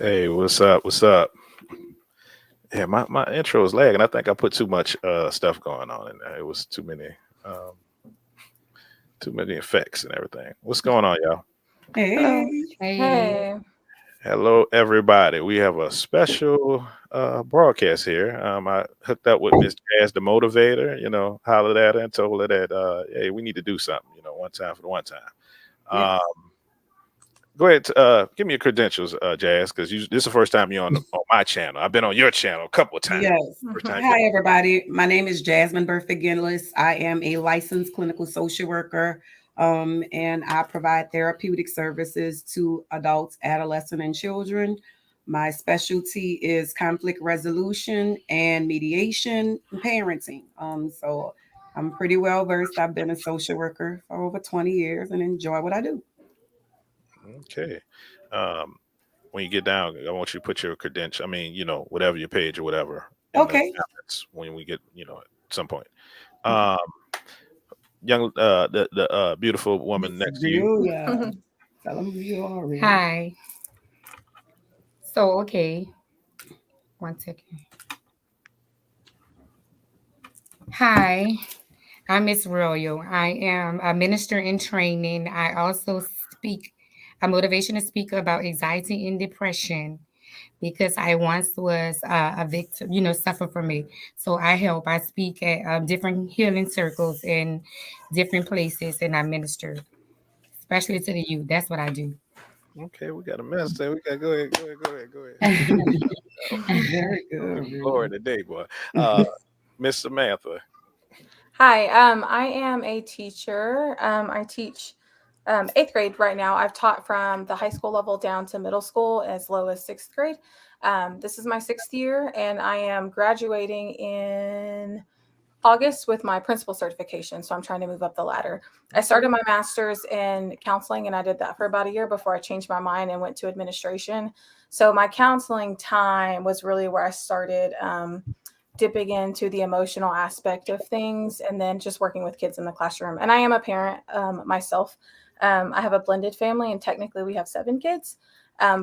Hey, what's up? What's up? Yeah, my intro is lagging. I think I put too much stuff going on in there. It was um too many effects and everything. What's going on, y'all? Hello. Hey, Hey. Hey. Hello, everybody. We have a special broadcast here. I hooked up with Miss Jazz, the motivator. Hollered at her and told her that hey, we need to do something. One time for the one time. Yes. Go ahead. Give me your credentials, Jazz, because this is the first time you're on my channel. I've been on your channel a couple of times. Yes. First time. Hi, everybody. My name is Jasmine Bertha Gillis. I am a licensed clinical social worker, and I provide therapeutic services to adults, adolescents, and children. My specialty is conflict resolution and mediation and parenting. So I'm pretty well versed. I've been a social worker for over 20 years and enjoy what I do. Okay. Um, when you get down, I want you to put your credential. I mean, whatever your page or whatever in the Okay. comments when we get, at some point. Um, the beautiful woman Miss next to you. Julia. Tell them who you are already. Hi. So, okay, one second. Hi, I'm Miss Royal. I am a minister in training. I also speak a motivational speaker about anxiety and depression because I once was a victim, suffer from it. So I speak at different healing circles in different places and I minister, especially to the youth. That's what I do. Okay, we got a mess there. We got go ahead. Very good, Glory really. today, boy. Uh, Miss Samantha. Hi. I am a teacher. I teach eighth grade right now. I've taught from the high school level down to middle school as low as sixth grade. This is my sixth year, and I am graduating in August with my principal certification. So I'm trying to move up the ladder. I started my master's in counseling, and I did that for about a year before I changed my mind and went to administration. So my counseling time was really where I started. Dipping into the emotional aspect of things and then just working with kids in the classroom. And I am a parent myself. I have a blended family, and technically we have 7 kids.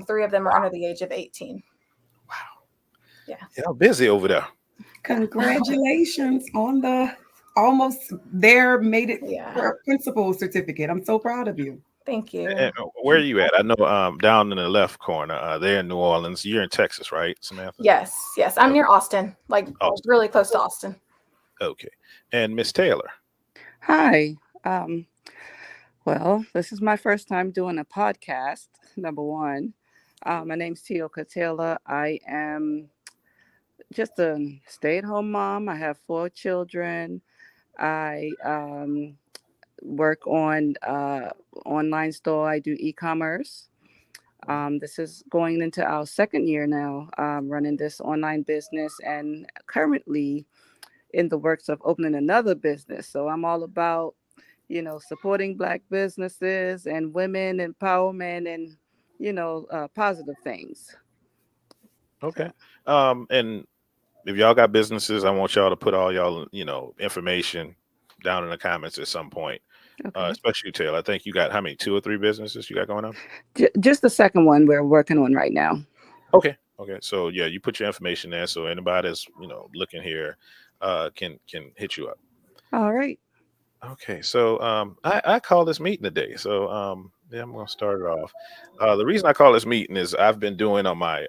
Three of them are under the age of 18. Wow. Yeah. Y'all busy over there. Congratulations on the almost there, made it Yeah. for a principal certificate. I'm so proud of you. Thank you. And where are you at? I know down in the left corner, there in New Orleans. You're in Texas, right, Samantha? Yes. Yes. I'm Oh, near Austin, like Austin. really close to Austin. Okay. And Miss Taylor. Hi. Um, well, this is my first time doing a podcast, number one. My name's Tioka Taylor. I am just a stay-at-home mom. I have 4 children. I work on online store. I do e-commerce. This is going into our second year now, running this online business, and currently in the works of opening another business. So I'm all about, supporting Black businesses and women empowerment and, positive things. Okay. So, And if y'all got businesses, I want y'all to put all y'all, information down in the comments at some point. okay. Especially you, Taylor. I think you got how many, 2 or 3 businesses you got going on? Just the second one we're working on right now. Okay. Okay. So yeah, you put your information there so anybody that's, looking here can hit you up. All right. Okay, so I call this meeting today. So yeah, I'm gonna start it off. The reason I call this meeting is I've been doing on my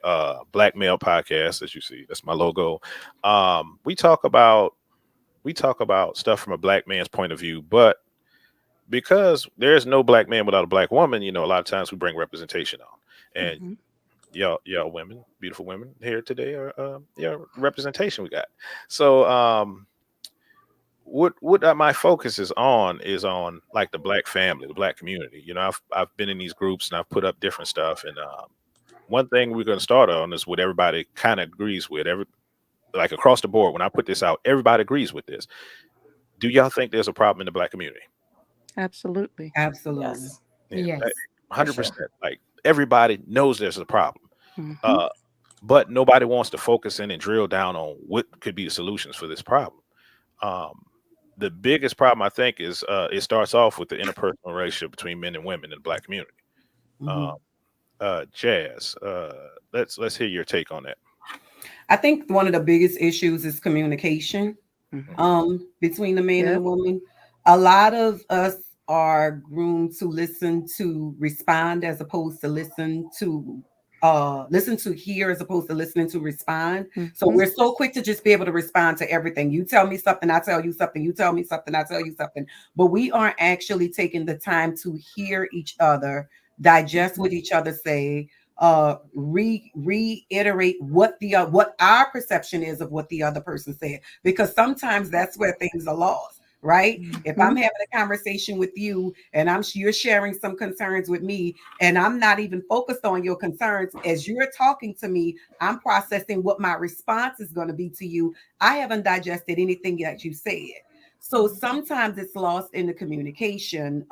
Black Male podcast, as you see, that's my logo. We talk about stuff from a Black man's point of view, but because there's no Black man without a Black woman, a lot of times we bring representation on, and Hmm. y'all women, beautiful women here today are yeah, representation we got. So what my focus is on like the Black family, the Black community. I've been in these groups and I've put up different stuff. And one thing we're going to start on is what everybody kind of agrees with. Like across the board, when I put this out, everybody agrees with this. Do y'all think there's a problem in the Black community? Absolutely. Absolutely. Yes, Yeah, Yes. for 100%. sure. Like everybody knows there's a problem, Hmm. uh, but nobody wants to focus in and drill down on what could be the solutions for this problem. Um, the biggest problem I think is it starts off with the interpersonal relationship between men and women in the Black community. Hmm. Um, Jazz, let's hear your take on that. I think one of the biggest issues is communication between the man and the Yep. woman. A lot of us are groomed to listen to respond as opposed to listen to hear as opposed to listening to respond. So Mhm. we're so quick to just be able to respond to everything. You tell me something, I tell you something, you tell me something, I tell you something. But we aren't actually taking the time to hear each other, digest what each other say, reiterate what our perception is of what the other person said, because sometimes that's where things are lost, right? If I'm Mhm. having a conversation with you and you're sharing some concerns with me, and I'm not even focused on your concerns, as you're talking to me, I'm processing what my response is going to be to you. I haven't digested anything that you said. So sometimes it's lost in the communication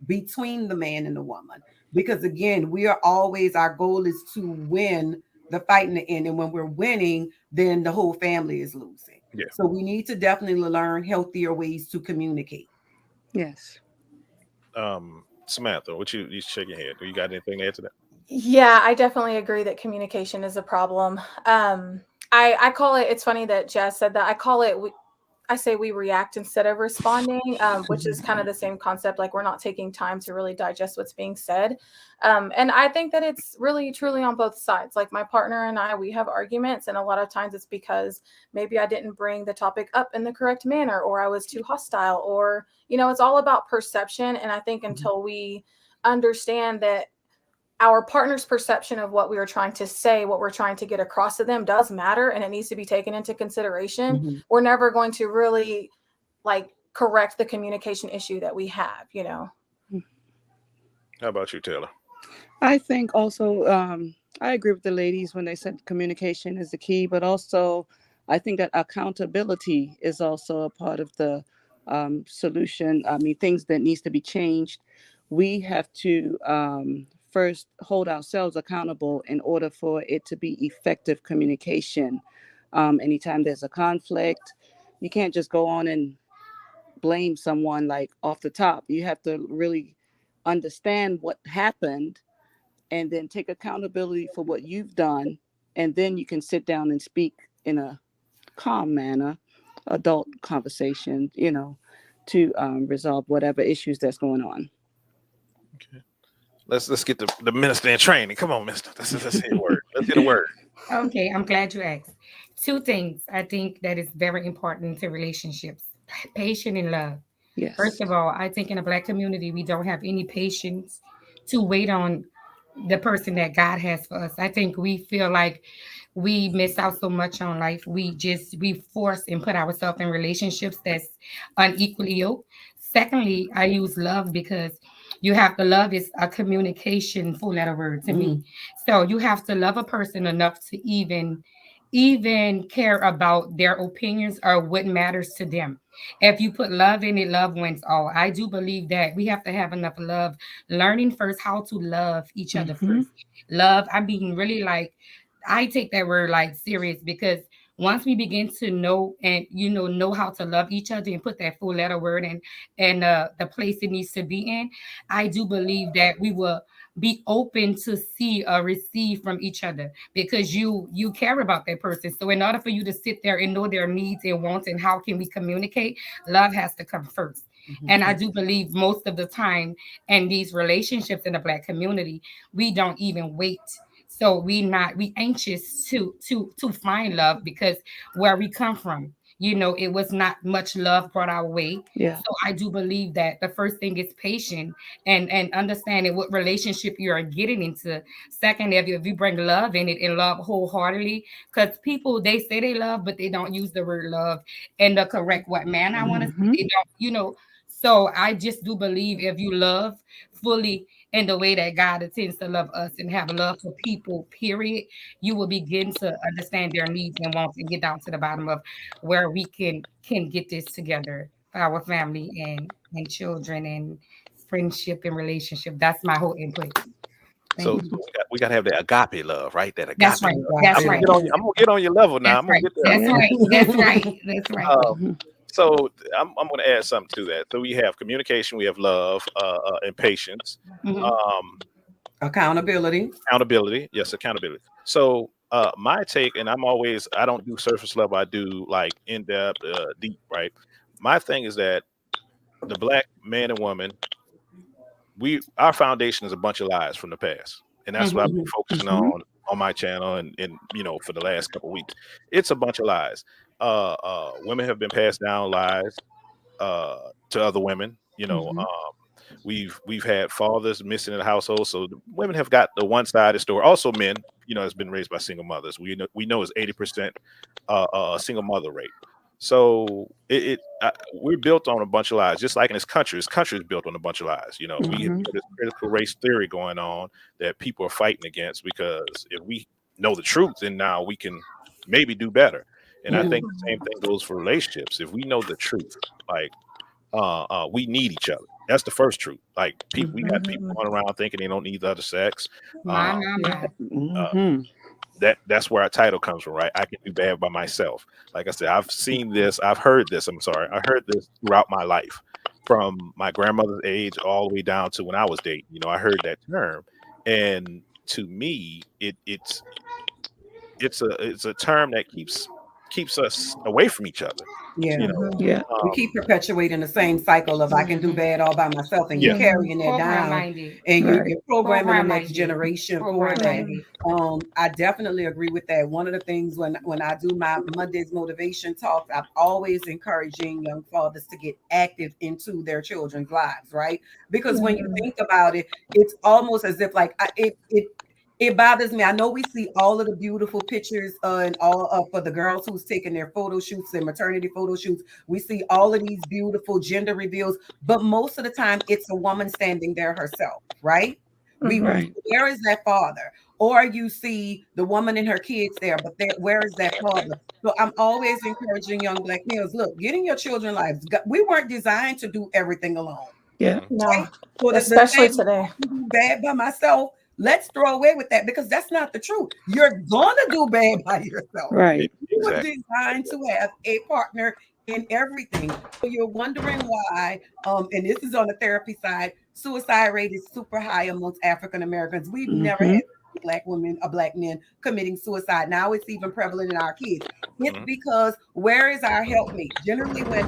between the man and the woman, because again, we are always, our goal is to win the fight in the end, and when we're winning, then the whole family is losing. Yeah. So we need to definitely learn healthier ways to communicate. Yes. Samantha, what you shake your head? Do you got anything to add to that? Yeah, I definitely agree that communication is a problem. I call it, it's funny that Jazz said that. I call it, I say we react instead of responding, which is kind of the same concept. Like, we're not taking time to really digest what's being said. And I think that it's really truly on both sides. Like, my partner and I, we have arguments, and a lot of times it's because maybe I didn't bring the topic up in the correct manner, or I was too hostile, or, it's all about perception. And I think until we understand that our partner's perception of what we are trying to say, what we're trying to get across to them does matter, and it needs to be taken into consideration. Mhm. We're never going to really correct the communication issue that we have. How about you, Taylor? I think also, I agree with the ladies when they said communication is the key, but also I think that accountability is also a part of the solution. I mean, things that needs to be changed. We have to first hold ourselves accountable in order for it to be effective communication. Anytime there's a conflict, you can't just go on and blame someone like off the top. You have to really understand what happened and then take accountability for what you've done, and then you can sit down and speak in a calm manner, adult conversation, to resolve whatever issues that's going on. Okay. Let's get the minister in training. Come on, mister. Let's hear a word. Let's get a word. Okay, I'm glad you asked. Two things I think that is very important to relationships: patience and love. First Yes. of all, I think in a Black community, we don't have any patience to wait on the person that God has for us. I think we feel like we miss out so much on life. We force and put ourselves in relationships that's unequally yoked. Secondly, I use love because you have to love is a communication full letter word to me. So you have to love a person enough to even care about their opinions or what matters to them. If you put love in it, love wins all. I do believe that we have to have enough love, learning first how to love each other Mm-hmm. first. Love, I mean, really, like, I take that word like serious, because once we begin to know and know how to love each other and put that full letter word in and the place it needs to be in, I do believe that we will be open to see or receive from each other, because you care about that person. So in order for you to sit there and know their needs and wants and how can we communicate, love has to come first. And I do believe most of the time in these relationships in the Black community, we don't even wait. So we anxious to find love, because where we come from, it was not much love brought our way. Yeah. So I do believe that the first thing is patience and understanding what relationship you are getting into. Second, if you bring love in it and love wholeheartedly, because people, they say they love, but they don't use the word love in the correct what manner. I want to say Mm-hmm. they don't. So I just do believe if you love fully in the way that God intends to love us and have love for people, period, you will begin to understand their needs and wants and get down to the bottom of where we can get this together for our family and children and friendship and relationship. That's my whole input. Thank So you. we got to have that agape love, right? That agape That's right. love. That's I'm gonna right. get on. I'm gonna get on your level now. That's I'm gonna right. get there. That's Yeah. right. That's right. That's right. Uh, Mhm. so I'm going to add something to that. So we have communication, we have love, and patience. Mhm. Um, Accountability. Accountability. Yes, accountability. So my take, and I don't do surface level, I do like in depth, deep, right? My thing is that the black man and woman, our foundation is a bunch of lies from the past, and that's what I've been focusing on my channel, and for the last couple of weeks, it's a bunch of lies. Women have been passed down lies to other women. We've had fathers missing in the household, so the women have got the one side of the story. Also, men, has been raised by single mothers. We know it's 80% single mother rate. So we're built on a bunch of lies, just like in this country. This country is built on a bunch of lies. We have this critical race theory going on that people are fighting against, because if we know the truth, then now we can maybe do better. And I think the same thing goes for relationships. If we know the truth, like we need each other. That's the first truth. Like we got people going around thinking they don't need the other sex. My. That's where our title comes from, right? I can do bad by myself. Like I said, I've seen this, I've heard this. I heard this throughout my life, from my grandmother's age all the way down to when I was dating. I heard that term, and to me, it's a term that keeps us away from each other. Yeah. Yeah. We keep perpetuating the same cycle of I can do bad all by myself, and you're carrying that down, and you're programming the next generation for that. I definitely agree with that. One of the things when I do my Monday's motivation talks, I'm always encouraging young fathers to get active into their children's lives, right? Because when you think about it, it's almost as if like it bothers me. I know we see all of the beautiful pictures and all for the girls who's taking their photo shoots and maternity photo shoots. We see all of these beautiful gender reveals, but most of the time it's a woman standing there herself, right? Where is that father? Or you see the woman and her kids there, but where is that father? So I'm always encouraging young black males, look, get in your children's lives. We weren't designed to do everything alone. Yeah. No. Right? So Especially today. Bad by myself. Let's throw away with that, because that's not the truth. You're gonna do bad by yourself. Right. You were designed to have a partner in everything. So you're wondering why, and this is on the therapy side, suicide rate is super high amongst African Americans. We've never had black women or black men committing suicide. Now it's even prevalent in our kids. It's because where is our helpmate? Generally, when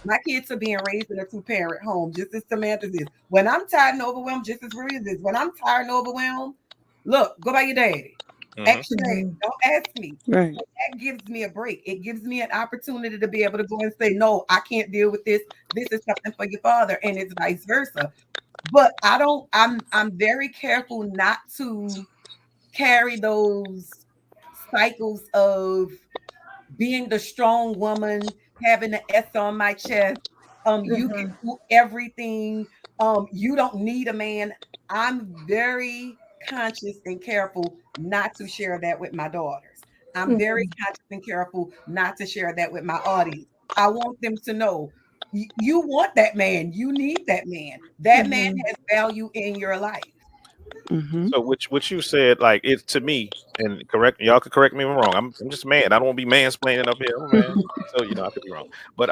my kids are being raised in a 2-parent home, just as Samantha is. When I'm tired and overwhelmed, just as Maria is. When I'm tired and overwhelmed, look, go by your daddy. Actually, don't ask me. Right. That gives me a break. It gives me an opportunity to be able to go and say, no, I can't deal with this. This is something for your father, and it's vice versa. But I'm very careful not to carry those cycles of being the strong woman, having the S on my chest. You can do everything. You don't need a man. I'm very conscious and careful not to share that with my daughters. I'm very conscious and careful not to share that with my audience. I want them to know you want that man. You need that man. That man has value in your life. So what you said, like, it's to me, and y'all could correct me if I'm wrong. I'm just a man. I don't want to be mansplaining up here. I'm a man. So I could be wrong. But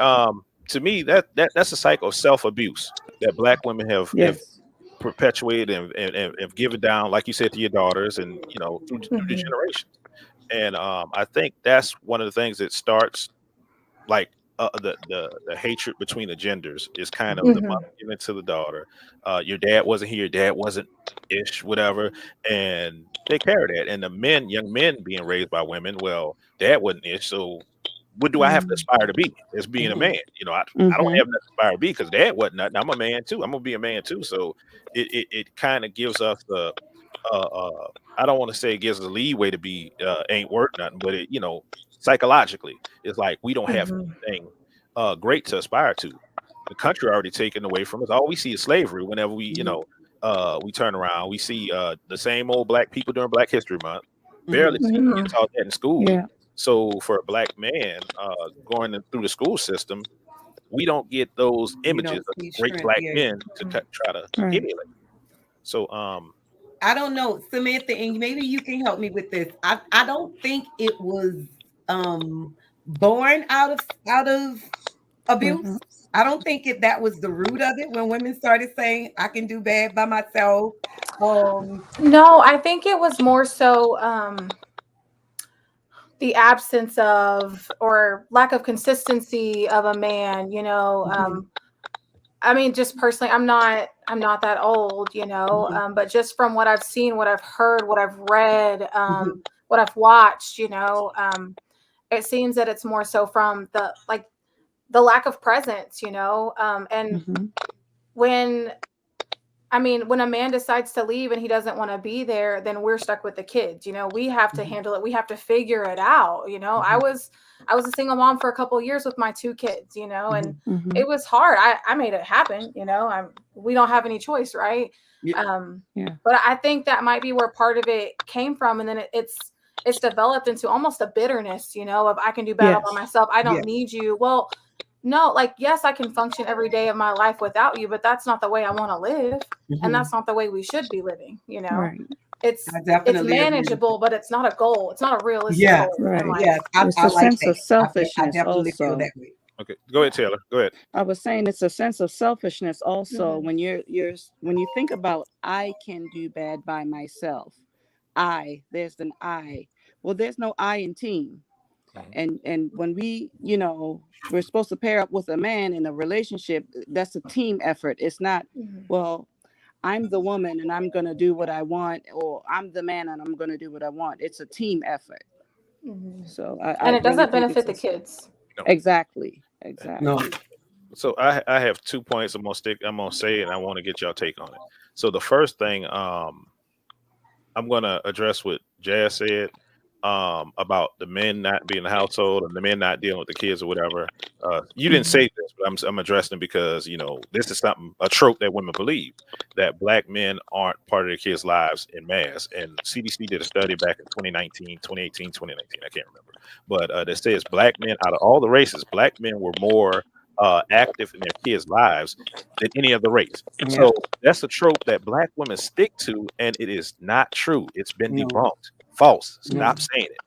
to me, that's a cycle of self-abuse that black women have perpetuated and have given down, like you said, to your daughters, and through the generations. And I think that's one of the things that starts, like, the hatred between the genders is kind of the mother giving to the daughter. Your dad wasn't here, dad wasn't ish, whatever, and they carry that. And the young men being raised by women, well, dad wasn't ish, so what do I have to aspire to be as being a man? I don't have nothing to aspire to be, because dad wasn't nothing. I'm a man too. I'm gonna be a man too. So it kind of gives us the I don't want to say it gives us a leeway to be ain't worth nothing, but it psychologically it's like we don't have anything great to aspire to. The country already taken away from us. All we see is slavery. Whenever we we turn around, we see the same old black people during Black History Month. Barely get taught that in school. So for a black man going through the school system, we don't get those images of great black men to try to emulate. So I don't know, Samantha, and maybe you can help me with this. I don't think it was born out of abuse. I don't think that was the root of it when women started saying, I can do bad by myself. No, I think it was more so the absence of or lack of consistency of a man, I mean, just personally, I'm not that old, but just from what I've seen, what I've heard, what I've read, what I've watched, it seems that it's more so from the lack of presence, and Mhm. when when a man decides to leave and he doesn't want to be there, then we're stuck with the kids. We have to handle it. We have to figure it out. I was a single mom for a couple of years with my two kids, and Mhm. it was hard. I made it happen, we don't have any choice, right? Yeah. Yeah. But I think that might be where part of it came from. And then it's developed into almost a bitterness, of I can do better by Yes. myself. I don't Yeah. need you. Well, no, like, yes, I can function every day of my life without you, but that's not the way I want to live. And that's not the way we should be living, Right. It's I it's definitely agree with manageable, but it's not a goal. It's not a realistic Yes, goal in Right. life. yes, It's I a like sense that. of I selfishness definitely feel also. that way. Okay, go ahead, Taylor. Go ahead. I was saying it's a sense of selfishness also Mhm. when when you think about I can do bad by myself. There's an I. Well, there's no I in team. Mhm. And when we're supposed to pair up with a man in a relationship, that's a team effort. It's not, Mhm. well, I'm the woman and I'm going to do what I want, or I'm the man and I'm going to do what I want. It's a team effort. Mhm. So I And it really doesn't think it's benefit the kids. No. exactly. No. So I have 2 points I'm gonna say, and I want to get y'all take on it. So the first thing I'm gonna address what Jazz said about the men not being in the household and the men not dealing with the kids or whatever. You didn't say this, but I'm addressing it because this is a trope that women believe, that black men aren't part of their kids' lives in mass. And CDC did a study back in 2019, 2018, 2019, I can't remember, but that says black men, out of all the races, black men were more active in their kids' lives than any other race. Yeah. So that's a trope that black women stick to, and it is not true. It's been No. debunked. False. No. Stop saying it.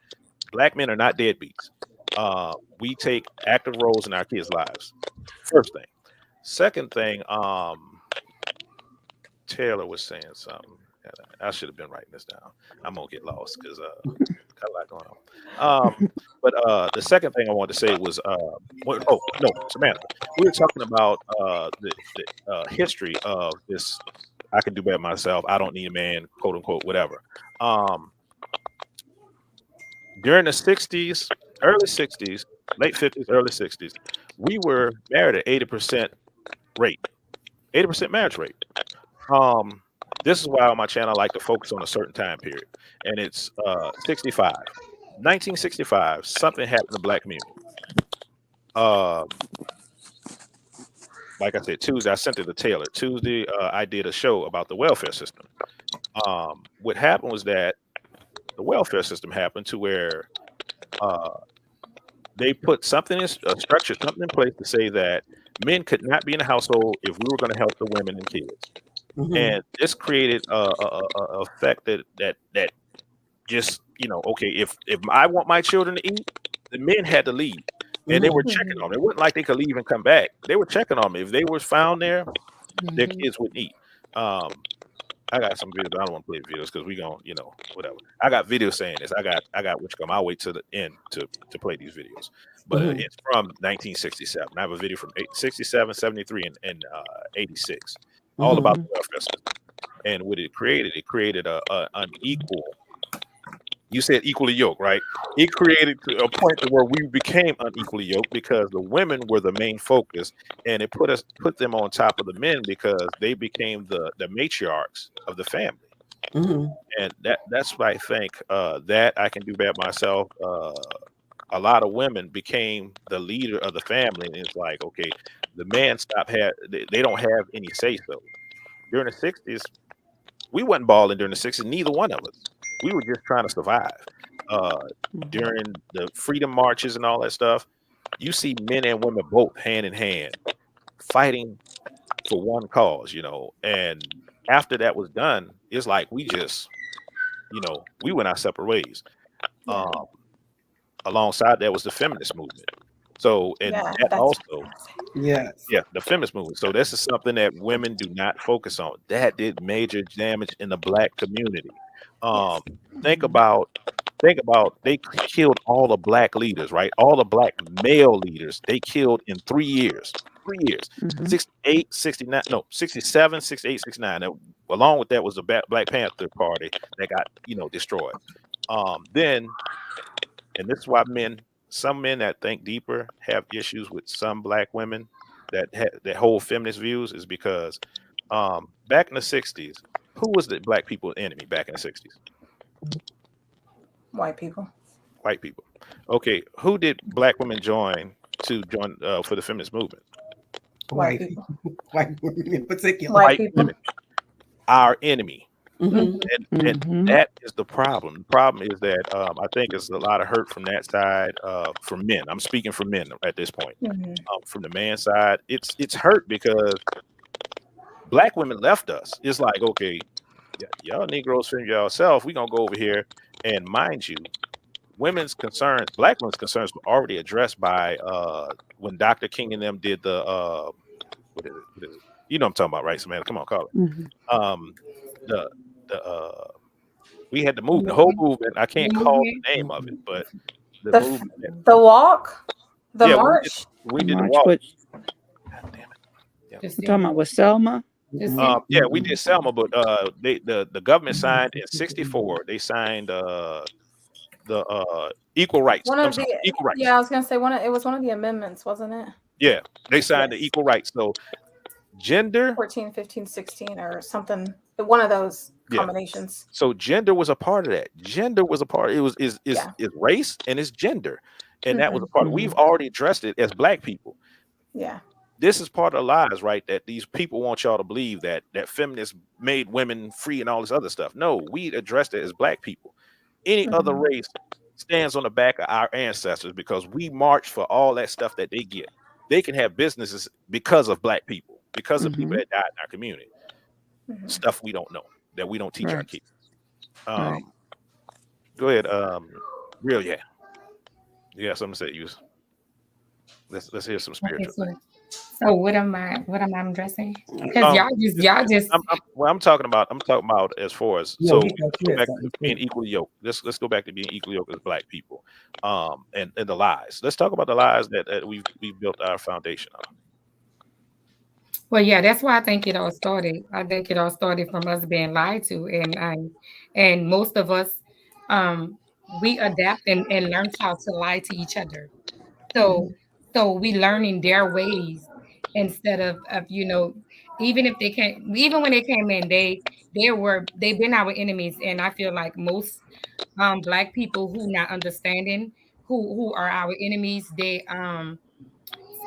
Black men are not deadbeats. We take active roles in our kids' lives. First thing. Second thing, Taylor was saying something. I should have been writing this down. I'm gonna get lost because got a lot going on. But the second thing I wanted to say was, oh no, Samantha, we were talking about the history of this. I can do better myself. I don't need a man, quote unquote, whatever. Um, During the 60s, early 60s, late 50s, early 60s, we were married at 80% rate, 80% marriage rate. Um, this is why on my channel I like to focus on a certain time period, and it's 65. 1965, something happened in the black community. Uh, like I said, Tuesday, I sent it to Taylor. Tuesday, I did a show about the welfare system. What happened was that the welfare system happened to where uh, they put something in a structure, something in place to say that men could not be in the household if we were going to help the women and kids. And this created a effect that just okay, if I want my children to eat, the men had to leave, and they were checking on me. It wasn't like they could leave and come back. They were checking on me. If they were found there, their kids wouldn't eat. I got some videos. I don't want to play the videos because we gonna, whatever. I got videos saying this. I got which come. I'll wait to the end to play these videos. But it's from 1967. I have a video from 67, 73, and 86, all about the welfare system. And what it created a unequal. You said equally yoked, right? It created to a point to where we became unequally yoked because the women were the main focus, and it put them on top of the men because they became the matriarchs of the family. And that's what I think that I can do better myself. A lot of women became the leader of the family, and it's like, okay, the man they don't have any say so. During the 60s, we wasn't balling during the 60s, neither one of us. We were just trying to survive. During the freedom marches and all that stuff, you see men and women both hand in hand fighting for one cause, and after that was done, it's like we just, we went our separate ways. Yeah. Alongside that was the feminist movement. So, and Yeah, that that's also, Yes. yeah, the feminist movement. So this is something that women do not focus on. That did major damage in the black community. Um, yes. think about they killed all the black leaders, right? All the black male leaders they killed in 3 years. 3 years. Mhm. 68, 69, no, 67, 68, 69. Along with that was the Black Panther Party that got, destroyed. Then, and this is why some men that think deeper have issues with some black women that hold feminist views is because back in the 60s, who was the black people enemy back in the 60s? White people. White people. Okay, who did black women join for the feminist movement? White White people. white women in particular. White White people. women, our enemy. Mhm. And Mhm. that is the problem. The problem is that I think it's a lot of hurt from that side for men. I'm speaking for men at this point. Mhm. From the man side, it's hurt because black women left us. It's like, okay, y'all Negroes figure yourself. We're gonna go over here, and mind you, black women's concerns were already addressed by when Dr. King and them did the what is it? What is it? You know what I'm talking about, right, Samantha? Come on, call it. Mhm. Um, the the we had the whole movement, movement. I the can't call movement. the name of it, but the The movement. the walk, the Yeah, march. we did the March walk. with God damn it. The you talking about city, with Selma? the Mhm. city. Yeah, we did Selma, but the government signed in '64. They signed the equal rights. One I'm of sorry, the equal rights. yeah, I was gonna say it was one of the amendments, wasn't it? Yeah, they signed the Yes. equal rights. So gender, 14, 15, 16 or something. One of those yeah. combinations. So gender was a part of that. Gender was a part. It was Yeah. is race and it's gender, and that was a Mhm. part. We've already addressed it as black people. Yeah. This is part of the lies, right? That these people want y'all to believe that feminists made women free and all this other stuff. No, we addressed it as black people. Any other Mhm. race stands on the back of our ancestors because we march for all that stuff that they get. They can have businesses because of black people, because of people Mhm. that died in our community. Mhm. Stuff we don't know, that we don't teach our Right. kids. Right. Go ahead. Real, yeah. You got something to say, use. Let's hear some Okay, spiritual things. so what am I addressing? Because Um, y'all just I'm talking about as far as No, so he thought let's you go had back something to to being say. equally yoked. Let's go back to being equally yoked as black people. And the lies. Let's talk about the lies that we've built our foundation on. Well, yeah, that's why I think it all started. I think it all started from us being lied to, and most of us, um, we adapt and learn how to lie to each other. So Mhm. so we learning their ways instead of even if they can't, even when they came in, they've been our enemies, and I feel like most black people who not understanding who are our enemies,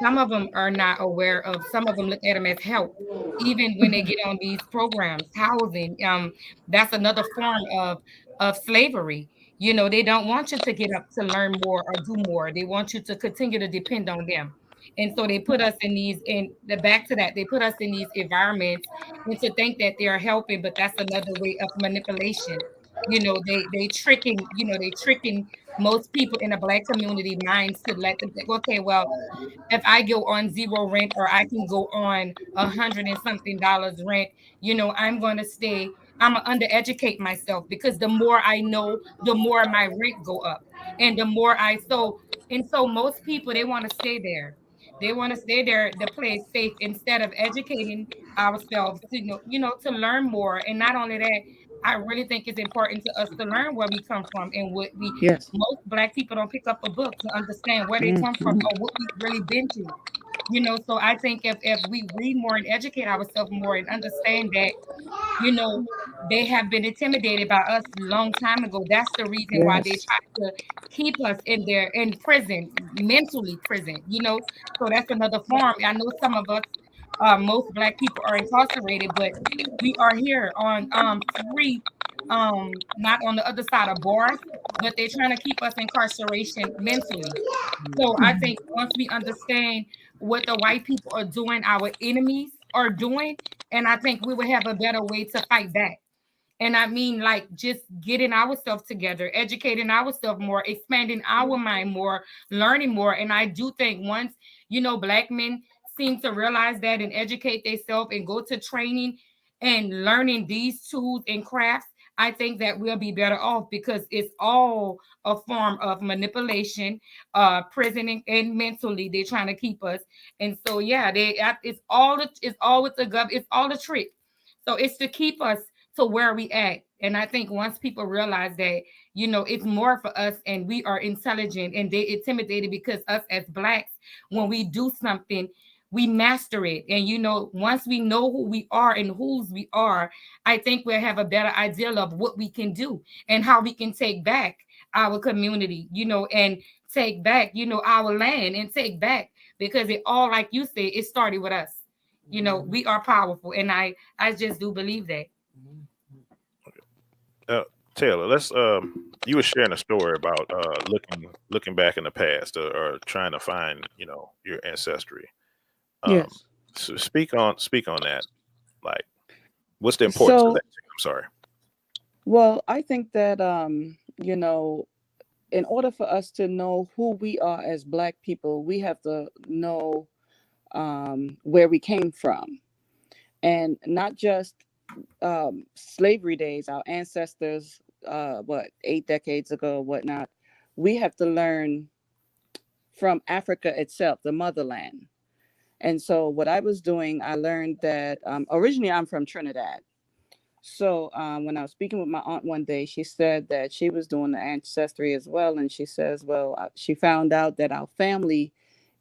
some of them are not aware of, some of them look at them as help. Even when they get on these programs, housing, that's another form of slavery. They don't want you to get up to learn more or do more. They want you to continue to depend on them. And so they put us in these, in the back to that, they put us in these environments and to think that they're helping, but that's another way of manipulation. They tricking most people in the black community minds to let them think, okay, well, if I go on zero rent or I can go on $100 and something rent, I'm going to stay. I'm gonna undereducate myself because the more I know, the more my rent go up, and the more so most people, they want to stay there. They want to stay there, the place safe, instead of educating ourselves to to learn more. And not only that, I really think it's important to us to learn where we come from and what we Yes. most black people don't pick up a book to understand where they come from Mhm. or what we've really been through. So I think if we read more and educate ourselves more and understand that, you know, they have been intimidated by us a long time ago. That's the reason why they Yes. try to keep us in prison, mentally prison, So that's another form. I know some of us, most black people are incarcerated, but we are here on free, not on the other side of bars, but they're trying to keep us incarceration mentally. So I Mhm. think once we understand what the white people are doing, our enemies are doing, and I think we will have a better way to fight back. And I mean, like, just getting ourselves together, educating ourselves more, expanding our mind more, learning more. And I do think once, Black men seem to realize that and educate themselves and go to training and learning these tools and crafts, I think that we'll be better off, because it's all a form of manipulation, prisoning, and mentally they're trying to keep us. And so, yeah, it's all with the it's all the trick. So it's to keep us to where we at. And I think once people realize that, it's more for us and we are intelligent, and they intimidated because us as Blacks, when we do something, we master it. And, once we know who we are and whose we are, I think we'll have a better idea of what we can do and how we can take back our community, and take back, our land, and take back, because it all, like you said, it started with us. We are powerful. And I just do believe that. Taylor, let's you were sharing a story about looking back in the past, or trying to find your ancestry. Yes. So speak on that. Like, what's the importance of So, that? I'm sorry. well, I think that in order for us to know who we are as Black people, we have to know where we came from, and not just slavery days, our ancestors, 8 decades ago, whatnot. We have to learn from Africa itself, the motherland. And so, what I was doing, I learned that originally I'm from Trinidad. So, when I was speaking with my aunt one day, she said that she was doing the ancestry as well. And she says, well, she found out that our family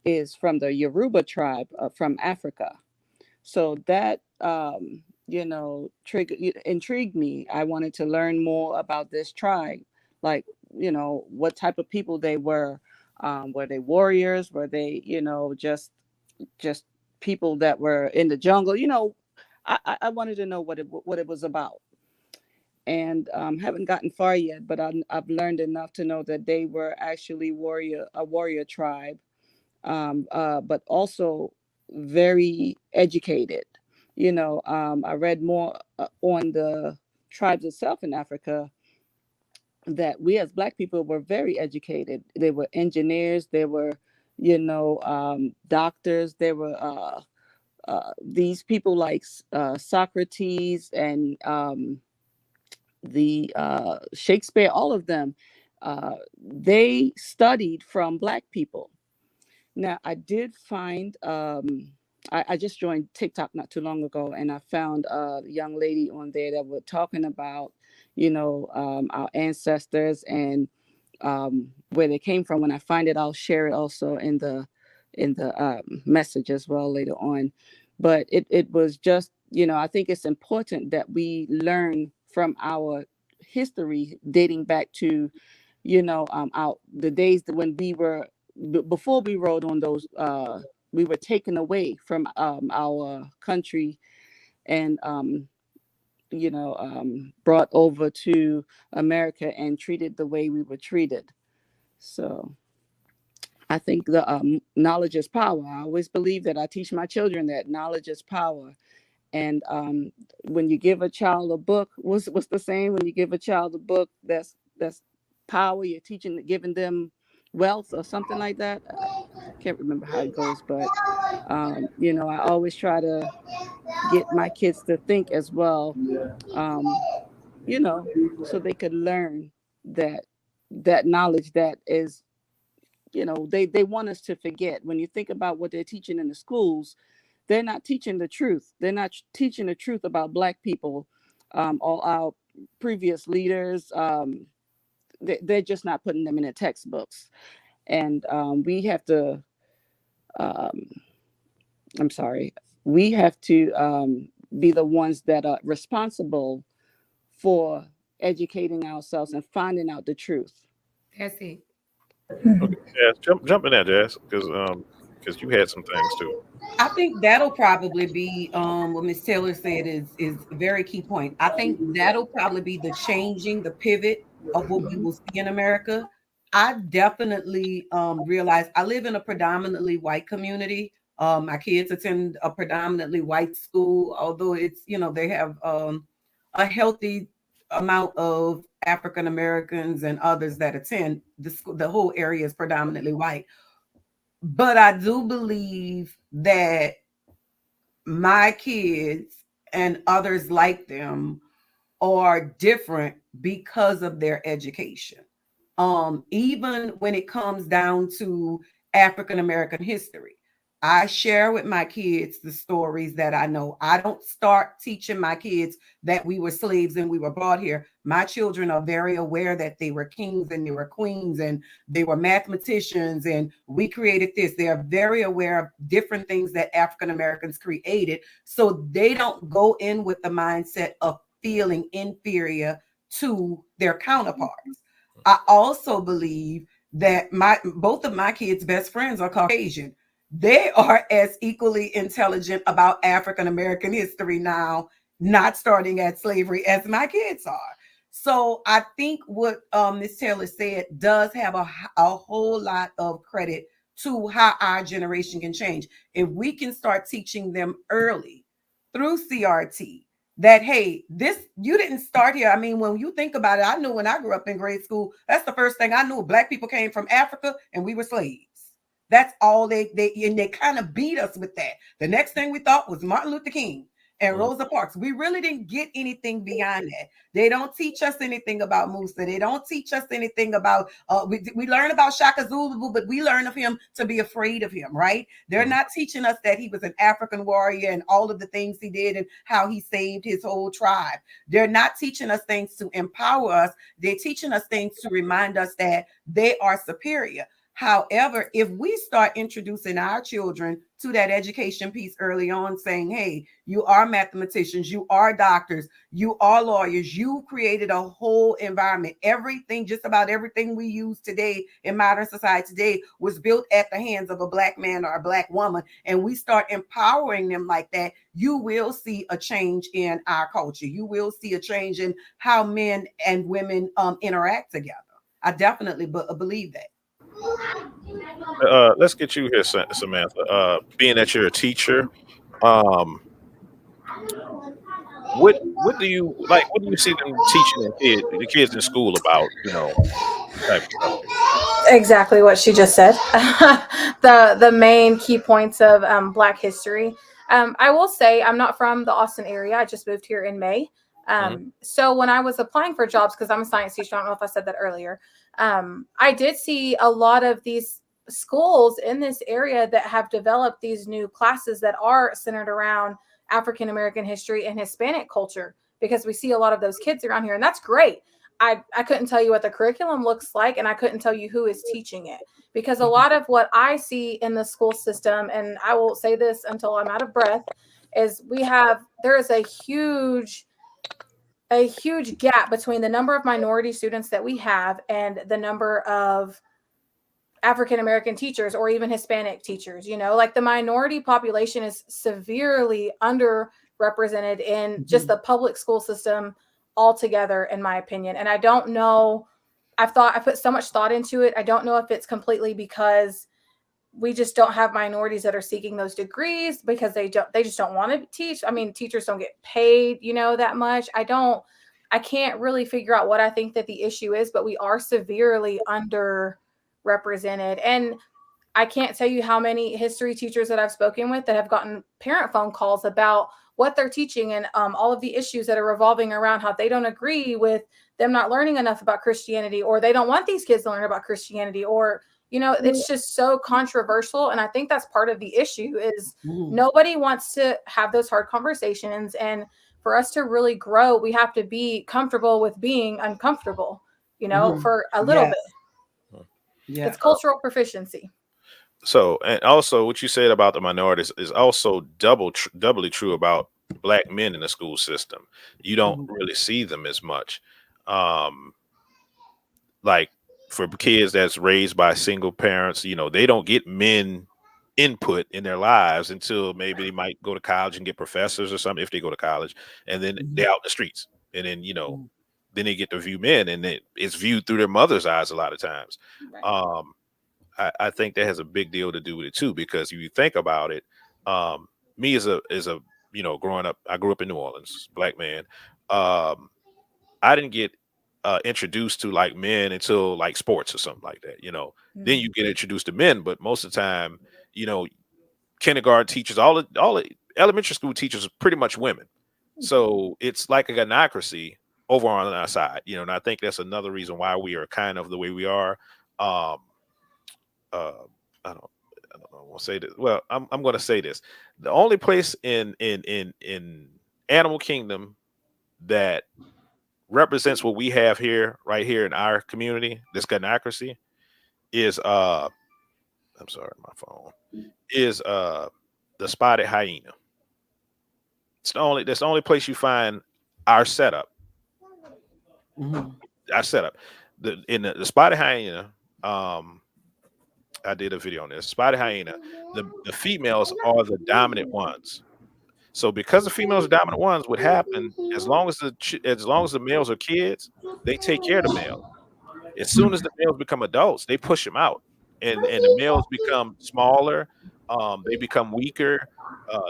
is from the Yoruba tribe from Africa. So that intrigued me. I wanted to learn more about this tribe, like what type of people they were. Were they warriors? Were they just people that were in the jungle? I wanted to know what it was about, and haven't gotten far yet. But I've learned enough to know that they were actually a warrior tribe, but also very educated. I read more on the tribes itself in Africa, that we as Black people were very educated. They were engineers, they were, doctors, they were these people like Socrates and the Shakespeare, all of them. They studied from Black people. Now, I did find, I just joined TikTok not too long ago, and I found a young lady on there that were talking about, our ancestors and where they came from. When I find it, I'll share it also in the message as well later on. But it was just, I think it's important that we learn from our history dating back to, the days that when we were before we rode on those, we were taken away from our country, and brought over to America and treated the way we were treated. So I think the knowledge is power. I always believe that. I teach my children that knowledge is power. And when you give a child a book, what's the saying? When you give a child a book, that's power. You're giving them wealth or something like that. I can't remember how it goes, but I always try to get my kids to think as well, um, so they could learn that knowledge that is, they want us to forget. When you think about what they're teaching in the schools, they're not teaching the truth. They're not teaching the truth about Black people, all our previous leaders. They're just not putting them in the textbooks. And we have to, um, I'm sorry, we have to be the ones that are responsible for educating ourselves and finding out the truth. That's it. Okay, Jazz, jump in there, Jazz, because you had some things too. I think that'll probably be what Miss Taylor said is a very key point. I think that'll probably be the changing, the pivot of what we Mhm. will see in America. I definitely realize I live in a predominantly white community. My kids attend a predominantly white school, although it's they have a healthy amount of African Americans and others that attend the school. The whole area is predominantly white. But I do believe that my kids and others like them are different because of their education. Even when it comes down to African American history, I share with my kids the stories that I know. I don't start teaching my kids that we were slaves and we were brought here. My children are very aware that they were kings and they were queens and they were mathematicians and we created this. They are very aware of different things that African Americans created. So they don't go in with the mindset of feeling inferior to their counterparts. I also believe that both of my kids' best friends are Caucasian. They are as equally intelligent about African American history now, not starting at slavery, as my kids are. So I think what Ms. Taylor said does have a whole lot of credit to how our generation can change. If we can start teaching them early through CRT that, hey, this, you didn't start here. I mean, when you think about it, I knew when I grew up in grade school, that's the first thing I knew. Black people came from Africa and we were slaves. That's all they kind of beat us with that. The next thing we thought was Martin Luther King and Rosa Parks. We really didn't get anything beyond that. They don't teach us anything about Musa. They don't teach us anything about, we learn about Shaka Zulu, but we learn of him to be afraid of him, right? They're not teaching us that he was an African warrior and all of the things he did and how he saved his whole tribe. They're not teaching us things to empower us. They're teaching us things to remind us that they are superior. However, if we start introducing our children to that education piece early on, saying, hey, you are mathematicians, you are doctors, you are lawyers, you created a whole environment. Everything, just about everything we use today in modern society today was built at the hands of a Black man or a Black woman. And we start empowering them like that, you will see a change in our culture. You will see a change in how men and women interact together. I definitely believe that. Let's get you here, Samantha. Being that you're a teacher, um, what do you like? What do you see them teaching the kids in school about? Type of stuff. Exactly what she just said. The main key points of Black history. I will say I'm not from the Austin area. I just moved here in May. So when I was applying for jobs, because I'm a science teacher, I don't know if I said that earlier. I did see a lot of these schools in this area that have developed these new classes that are centered around African American history and Hispanic culture, because we see a lot of those kids around here, and that's great. I couldn't tell you what the curriculum looks like, and I couldn't tell you who is teaching it, because a lot of what I see in the school system, and I will say this until I'm out of breath, is there is a huge gap between the number of minority students that we have and the number of African American teachers or even Hispanic teachers. Like the minority population is severely underrepresented in just the public school system altogether, in my opinion. And I don't know, I put so much thought into it. I don't know if it's completely because we just don't have minorities that are seeking those degrees because they just don't want to teach. I mean, teachers don't get paid, that much. I can't really figure out what I think that the issue is, but we are severely underrepresented. And I can't tell you how many history teachers that I've spoken with that have gotten parent phone calls about what they're teaching and all of the issues that are revolving around how they don't agree with them not learning enough about Christianity, or they don't want these kids to learn about Christianity, or, it's just so controversial. And I think that's part of the issue is nobody wants to have those hard conversations. And for us to really grow, we have to be comfortable with being uncomfortable, for a little bit. Yeah. It's cultural proficiency. So, and also what you said about the minorities is also doubly true about Black men in the school system. You don't really see them as much. Like for kids that's raised by single parents, they don't get men input in their lives until maybe they might go to college and get professors or something, if they go to college, and then they're out in the streets. And then, then they get to view men, and it's viewed through their mother's eyes a lot of times. Right. I think that has a big deal to do with it too, because if you think about it, me as a growing up, I grew up in New Orleans, Black man. I didn't get introduced to like men until like sports or something like that. Then you get introduced to men, but most of the time, you know, kindergarten teachers, all the elementary school teachers are pretty much women. So it's like a gynocracy over on our side, and I think that's another reason why we are kind of the way we are. Um, uh, I don't, I don't know. I won't say this. Well, I'm going to say this. The only place in Animal Kingdom that represents what we have here, right here in our community, this gynocracy, is I'm sorry, my phone is the spotted hyena. That's the only place you find our setup. Mhm. Our setup. The spotted hyena. I did a video on this. Spotted hyena. The females are the dominant ones. So because the females are dominant ones, what happened as long as the males are kids, they take care of the males. As soon as the males become adults, they push them out, and the males become smaller. They become weaker.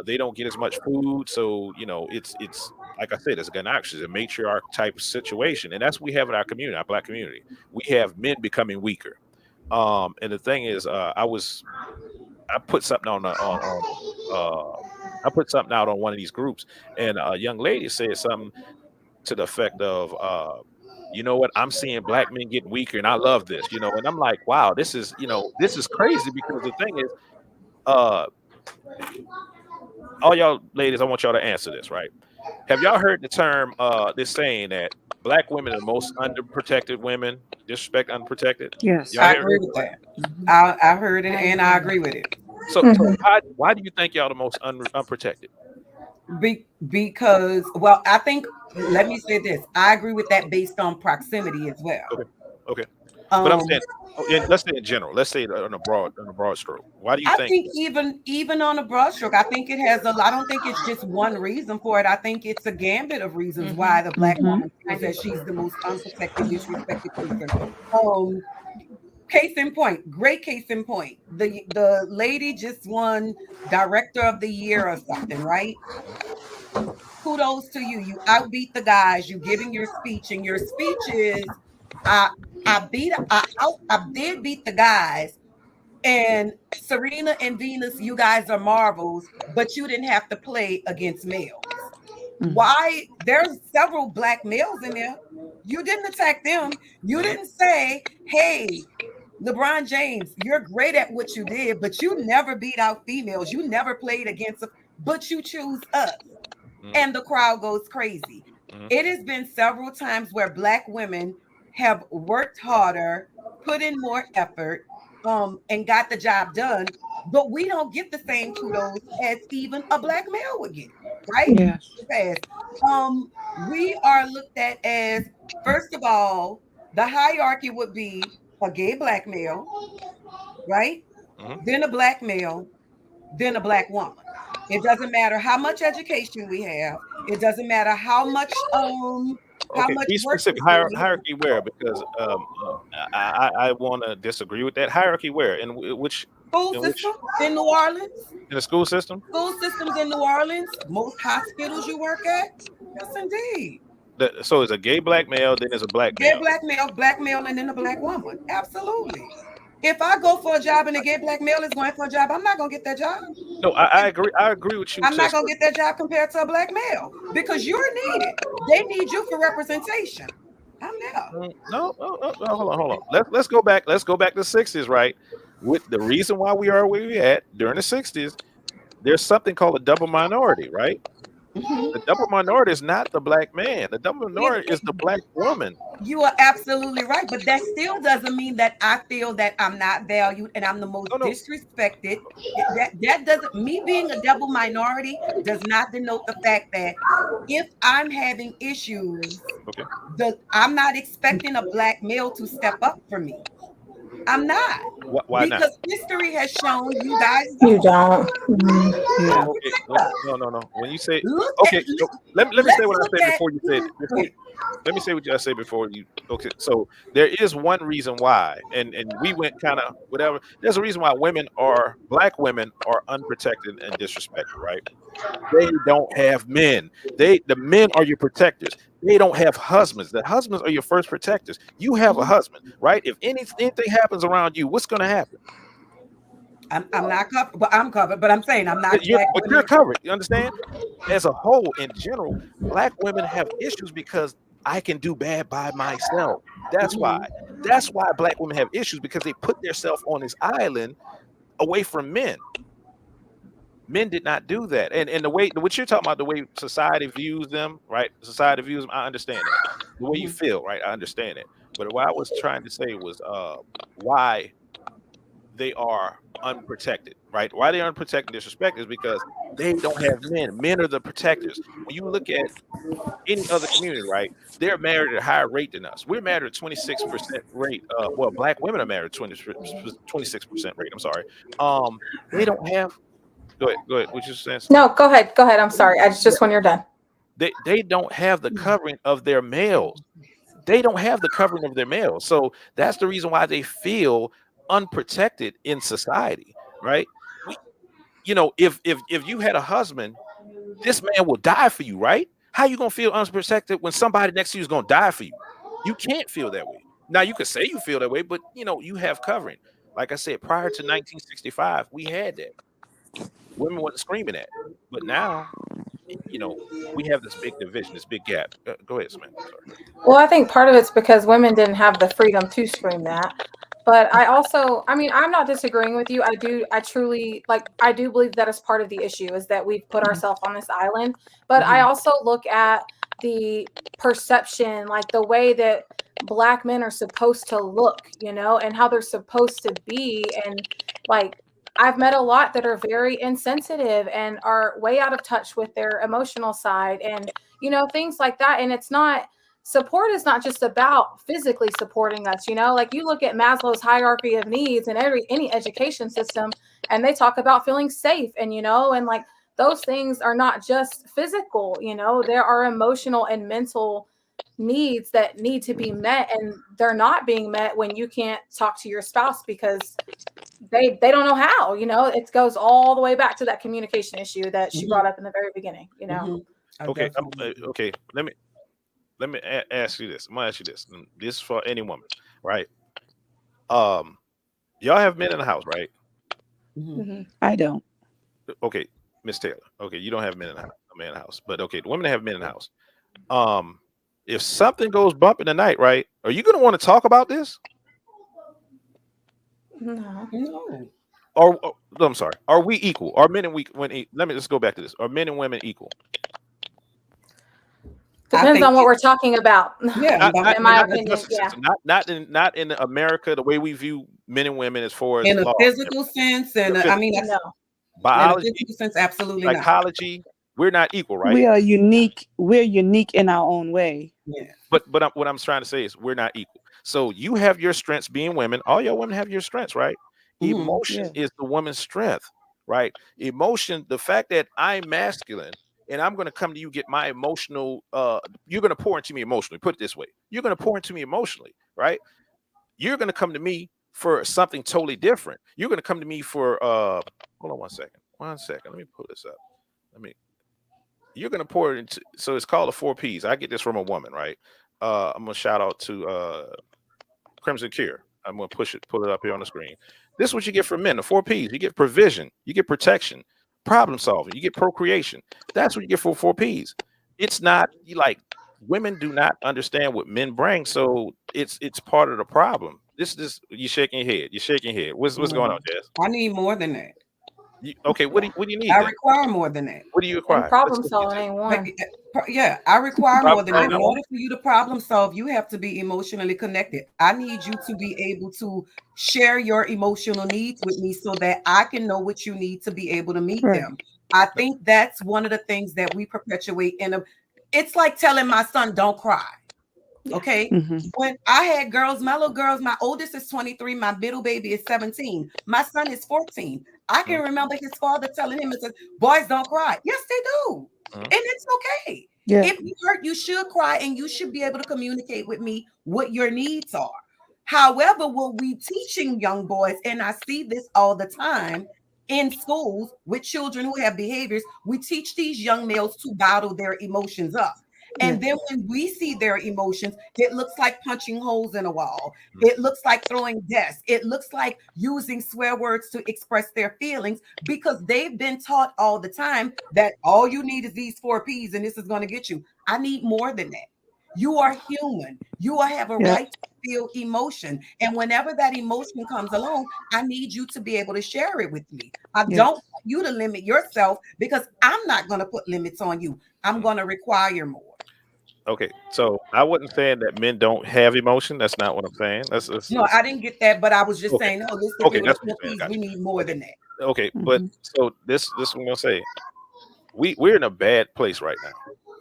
They don't get as much food. So it's like I said, it's a gynocracy, a matriarch type situation, and that's what we have in our community, our Black community. We have men becoming weaker. And the thing is, I put something I put something out on one of these groups, and a young lady said something to the effect of, you know what, I'm seeing Black men getting weaker, and I love this, and I'm like, wow, this is crazy, because the thing is, uh, all y'all ladies, I want y'all to answer this, right? Have y'all heard the term, this saying that Black women are the most underprotected women, disrespect unprotected? Yes. Y'all I heard agree it? with that. I heard it and I agree with it. So why do you think y'all the most unprotected? Because, well, I think, let me say this. I agree with that based on proximity as well. Okay, okay. But I'm Um, saying, let's say in general, let's say on a broad stroke. Why do you I think? think even on a broad stroke, I think it has I don't think it's just one reason for it. I think it's a gambit of reasons why the Black Mhm. woman feels that she's the most unprotected, disrespected person. Um, Case in point, great case in point. The lady just won Director of the Year or something, right? Kudos to you. You outbeat the guys. You giving your speech, and your speech is, I I did beat the guys, and Serena and Venus, you guys are marvels, but you didn't have to play against males. Mhm. Why? There's several Black males in there. You didn't attack them. You didn't say, hey, LeBron James, you're great at what you did, but you never beat out females. You never played against them, but you choose us. Mm, And the crowd goes crazy. mm, It has been several times where Black women have worked harder, put in more effort, and got the job done, but we don't get the same kudos as even a Black male would get, right? Yes. Fast. We are looked at as, first of all, the hierarchy would be a gay Black male, right? mm. Then a Black male, then a Black woman. It doesn't matter how much education we have. It doesn't matter how Okay, much be work specific. history we have. Hierarchy where? Because I want to disagree with that. Hierarchy where? School In which system in New Orleans, in the school system? school systems in New Orleans, most hospitals you work at. Yes, indeed. So it's a gay Black male, then there's a Black Gay male. Black male, and then a Black woman. Absolutely. If I go for a job and a gay Black male is going for a job, I'm not gonna get that job. No, I agree. I agree with you I'm to a not gonna certain. get that job compared to a Black male because you're needed. They need you for representation. I'm there. No, no, hold on. Let's go back. Let's go back to the '60s, right? With the reason why we are where we at during the '60s, there's something called a double minority, right? Mhm. The double minority is not the Black man. The double minority is the Black woman. You are absolutely right, but that still doesn't mean that I feel that I'm not valued and I'm the most No, no. disrespected. That doesn't, me being a double minority does not denote the fact that if I'm having issues, Okay. I'm not expecting a Black male to step up for me. I'm not, Why not? because history has shown you guys You don't. don't. Yeah. Okay. No. When you say Look at okay, so let me say let's what I look said at before you said go ahead. let me say what y'all say before you. Okay, so there is one reason why, and we went kind of whatever. There's a reason why black women are unprotected and disrespected, right? They don't have men. The men are your protectors. They don't have husbands. The husbands are your first protectors. You have a husband, right? If anything happens around you, what's going to happen? I'm not covered, but I'm covered. But I'm saying I'm not. But you're covered. You understand? As a whole, in general, black women have issues because I can do bad by myself. That's why. That's why black women have issues, because they put themselves on this island away from men. Men did not do that. And the way what you're talking about, the way society views them, right? Society views them, I understand that. The way you feel, right? I understand it. But what I was trying to say was why they are unprotected, right? Why they are unprotected and disrespected is because they don't have men. Men are the protectors. When you look at any other community, right, they're married at a higher rate than us. We're married at 26% rate. Well, black women are married at 26% rate. I'm sorry. They don't have. Go ahead. What you saying? No, go ahead. I'm sorry. I just when you're done. They don't have the covering of their males. They don't have the covering of their males. So that's the reason why they feel unprotected in society, right? If you had a husband, this man will die for you, right? How you gonna feel unprotected when somebody next to you is gonna die for you? You can't feel that way. Now you could say you feel that way, but you have covering. Like I said, prior to 1965, we had that. Women wasn't screaming at, but now, we have this big division, this big gap. Go ahead, Samantha. Sorry. Well, I think part of it's because women didn't have the freedom to scream that. But I also, I'm not disagreeing with you. I do believe that is part of the issue, is that we've put ourselves on this island. But I also look at the perception, like the way that Black men are supposed to look, and how they're supposed to be. And like, I've met a lot that are very insensitive and are way out of touch with their emotional side and, things like that. And support is not just about physically supporting us, like you look at Maslow's hierarchy of needs in any education system, and they talk about feeling safe and, and like those things are not just physical, there are emotional and mental needs that need to be met, and they're not being met when you can't talk to your spouse because they don't know how. It goes all the way back to that communication issue that she brought up in the very beginning. Okay. Okay. Let me ask you this. I'm gonna ask you this. This is for any woman, right? Y'all have men in the house, right? I don't. Okay, Miss Taylor. Okay, you don't have men in the house, a man in the house, but okay, the women have men in the house. If something goes bump in the night, right? Are you gonna want to talk about this? No. Or I'm sorry. Are we equal? Are men and let me just go back to this. Are men and women equal? Depends on what we're talking about. Yeah, in my opinion, yeah. Not in America, the way we view men and women as far as in a law. physical sense, and No. Biology, in a physical sense, absolutely psychology, we're not equal, right? We are unique. We're unique in our own way. Yeah. But what I'm trying to say is we're not equal. So you have your strengths being women. All your women have your strengths, right? Emotion is the woman's strength, right? Emotion, the fact that I'm masculine and I'm going to come to you, get my emotional, you're going to pour into me emotionally. Put it this way. You're going to pour into me emotionally, right? You're going to come to me for something totally different. You're going to come to me for, hold on one second. Let me pull this up. You're going to pour it into, so it's called the 4 Ps. I get this from a woman, right? I'm going to shout out to Crimson Cure. I'm going to pull it up here on the screen. This is what you get from men, the 4 Ps. You get provision, you get protection, problem solving, you get procreation. That's what you get for 4 Ps. It's not like women do not understand what men bring, so it's part of the problem. This you're shaking your head. You're shaking your head. What's going on, Jazz? I need more than that. Okay, what do you need? I require more than that. What do you require? And problem solving ain't one. Yeah, I require more than that. In order for you to problem solve, you have to be emotionally connected. I need you to be able to share your emotional needs with me so that I can know what you need to be able to meet them. I think that's one of the things that we perpetuate it's like telling my son, don't cry. Okay. When I had girls, my little girls, my oldest is 23, my middle baby is 17, my son is 14. I can remember his father telling him, "Boys don't cry." Yes, they do. And it's okay. Yeah. If you hurt, you should cry and you should be able to communicate with me what your needs are. However, what we teaching young boys, and I see this all the time in schools with children who have behaviors, we teach these young males to bottle their emotions up. And then when we see their emotions, it looks like punching holes in a wall. It looks like throwing desks. It looks like using swear words to express their feelings because they've been taught all the time that all you need is these 4 P's and this is going to get you. I need more than that. You are human. You have a right to feel emotion. And whenever that emotion comes along, I need you to be able to share it with me. I don't want you to limit yourself because I'm not going to put limits on you. I'm going to require more. Okay, so I wasn't saying that men don't have emotion. That's not what I'm saying. No, I didn't get that, but I was just saying, okay, holistically, that's with what you're saying. the 4 P's, Gotcha. we need more than that. Okay, but so this is what I'm gonna say. We're in a bad place right now.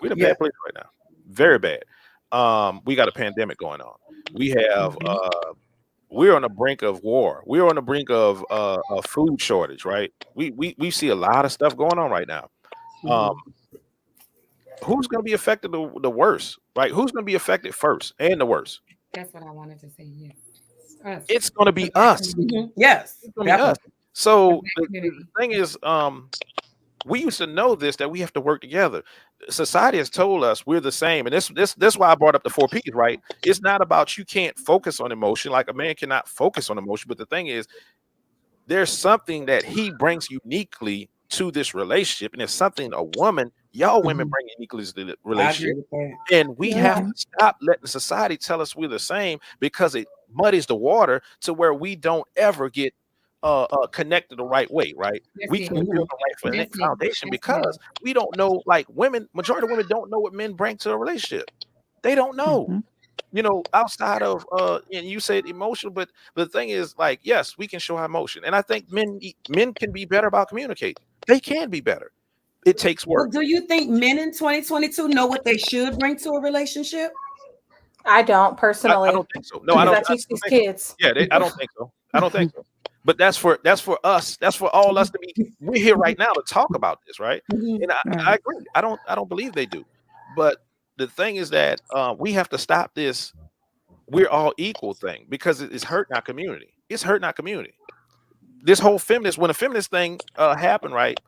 We're in a bad place right now. Very bad. We got a pandemic going on. We have we're on the brink of war. We're on the brink of a food shortage, right? We see a lot of stuff going on right now. Who's going to be affected the worst, right? Who's going to be affected first and the worst? That's what I wanted to say. Yes. Us. It's going to be us. Yes, It's going to be us. So the thing is, we used to know this, that we have to work together. Society has told us we're the same, and this why I brought up the 4 P's, right? It's not about you can't focus on emotion, like a man cannot focus on emotion, but the thing is, there's something that he brings uniquely to this relationship, and it's something a woman, y'all women bring uniquely to the relationship, and we have to stop letting society tell us we're the same, because it muddies the water to where we don't ever get connected the right way, right? We can't build the right foundation because we don't know, like women, majority of women don't know what men bring to a relationship. They don't know. You know, outside of and you said emotional, but the thing is, like, yes, we can show our emotion, and I think men can be better about communicating. They can be better. It takes work. Well, do you think men in 2022 know what they should bring to a relationship? I don't personally. I don't think so. No, I don't. I teach these kids. Yeah, I don't think so. I don't think so. But that's for us. That's for all us to be. We're here right now to talk about this, right? And I agree. I don't believe they do. But the thing is that we have to stop this we're all equal thing, because it's hurting our community. It's hurting our community. This whole feminist, when the feminist thing happened, right?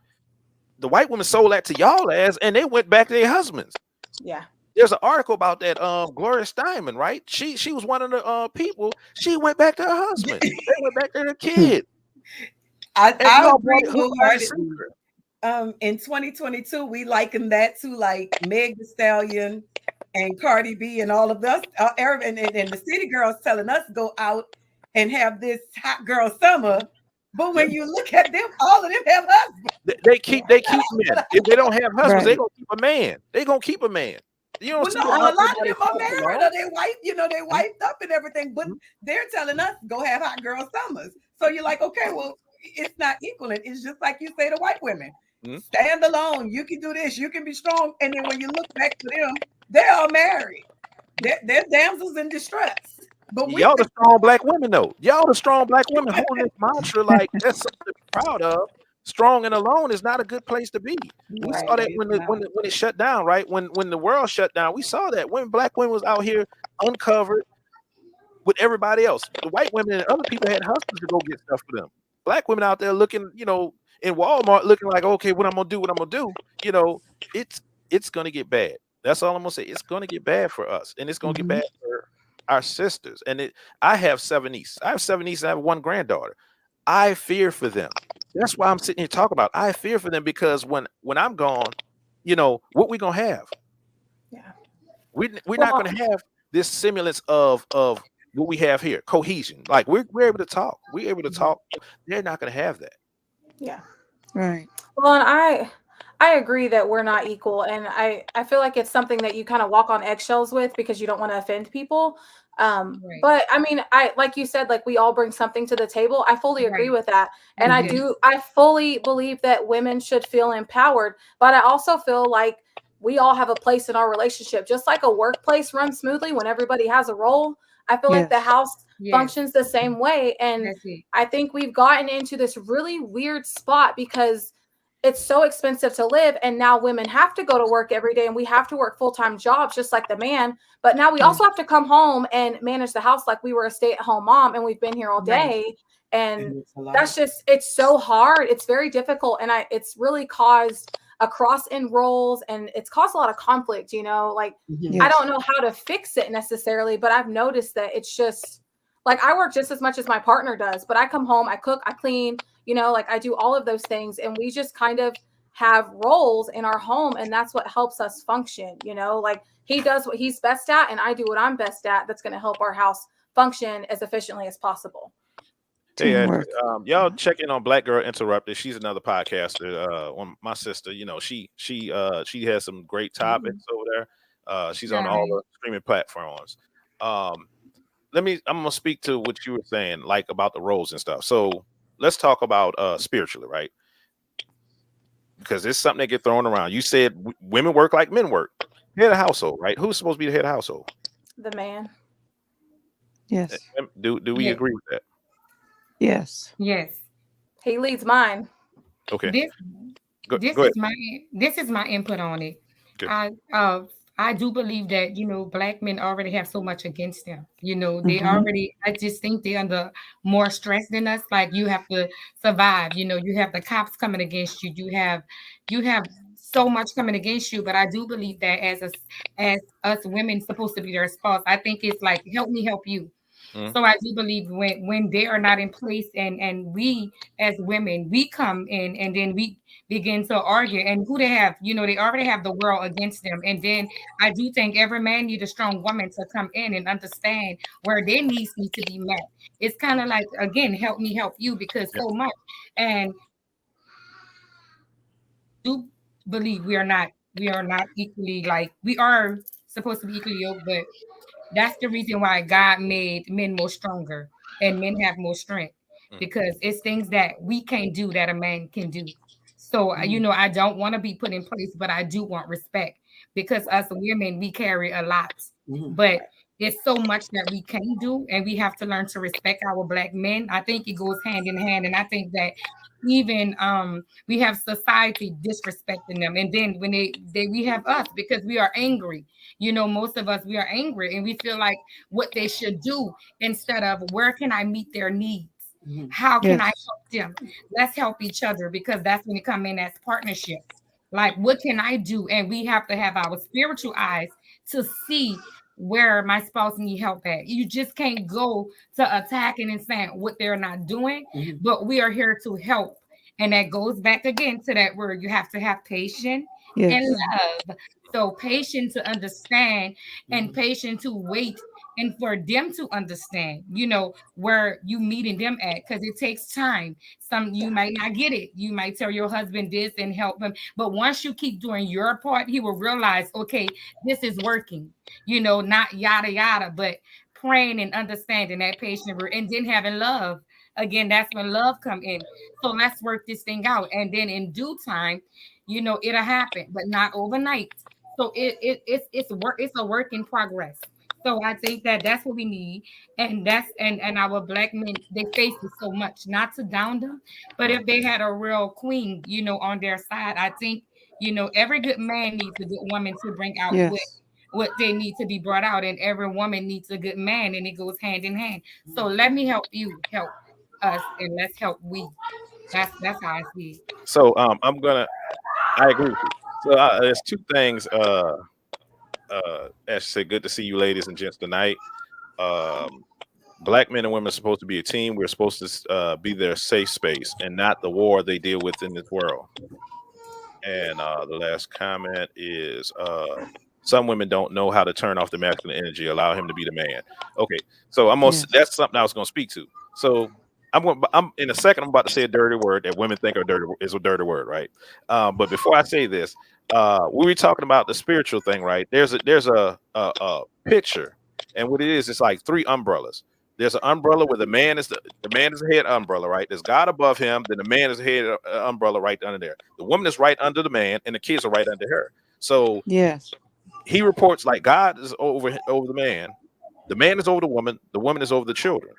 The white women sold that to y'all ass, and they went back to their husbands. Yeah. There's an article about that. Gloria Steinem, right? She was one of the people. She went back to her husband. They went back to their kid. I agree wholeheartedly. In 2022, we liken that to like Meg Thee Stallion and Cardi B and all of us, and the city girls telling us go out and have this hot girl summer. But when you look at them, all of them have husbands. They keep men. If they don't have husbands, they gonna keep a man. They gonna keep a man. You know, a lot of them are married, or they wife, they wiped up and everything. But they're telling us go have hot girl summers. So you're like, okay, well, it's not equaling. It's just like you say to white women. Stand alone. You can do this. You can be strong. And then when you look back to them, they're all married. They're damsels in distress. But y'all the strong black women, though. Y'all the strong black women holding this mantra like that's something to be proud of. Strong and alone is not a good place to be. We saw that when it shut down, right? When the world shut down, we saw that when black women was out here uncovered with everybody else. The white women and other people had husbands to go get stuff for them. Black women out there looking, in Walmart looking like, okay, what I'm gonna do, it's gonna get bad. That's all I'm gonna say. It's gonna get bad for us, and it's gonna get bad for our sisters. And I have 7 nieces. I have 1 granddaughter. I fear for them. That's why I'm sitting here talking about. I fear for them because when I'm gone, what we gonna have? Yeah, we're not gonna have this semblance of what we have here, cohesion. Like we're able to talk. We're able to talk. They're not gonna have that. Yeah. Right. Well, and I agree that we're not equal, and I feel like it's something that you kind of walk on eggshells with because you don't want to offend people. But I mean, like you said, like we all bring something to the table. I fully agree with that, and I fully believe that women should feel empowered. But I also feel like we all have a place in our relationship, just like a workplace runs smoothly when everybody has a role. I feel like the house functions the same way, and I think we've gotten into this really weird spot because it's so expensive to live. And now women have to go to work every day and we have to work full-time jobs just like the man. But now we also have to come home and manage the house like we were a stay-at-home mom and we've been here all day. And that's just, it's so hard. It's very difficult. And it's really caused a cross in roles and it's caused a lot of conflict, you know, like I don't know how to fix it necessarily, but I've noticed that it's just like I work just as much as my partner does, but I come home, I cook, I clean, you know, like I do all of those things and we just kind of have roles in our home and that's what helps us function, you know, like he does what he's best at and I do what I'm best at. That's going to help our house function as efficiently as possible. Hey, y'all check in on Black Girl Interrupted. She's another podcaster. My sister, you know, she has some great topics over there. She's on all the streaming platforms. I'm gonna speak to what you were saying, like about the roles and stuff. So let's talk about spiritually, right? Because it's something that get thrown around. You said women work like men work. Head of household, right? Who's supposed to be the head of household? The man. Yes. Do we agree with that? Yes. Yes. He leads mine. Okay. This is my input on it. Okay. I do believe that, you know, Black men already have so much against them. You know, they already, I just think they're under more stress than us. Like you have to survive, you know, you have the cops coming against you. You have so much coming against you. But I do believe that as us women supposed to be their spouse, I think it's like, help me help you. So I do believe when they are not in place and we as women, we come in and then we begin to argue and who they have, you know, they already have the world against them. And then I do think every man needs a strong woman to come in and understand where their needs need to be met. It's kind of like, again, help me help you because so much. And I do believe we are not equally, like we are supposed to be equally yoked, but that's the reason why God made men more stronger and men have more strength because it's things that we can't do that a man can do. So, you know, I don't want to be put in place, but I do want respect because us women, we carry a lot, but it's so much that we can do and we have to learn to respect our Black men. I think it goes hand in hand. And I think that even we have society disrespecting them. And then when we have us because we are angry. You know, most of us, we are angry and we feel like what they should do instead of where can I meet their needs? How can I help them? Let's help each other because that's when you come in as partnership. Like, what can I do? And we have to have our spiritual eyes to see where my spouse need help at. You just can't go to attacking and saying what they're not doing, but we are here to help. And that goes back again to that word. You have to have patience and love. So patient to understand and patient to wait and for them to understand, you know, where you meeting them at, because it takes time. You might not get it. You might tell your husband this and help him. But once you keep doing your part, he will realize, okay, this is working, you know, not yada, yada, but praying and understanding that patient and then having love. Again, that's when love come in. So let's work this thing out. And then in due time, you know, it'll happen, but not overnight. So it's a work in progress. So I think that that's what we need, and and our Black men, they face it so much, not to down them, but if they had a real queen, you know, on their side, I think, you know, every good man needs a good woman to bring out what they need to be brought out, and every woman needs a good man, and it goes hand in hand. So let me help you help us, and let's help we. That's how I see it. So I agree with you. So there's two things. As said, good to see you, ladies and gents, tonight. Black men and women are supposed to be a team. We're supposed to be their safe space and not the war they deal with in this world. And the last comment is some women don't know how to turn off the masculine energy, allow him to be the man. Okay, so that's something I was gonna speak to. So I'm in a second. I'm about to say a dirty word that women think is a dirty word, right? But before I say this, we were talking about the spiritual thing, right? There's a picture, and what it is, it's like three umbrellas. There's an umbrella where the man is the head umbrella, right? There's God above him, then the man is the head umbrella right under there. The woman is right under the man, and the kids are right under her. So he reports like God is over the man is over the woman is over the children.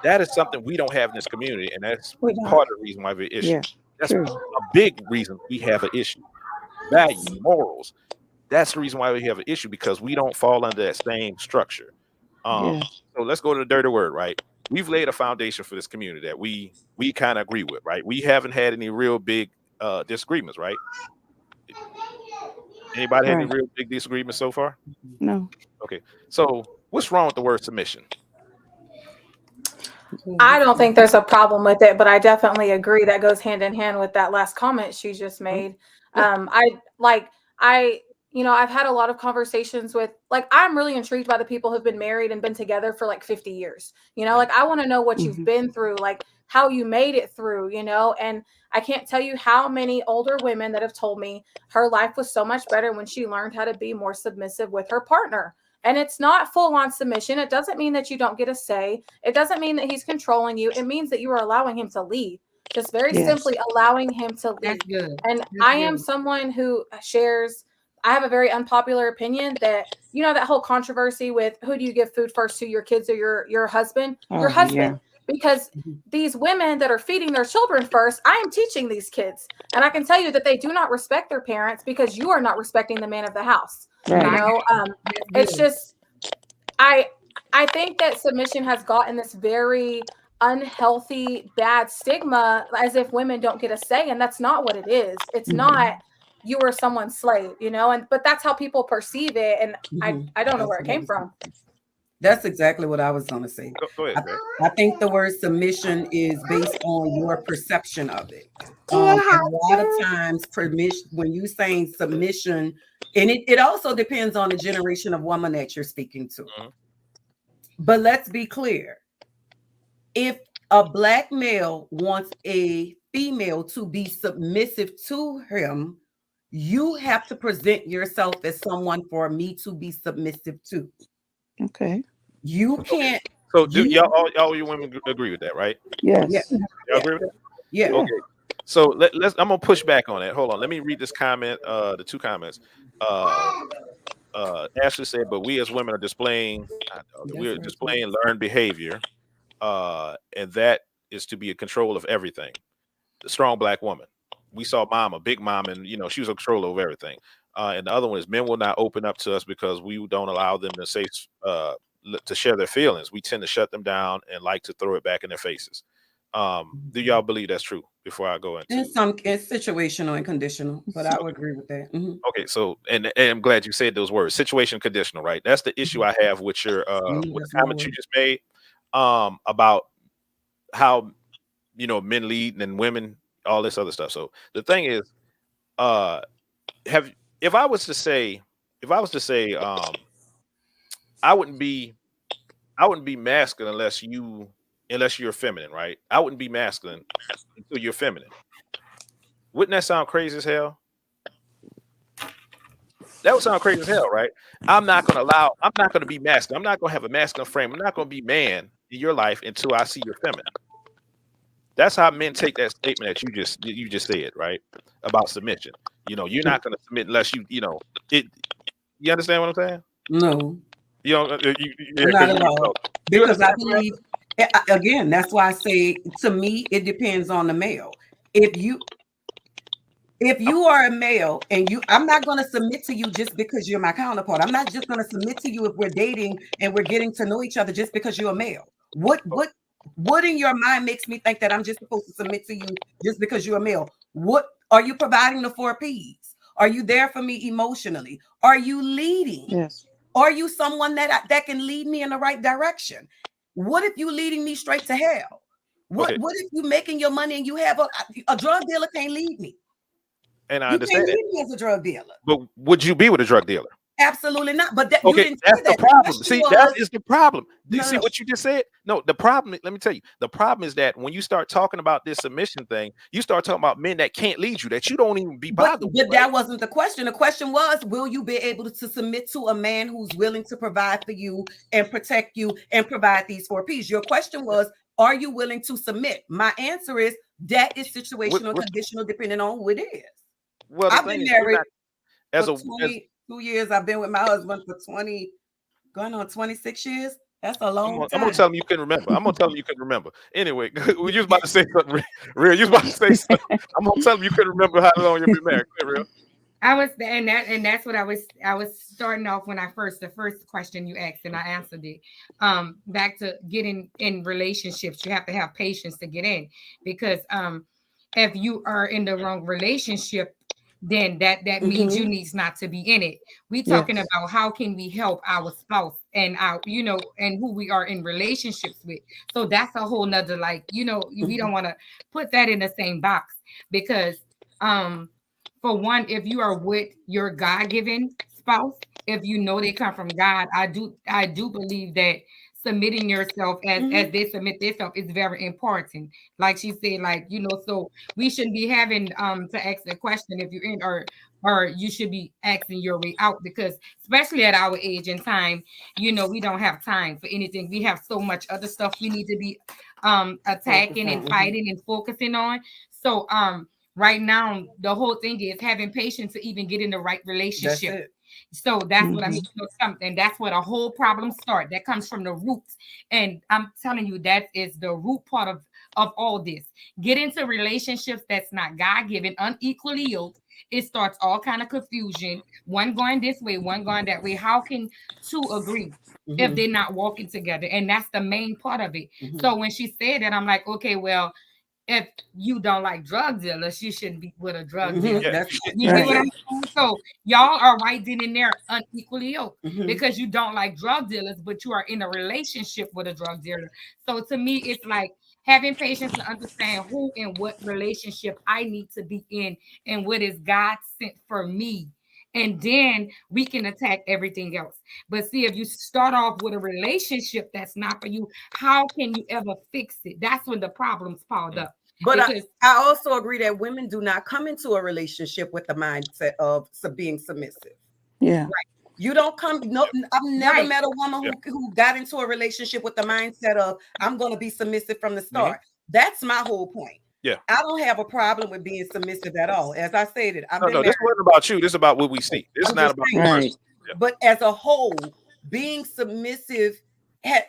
That is something we don't have in this community, and that's part of the reason why we issue. That's a big reason we have an issue. Value, morals. That's the reason why we have an issue, because we don't fall under that same structure. Yes. So let's go to the dirty word, right? We've laid a foundation for this community that we kind of agree with, right? We haven't had any real big disagreements, right? Anybody had any Right. real big disagreements so far? No. Okay. So what's wrong with the word submission? I don't think there's a problem with it, but I definitely agree that goes hand in hand with that last comment she just made. I've had a lot of conversations with, like, I'm really intrigued by the people who've been married and been together for like 50 years. Like, I want to know what you've been through, like how you made it through, and I can't tell you how many older women that have told me her life was so much better when she learned how to be more submissive with her partner. And it's not full-on submission. It doesn't mean that you don't get a say. It doesn't mean that he's controlling you. It means that you are allowing him to lead. Just very simply allowing him to lead. That's good. And That's I good. am someone who I have a very unpopular opinion that, that whole controversy with who do you give food first to, your kids or your husband? Your husband. Because these women that are feeding their children first, I am teaching these kids. And I can tell you that they do not respect their parents because you are not respecting the man of the house. Right. It's just, I think that submission has gotten this very unhealthy, bad stigma, as if women don't get a say. And that's not what it is. It's not you are someone's slave, but that's how people perceive it. And I don't know where it came from. That's exactly what I was going to say. Go ahead, I think the word submission is based on your perception of it. And a lot of times, when you're saying submission, and it also depends on the generation of woman that you're speaking to. But let's be clear. If a Black male wants a female to be submissive to him, you have to present yourself as someone for me to be submissive to. Okay. You can't. So do all you women agree with that, right? Yes. Y'all agree with that? Yeah. Okay. So let's. I'm gonna push back on that. Hold on. Let me read this comment. The two comments. Ashley said, "But we as women are displaying learned behavior, and that is to be a control of everything. The strong Black woman. We saw Mama, Big Mom, and she was in control over everything. And the other one is men will not open up to us because we don't allow them to say to share their feelings. We tend to shut them down and like to throw it back in their faces. Do y'all believe that's true? Before I go into it's situational and conditional, but I would agree with that. Okay, so and I'm glad you said those words, situation conditional, right? That's the issue I have with your with the comment you just made about how men lead and women, all this other stuff. So the thing is, if I was to say I wouldn't be masculine unless you're feminine, right? I wouldn't be masculine until you're feminine. Wouldn't that sound crazy as hell? That would sound crazy as hell, right? I'm not going to be masculine. I'm not going to have a masculine frame. I'm not going to be man in your life until I see you're feminine. That's how men take that statement that you just said, right? About submission. You're not going to submit unless you understand what I'm saying? No. Not at all. Because I believe, again, that's why I say, to me, it depends on the male. If you are a male and I'm not going to submit to you just because you're my counterpart. I'm not just going to submit to you if we're dating and we're getting to know each other just because you're a male. What in your mind makes me think that I'm just supposed to submit to you just because you're a male? What are you providing the 4 P's? Are you there for me emotionally? Are you leading? Yes. Are you someone that can lead me in the right direction? What if you leading me straight to hell? What if you making your money and you have a drug dealer can't lead me? And I understand you can't lead me as a drug dealer. But would you be with a drug dealer? Absolutely not. But you didn't that's say that. the problem. See, that is the problem. Do you see No. what you just said? No, the problem, let me tell you, the problem is that when you start talking about this submission thing, you start talking about men that can't lead you, that you don't even be bothered with. But that wasn't the question. The question was, will you be able to submit to a man who's willing to provide for you and protect you and provide these 4 P's? Your question was, are you willing to submit? My answer is, that is situational and conditional depending on who it is. Well, I've been married for 22 years. I've been with my husband for 26 years. That's a long I'm time. gonna tell him you couldn't remember. I'm gonna tell him you couldn't remember. Anyway, you was about to say something, real. You was about to say something. I'm gonna tell him you couldn't remember how long you've been married. Go ahead, real. I was, and that's what I was starting off when the first question you asked, and I answered it. Back to getting in relationships, you have to have patience to get in, because if you are in the wrong relationship, then that means you needs not to be in it. We talking Yes. about how can we help our spouse and our, and who we are in relationships with. So that's a whole nother, like, we don't want to put that in the same box, because for one, if you are with your God-given spouse, if you know they come from God, I do believe that submitting yourself as they submit themselves is very important. Like she said, like, so we shouldn't be having to ask the question if you're in, or you should be asking your way out, because especially at our age and time, we don't have time for anything. We have so much other stuff we need to be attacking and fighting and focusing on. So right now, the whole thing is having patience to even get in the right relationship. So that's what I mean. And that's where the whole problem starts. That comes from the roots. And I'm telling you, that is the root part of all this. Get into relationships that's not God-given, unequally yoked. It starts all kind of confusion. One going this way, one going that way. How can two agree if they're not walking together? And that's the main part of it. So when she said that, I'm like, okay, well, if you don't like drug dealers, you shouldn't be with a drug dealer. Yeah, You get what I'm saying? So y'all are right then and there unequally yoked, because you don't like drug dealers, but you are in a relationship with a drug dealer. So to me, it's like having patience to understand who and what relationship I need to be in and what is God sent for me. And then we can attack everything else. But see, if you start off with a relationship that's not for you, how can you ever fix it? That's when the problems piled up. But I also agree that women do not come into a relationship with the mindset of being submissive. Yeah. Right. You don't come. No, I've never met a woman who got into a relationship with the mindset of I'm going to be submissive from the start. That's my whole point. Yeah. I don't have a problem with being submissive at all. As I stated, No, this wasn't about you. This is about what we see. This is not about you. Right. But as a whole, being submissive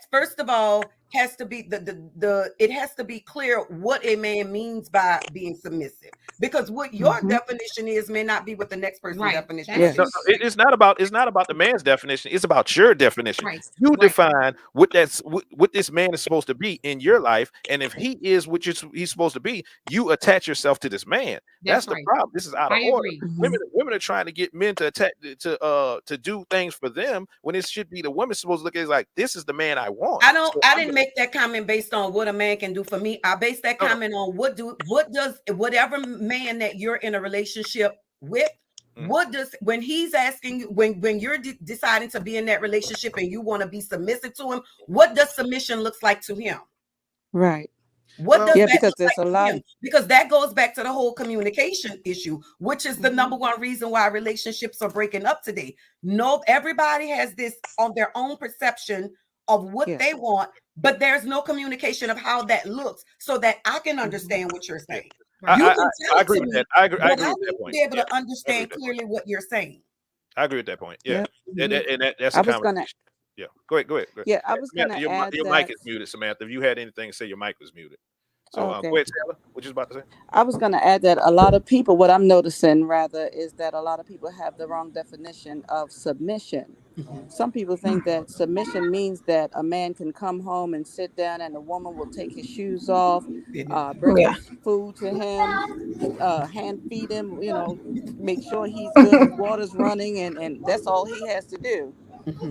first of all has to be it has to be clear what a man means by being submissive, because what your definition is may not be what the next person's definition is. No, it's not about the man's definition. It's about your definition. You define what what this man is supposed to be in your life, and if he is what he's supposed to be, you attach yourself to this man. That's the problem. This is out of order. Women are trying to get men to attack to do things for them when it should be the woman supposed to look at it like, this is the man I want. I didn't make that comment based on what a man can do for me. I based that comment on what does whatever man that you're in a relationship with, what does, when he's asking you, when you're deciding to be in that relationship and you want to be submissive to him, what does submission looks like to him? Right. What does that because look there's like a lot to him? Because that goes back to the whole communication issue, which is the number one reason why relationships are breaking up today. No, everybody has this on their own perception of what they want, but there's no communication of how that looks so that I can understand what you're saying. I agree with that. I agree with that point. Be able to understand clearly what you're saying. I agree with that point. Yeah, that's I was gonna. Yeah, go ahead. Yeah, I was gonna add your mic is muted, Samantha. If you had anything to say, your mic was muted. So go ahead, Taylor. What you about to say? I was going to add that a lot of people, what I'm noticing rather, is that a lot of people have the wrong definition of submission. Some people think that submission means that a man can come home and sit down and a woman will take his shoes off, bring his food to him, hand feed him, make sure he's good, his water's running, and that's all he has to do.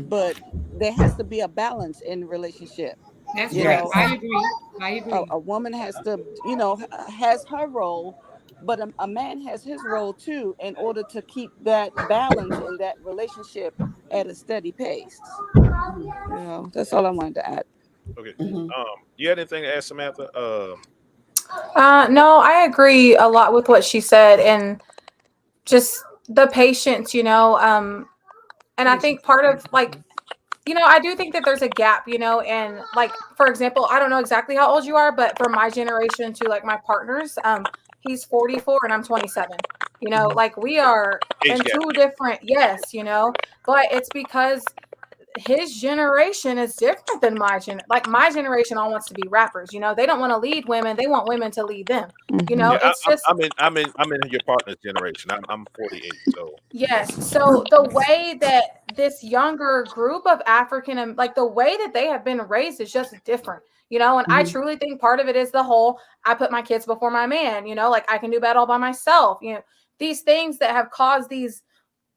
But there has to be a balance in the relationship. That's right. I agree. A woman has to, has her role, but a man has his role too, in order to keep that balance in that relationship at a steady pace. That's all I wanted to add. Okay. You had anything to add, Samantha? No, I agree a lot with what she said, and just the patience, and I think part of I do think that there's a gap, and like, for example, I don't know exactly how old you are, but for my generation to like my partners, he's 44 and I'm 27, like we are in two different, but it's because his generation is different than my generation all wants to be rappers. You know, they don't want to lead women. They want women to lead them. You know, Yeah, it's just I'm in your partner's generation. I'm 48, so yes. So the way that this younger group of African and like the way that they have been raised is just different, you know, and I truly think part of it is the whole I put my kids before my man, you know, like I can do that all by myself, you know, these things that have caused these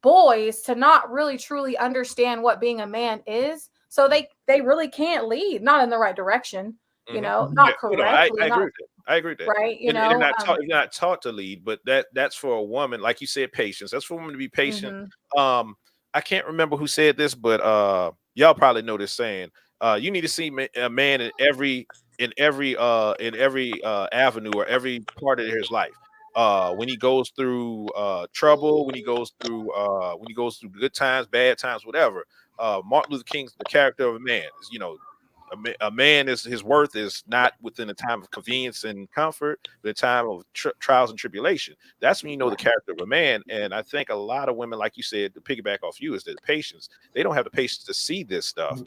boys to not really truly understand what being a man is. So they really can't lead, not in the right direction, you know, yeah, not you know, I correctly, agree not with that. I agree with that. right, you And they're know. not taught to lead, but that's for a woman, like you said, patience. That's for a woman to be patient. Mhm. I can't remember who said this, but y'all probably know this saying. You need to see a man in every avenue or every part of his life. When he goes through trouble, when he goes through good times, bad times, whatever. Martin Luther King's the character of a man is, a man is his worth is not within a time of convenience and comfort, but a time of trials and tribulation. That's when you know the character of a man. And I think a lot of women, like you said, to piggyback off you, is the patience. They don't have the patience to see this stuff.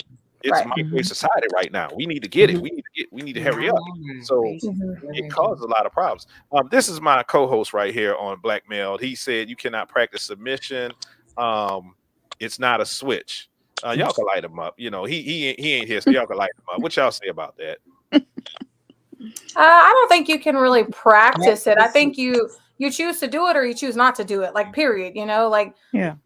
It's Right. microwave society right now. We need to get it. We need to hurry up. So it causes a lot of problems. This is my co-host right here on Blackmailed. He said you cannot practice submission. It's not a switch. Y'all can light him up. You know, he ain't here, so y'all can light him up. What y'all say about that? I don't think you can really practice it. I think you choose to do it or you choose not to do it. Like period. You know, like Yeah.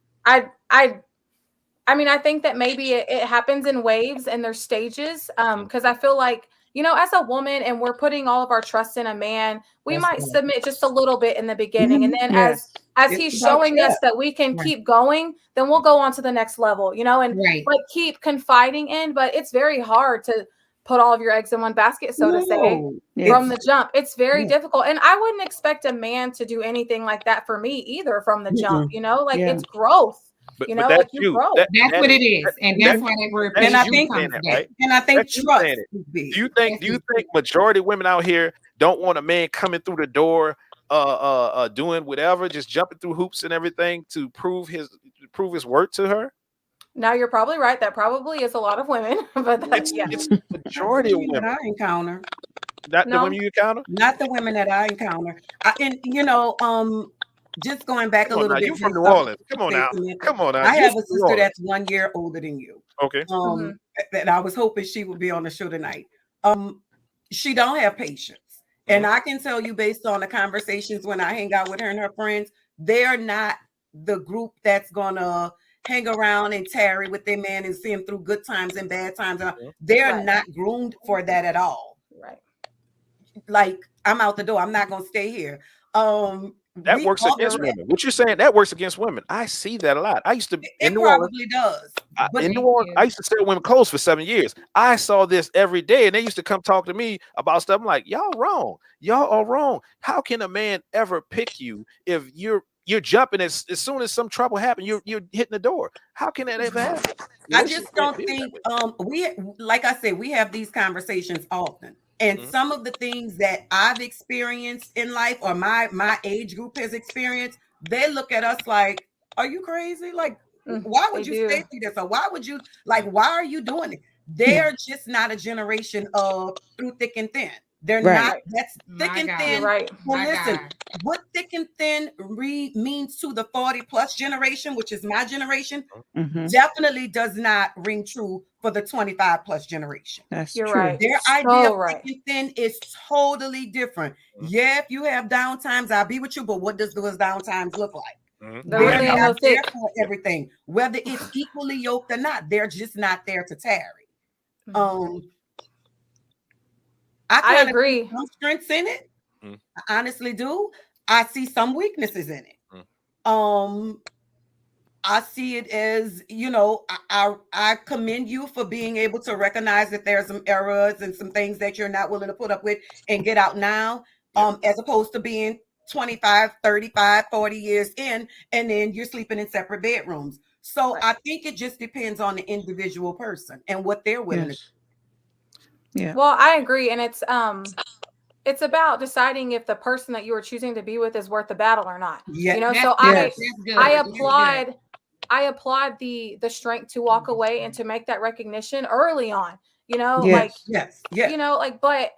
I mean, I think that maybe it happens in waves and there's stages. Because I feel like, you know, as a woman and we're putting all of our trust in a man, we might submit just a little bit in the beginning. And then Yes. as he's showing us that we can keep going, then we'll go on to the next level, you know, and like keep confiding in. But it's very hard to put all of your eggs in one basket, so to say, from the jump. It's very difficult. And I wouldn't expect a man to do anything like that for me either from the jump, you know, like it's growth. But, you but know, that's like you you. grow. That's what it is, and that's why that word And I you think, saying that, right? and I think That's you trust saying it. is big. Do you think majority of women out here don't want a man coming through the door, doing whatever, just jumping through hoops and everything to prove his worth to her? Now you're probably right. That probably is a lot of women, but that's It's majority of women. That I encounter. Not the women you encounter? Not the women that I encounter. And you know, just going back a little bit. You from New Orleans. Come on now. I have a sister that's 1 year older than you. Okay. That I was hoping she would be on the show tonight. She don't have patience. And I can tell you based on the conversations when I hang out with her and her friends, they're not the group that's gonna hang around and tarry with their man and see him through good times and bad times. They're not groomed for that at all. Right. Like, I'm out the door. I'm not gonna stay here. That works against women. What you're saying, that works against women. I see that a lot. I used to it probably does. In New Orleans, I used to sell women clothes for 7 years. I saw this every day, and they used to come talk to me about stuff. I'm like, y'all wrong. Y'all are wrong. How can a man ever pick you if you're jumping as soon as some trouble happens, you're hitting the door? How can that ever happen? I just don't think we, like I said, we have these conversations often. And some of the things that I've experienced in life or my age group has experienced, they look at us like, are you crazy? Like, why would you say this? Or why would you, like, why are you doing it? They're just not a generation of through thick and thin. They're not. That's thick and thin. Right. Well, listen, what thick and thin means to the 40 plus generation, which is my generation, definitely does not ring true for the 25 plus generation. That's true. Right. Their idea of thick and thin is totally different. Yeah, if you have down times, I'll be with you, but what does those down times look like? They're not there for everything, whether it's equally yoked or not. They're just not there to tarry. I agree. See some strengths in it. I honestly do. I see some weaknesses in it. I see it as, you know, I commend you for being able to recognize that there's some errors and some things that you're not willing to put up with and get out now, as opposed to being 25, 35, 40 years in, and then you're sleeping in separate bedrooms. So I think it just depends on the individual person and what they're willing to do. Yeah. Well, I agree. And it's about deciding if the person that you are choosing to be with is worth the battle or not. Yeah. You know, so I I applaud the strength to walk away and to make that recognition early on. Yes. Yes. But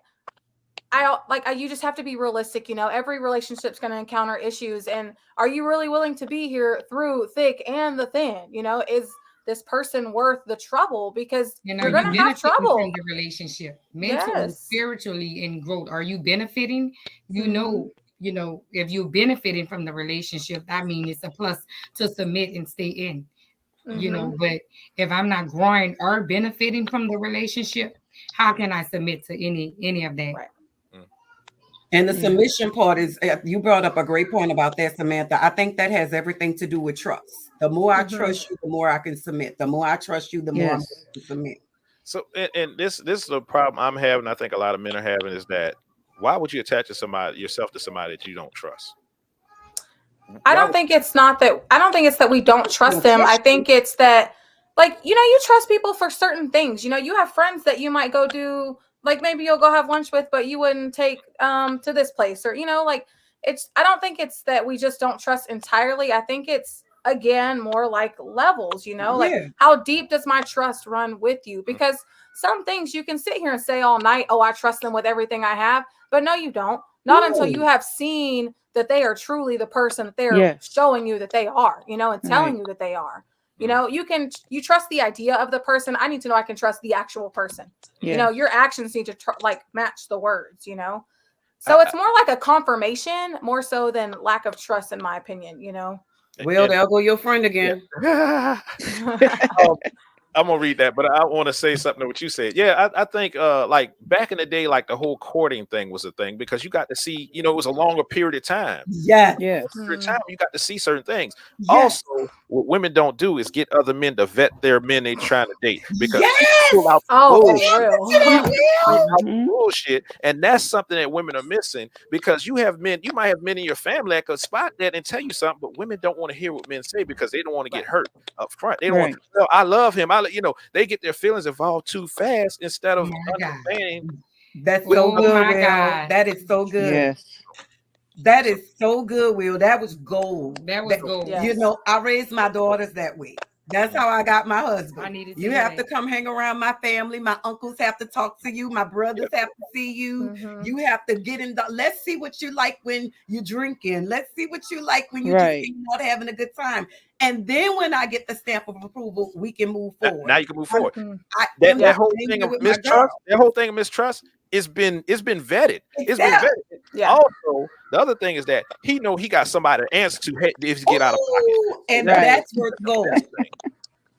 you just have to be realistic. Every relationship's going to encounter issues, and are you really willing to be here through thick and the thin? Is this person worth the trouble? Because And you're are going you to have benefiting trouble. from the relationship mentally, Yes. spiritually, and growth? Are you benefiting? Mhm. If you're benefiting from the relationship, I mean, it's a plus to submit and stay in. But if I'm not growing or benefiting from the relationship, how can I submit to any of that? Right. And the submission part is, you brought up a great point about that, Samantha. I think that has everything to do with trust. The more I trust you, the more I can submit. The more I trust you, the more I'm going to submit. So, and this is a problem I'm having. I think a lot of men are having, is that why would you attach yourself to somebody that you don't trust? I don't think it's that we don't trust them. I think it's that, you trust people for certain things. You have friends that you might go do, maybe you'll go have lunch with, but you wouldn't take to this place, or I don't think it's that we just don't trust entirely. I think it's, again, more like levels, how deep does my trust run with you? Because some things you can sit here and say all night, oh, I trust them with everything I have, but no, you don't. Not until you have seen that they are truly the person that they're showing you that they are, and telling you that they are. You trust the idea of the person. I need to know I can trust the actual person. Your actions need to match the words, So it's more like a confirmation more so than lack of trust, in my opinion, Well, there go your friend again. Yeah. I'm gonna read that, but I want to say something to what you said. Yeah, I think back in the day, the whole courting thing was a thing, because you got to see, it was a longer period of time. Yes. Period of time, you got to see certain things. Also, what women don't do is get other men to vet their men they trying to date, because pull out bullshit, and that's something that women are missing, because you might have men in your family that could spot that and tell you something, but women don't want to hear what men say, because they don't want to get hurt up front. They don't want to, well, I love him. They get their feelings involved too fast instead of understanding. That's so good, Will. That is so good. Yes. That is so good, Will. That was gold. That was gold. Yes. I raised my daughters that way. That's how I got my husband. You have to come hang around my family. My uncles have to talk to you. My brothers have to see you. You have to get in. Let's see what you like when you're drinking. Let's see what you like when you're just not having a good time. And then when I get the stamp of approval, we can move forward. Now you can move forward. That whole thing of mistrust, it's been vetted. It's been vetted. Yeah. Also, the other thing is that he got somebody to answer to if he get out of pocket. And that's worth gold.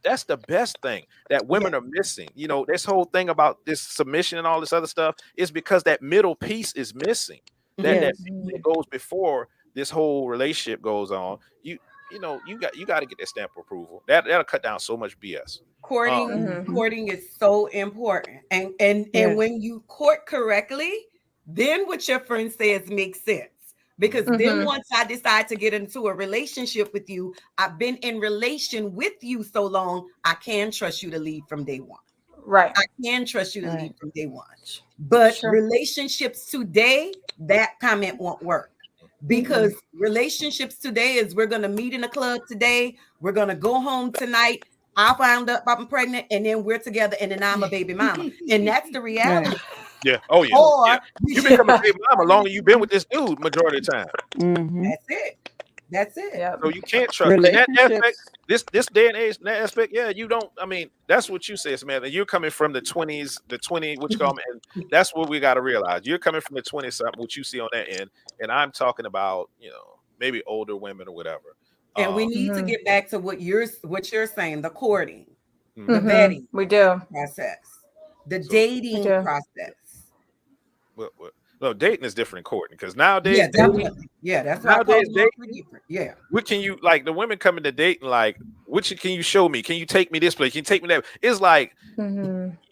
That's the best thing that women are missing. This whole thing about this submission and all this other stuff is because that middle piece is missing. That goes before this whole relationship goes on. You got to get that stamp of approval. That'll cut down so much BS. Courting is so important, and when you court correctly, then what your friend says makes sense. Because then once I decide to get into a relationship with you, I've been in relation with you so long, I can trust you to lead from day one. Right. I can trust you to lead from day one. But relationships today, that comment won't work. Because relationships today is, we're going to meet in a club today. We're going to go home tonight. I found out I'm pregnant, and then we're together, and then I'm a baby mama. And that's the reality. Yeah. Oh, yeah. Or you've been coming baby mama longer you've been with this dude majority of the time. That's it. Yep. So you can't trust in that aspect. This day and age, in that aspect, you don't. I mean, that's what you say, Samantha. You're coming from the 20s, what you call them, and that's what we got to realize. You're coming from the 20s, something what you see on that end, and I'm talking about, maybe older women or whatever. And we need to get back to what you're saying, the courting, the vetting, process, the dating process. No, dating is different than courting, because nowadays, that's nowadays dating. Yeah, what can you the women coming to dating which can you show me? Can you take me this place? Can you take me that? It's like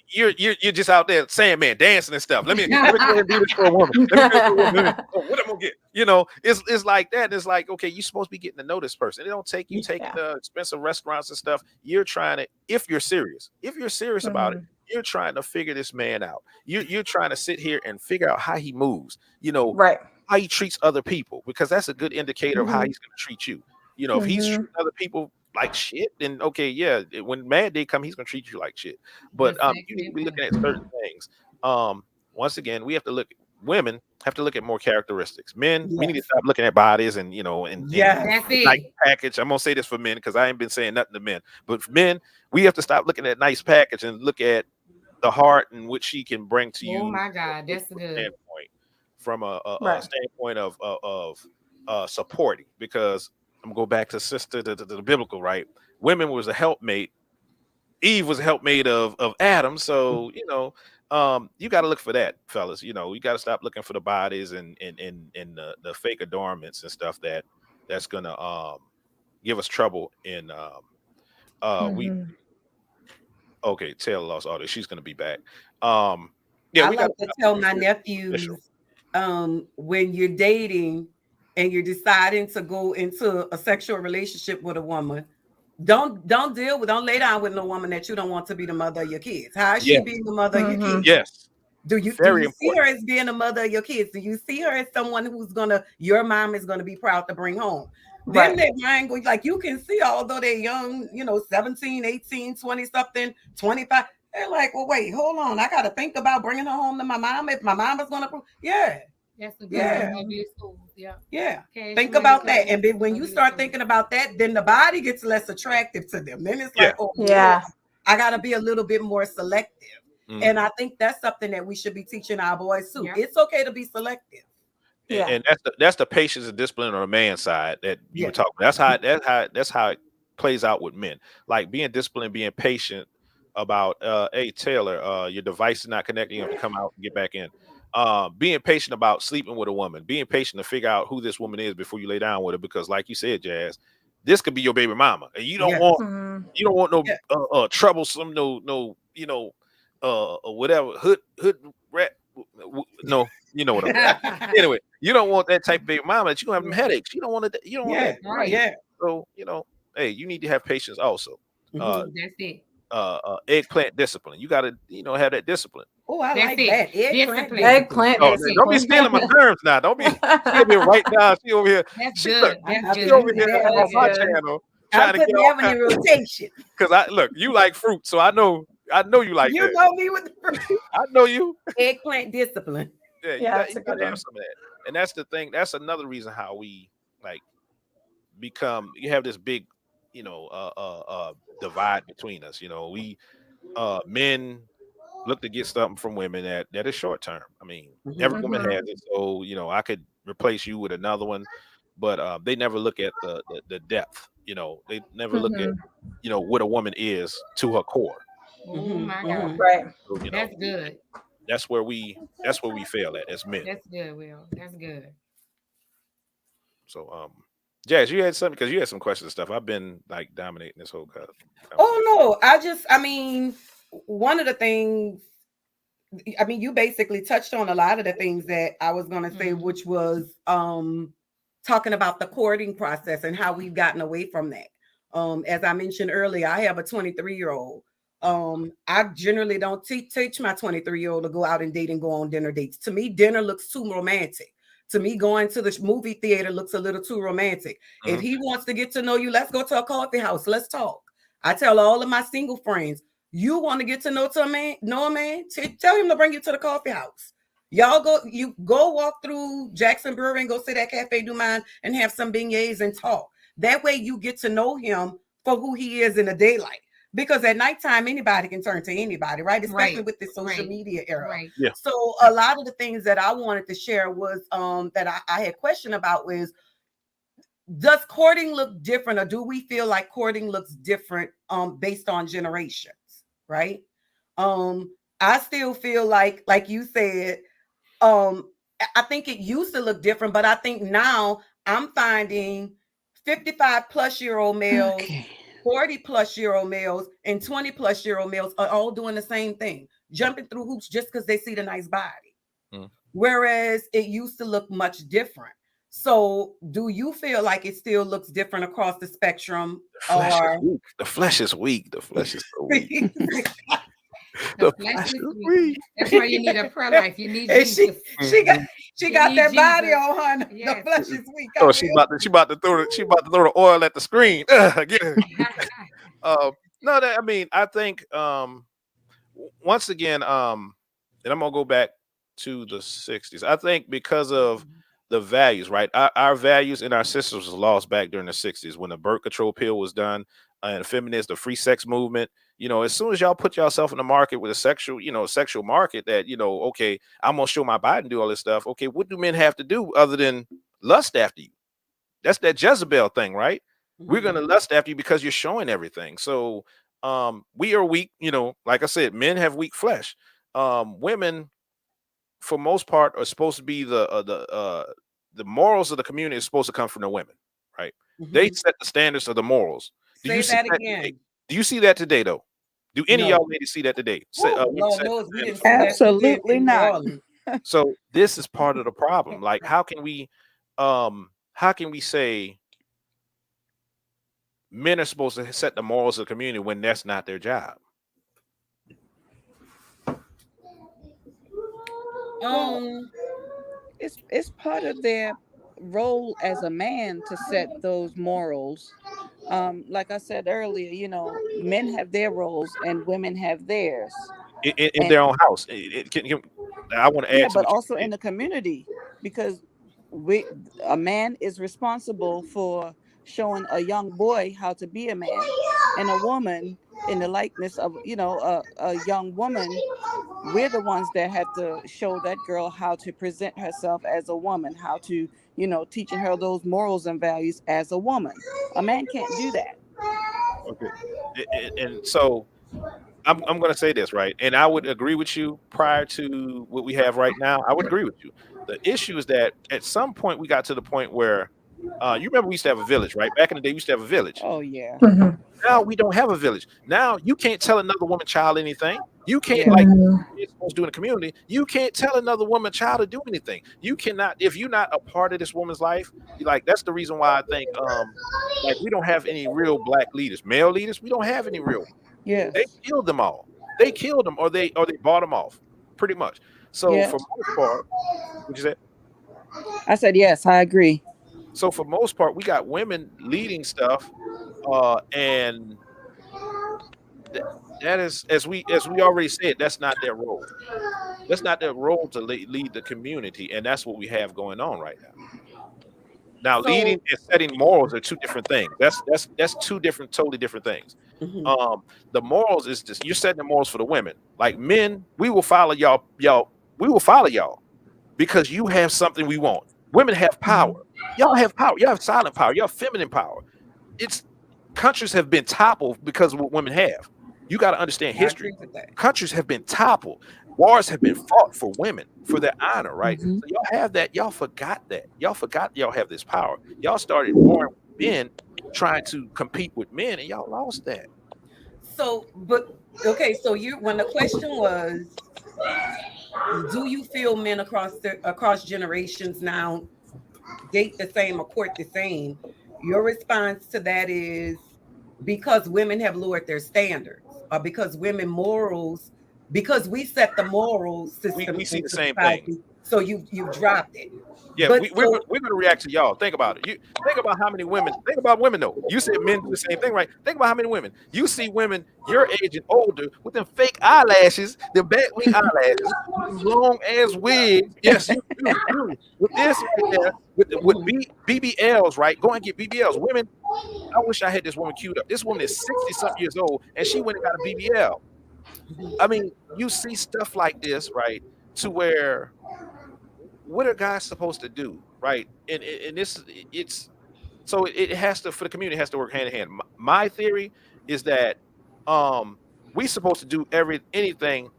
you're just out there saying, man, dancing and stuff. Let me go ahead and do this for a woman. What am I gonna get? It's like that. It's like, okay, you're supposed to be getting to know this person. They don't take you taking the expensive restaurants and stuff. You're trying to, if you're serious about it, you're trying to figure this man out. You're trying to sit here and figure out how he moves, how he treats other people, because that's a good indicator of how he's going to treat you. If he's treating other people like shit, then okay, yeah, when Mad Day come, he's gonna treat you like shit. But you need to be looking at certain things. Once again, we have to look. Women have to look at more characteristics. Men, we need to Yes. stop looking at bodies and and Yes. That's the nice it. package. I'm gonna say this for men because I ain't been saying nothing to men, but for men, we have to stop looking at nice package and look at the heart and what she can bring to you. Oh my God, that's good. Standpoint, from a Right. standpoint of supporting, because I'm gonna go back to sister to the biblical, right? Women was a helpmate. Eve was a helpmate of Adam. So you got to look for that, fellas. You got to stop looking for the bodies and the fake adornments and stuff that's gonna give us trouble. In we Mhm. okay, Taylor lost audio. She's gonna be back. Yeah, I we got like to tell my official. nephews, when you're dating and you're deciding to go into a sexual relationship with a woman, don't lay down with no woman that you don't want to be the mother of your kids. How is she Yes, being the mother of your Mhm. kids? yes, Do you very see her important. as being the mother of your kids? Do you see her as someone who's your mom is gonna be proud to bring home? Then Right. their mind goes, like, you can see, although they're young, 17, 18, 20 something, 25, they're like, well, wait, hold on, I gotta think about bringing her home to my mom if my mom is gonna yeah. That's a good Yeah. obvious tool. Yeah. Yeah. Cash Think money about that. coming, And then when you obvious start tool. thinking about that, then the body gets less attractive to them. Then it's Yeah. like, oh, Yeah. I got to be a little bit more selective. Mhm. And I think that's something that we should be teaching our boys too. Yeah. It's okay to be selective. Yeah. And that's the patience and discipline on the man side that you Yeah. were talking. That's how it plays out with men. Like being disciplined, being patient about hey Taylor, your device is not connecting, you have to come out and get back in. Being patient about sleeping with a woman, being patient to figure out who this woman is before you lay down with her, because like you said, Jazz, this could be your baby mama. And you don't Yeah. want Mhm. Yeah. troublesome, no whatever hood rat. No, you know what I'm saying. Anyway, you don't want that type of baby mama that you don't have them headaches. You don't want that. You don't want Yeah. that. Right. Yeah. So hey, you need to have patience also. Uh, Mhm. That's it. Eggplant discipline. You got to have that discipline. Oh, I That's like it. that. Eggplant Discipline. Eggplant Oh, man, don't be stealing my terms now. Don't be. She over here right now. She over here. That's She good. look. I That's have to She good. over do here that. on That's my good. channel I'm trying to get putting all that one in rotation. because you like fruit, so I know you like You that. know me with the I know you. eggplant discipline. Yeah, Yeah, that's you a got good to have one. some of that, and that's the thing. That's another reason how we like become. You have this big, divide between us. We men look to get something from women that is short term. I mean, every Mhm. woman Mhm. has it, so I could replace you with another one, but they never look at the depth. They never look at Mhm. what a woman is to her core. Oh my Mhm. God. Right. So, That's good. that's where we fail at as men. That's good, Will. That's good. So Jazz, you had something because you had some questions and stuff. I've been like dominating this whole conversation. Oh no, I mean, one of the things, I mean, you basically touched on a lot of the things that I was going to say, Mhm. which was talking about the courting process and how we've gotten away from that. As I mentioned earlier, I have a 23-year-old. I generally don't teach my 23-year-old to go out and date and go on dinner dates. To me, dinner looks too romantic. To me, going to the movie theater looks a little too romantic. If Mhm. he wants to get to know you, let's go to a coffee house. Let's talk. I tell all of my single friends, you want to get to know a man, tell him to bring you to the coffee house. You go walk through Jackson Brewery and go sit at Cafe Du Monde and have some beignets and talk. That way you get to know him for who he is in the daylight. Because at nighttime, anybody can turn to anybody, right? Especially Right. with the social Right. media era. Right. Yeah. So a lot of the things that I wanted to share was that I had question about was, does courting look different, or do we feel like courting looks different based on generations, right? I still feel like you said, I think it used to look different, but I think now I'm finding 55 plus year old males, Okay. 40 plus year old males, and 20 plus year old males are all doing the same thing, jumping through hoops just because they see the nice body. Mm. Whereas it used to look much different. So do you feel like it still looks different across the spectrum? The flesh is Or weak. The flesh is weak. The flesh is so weak. The The flesh flesh is is weak. weak. That's why you need a prayer life. You need and Jesus. she got She got that Jesus. body on her. Yes. The flesh is weak. Oh, she about to throw the oil at the screen. Get it. No, I mean, I think once again, and I'm gonna go back to the 60s. I think because of the values, right? Our values and our systems was lost back during the 60s when the birth control pill was done and feminists, the free sex movement. As soon as y'all put yourself in the market with a sexual market that, okay, I'm gonna show my body and do all this stuff. Okay, what do men have to do other than lust after you? That's that Jezebel thing, right? We're gonna lust after you because you're showing everything. So we are weak, like I said, men have weak flesh. Women, for most part, are supposed to be the morals of the community is supposed to come from the women, right? They set the standards of the morals. Do you see that again? Do you see that today, though? Do any of y'all ladies see that today? Lord knows we didn't see absolutely that not. So this is part of the problem. Like, how can we say men are supposed to set the morals of the community when that's not their job? It's part of their role as a man to set those morals. Like I said earlier, men have their roles and women have theirs in their own house. I want to add but also in the community, because a man is responsible for showing a young boy how to be a man, and a woman in the likeness of a young woman. We're the ones that have to show that girl how to present herself as a woman, how to teaching her those morals and values as a woman. A man can't do that. Okay, and so I'm going to say this, right? And I would agree with you prior to what we have right now. I would agree with you. The issue is that at some point we got to the point where you remember we used to have a village, right? Back in the day, we used to have a village. Oh, yeah. Now we don't have a village. Now you can't tell another woman child anything. You can't, like you're supposed to do in the community. You can't tell another woman child to do anything. You cannot, if you're not a part of this woman's life. That's the reason why I think like we don't have any real black leaders, male leaders. We don't have any real. Yes. They killed them all. They killed them, or they bought them off, pretty much. So for most part, what you said? I said yes. I agree. So for most part, we got women leading stuff, and that is, as we already said, that's not their role. That's not their role to lead the community, and that's what we have going on right now. Now, leading and setting morals are two different things. That's two different, totally different things. The morals is just, you're setting the morals for the women. Like men, we will follow y'all. We will follow y'all because you have something we want. Women have power. Y'all have power. Y'all have silent power. Y'all have feminine power. Countries have been toppled because of what women have. You got to understand history. Countries have been toppled. Wars have been fought for women, for their honor, right? So y'all have that. Y'all forgot that. Y'all forgot y'all have this power. Y'all started warring with men, trying to compete with men, and y'all lost that. So, when the question was, do you feel men across generations now date the same or court the same? Your response to that is because women have lowered their standards, or because because we set the moral system. We see the same thing. So you dropped it. Yeah, we're going to react to y'all. Think about it. You think about how many women. Think about women though. You said men do the same thing, right? Think about how many women you see women your age and older with them fake eyelashes, them bat wing eyelashes, long ass wigs. Yes, you do. With this right there, with BBLs, right? Go and get BBLs. Women, I wish I had this woman queued up. This woman is 60-something years old, and she went and got a BBL. I mean, you see stuff like this, right? To where, what are guys supposed to do, right? And so it has to, for the community, it has to work hand in hand. My theory is that we supposed to do anything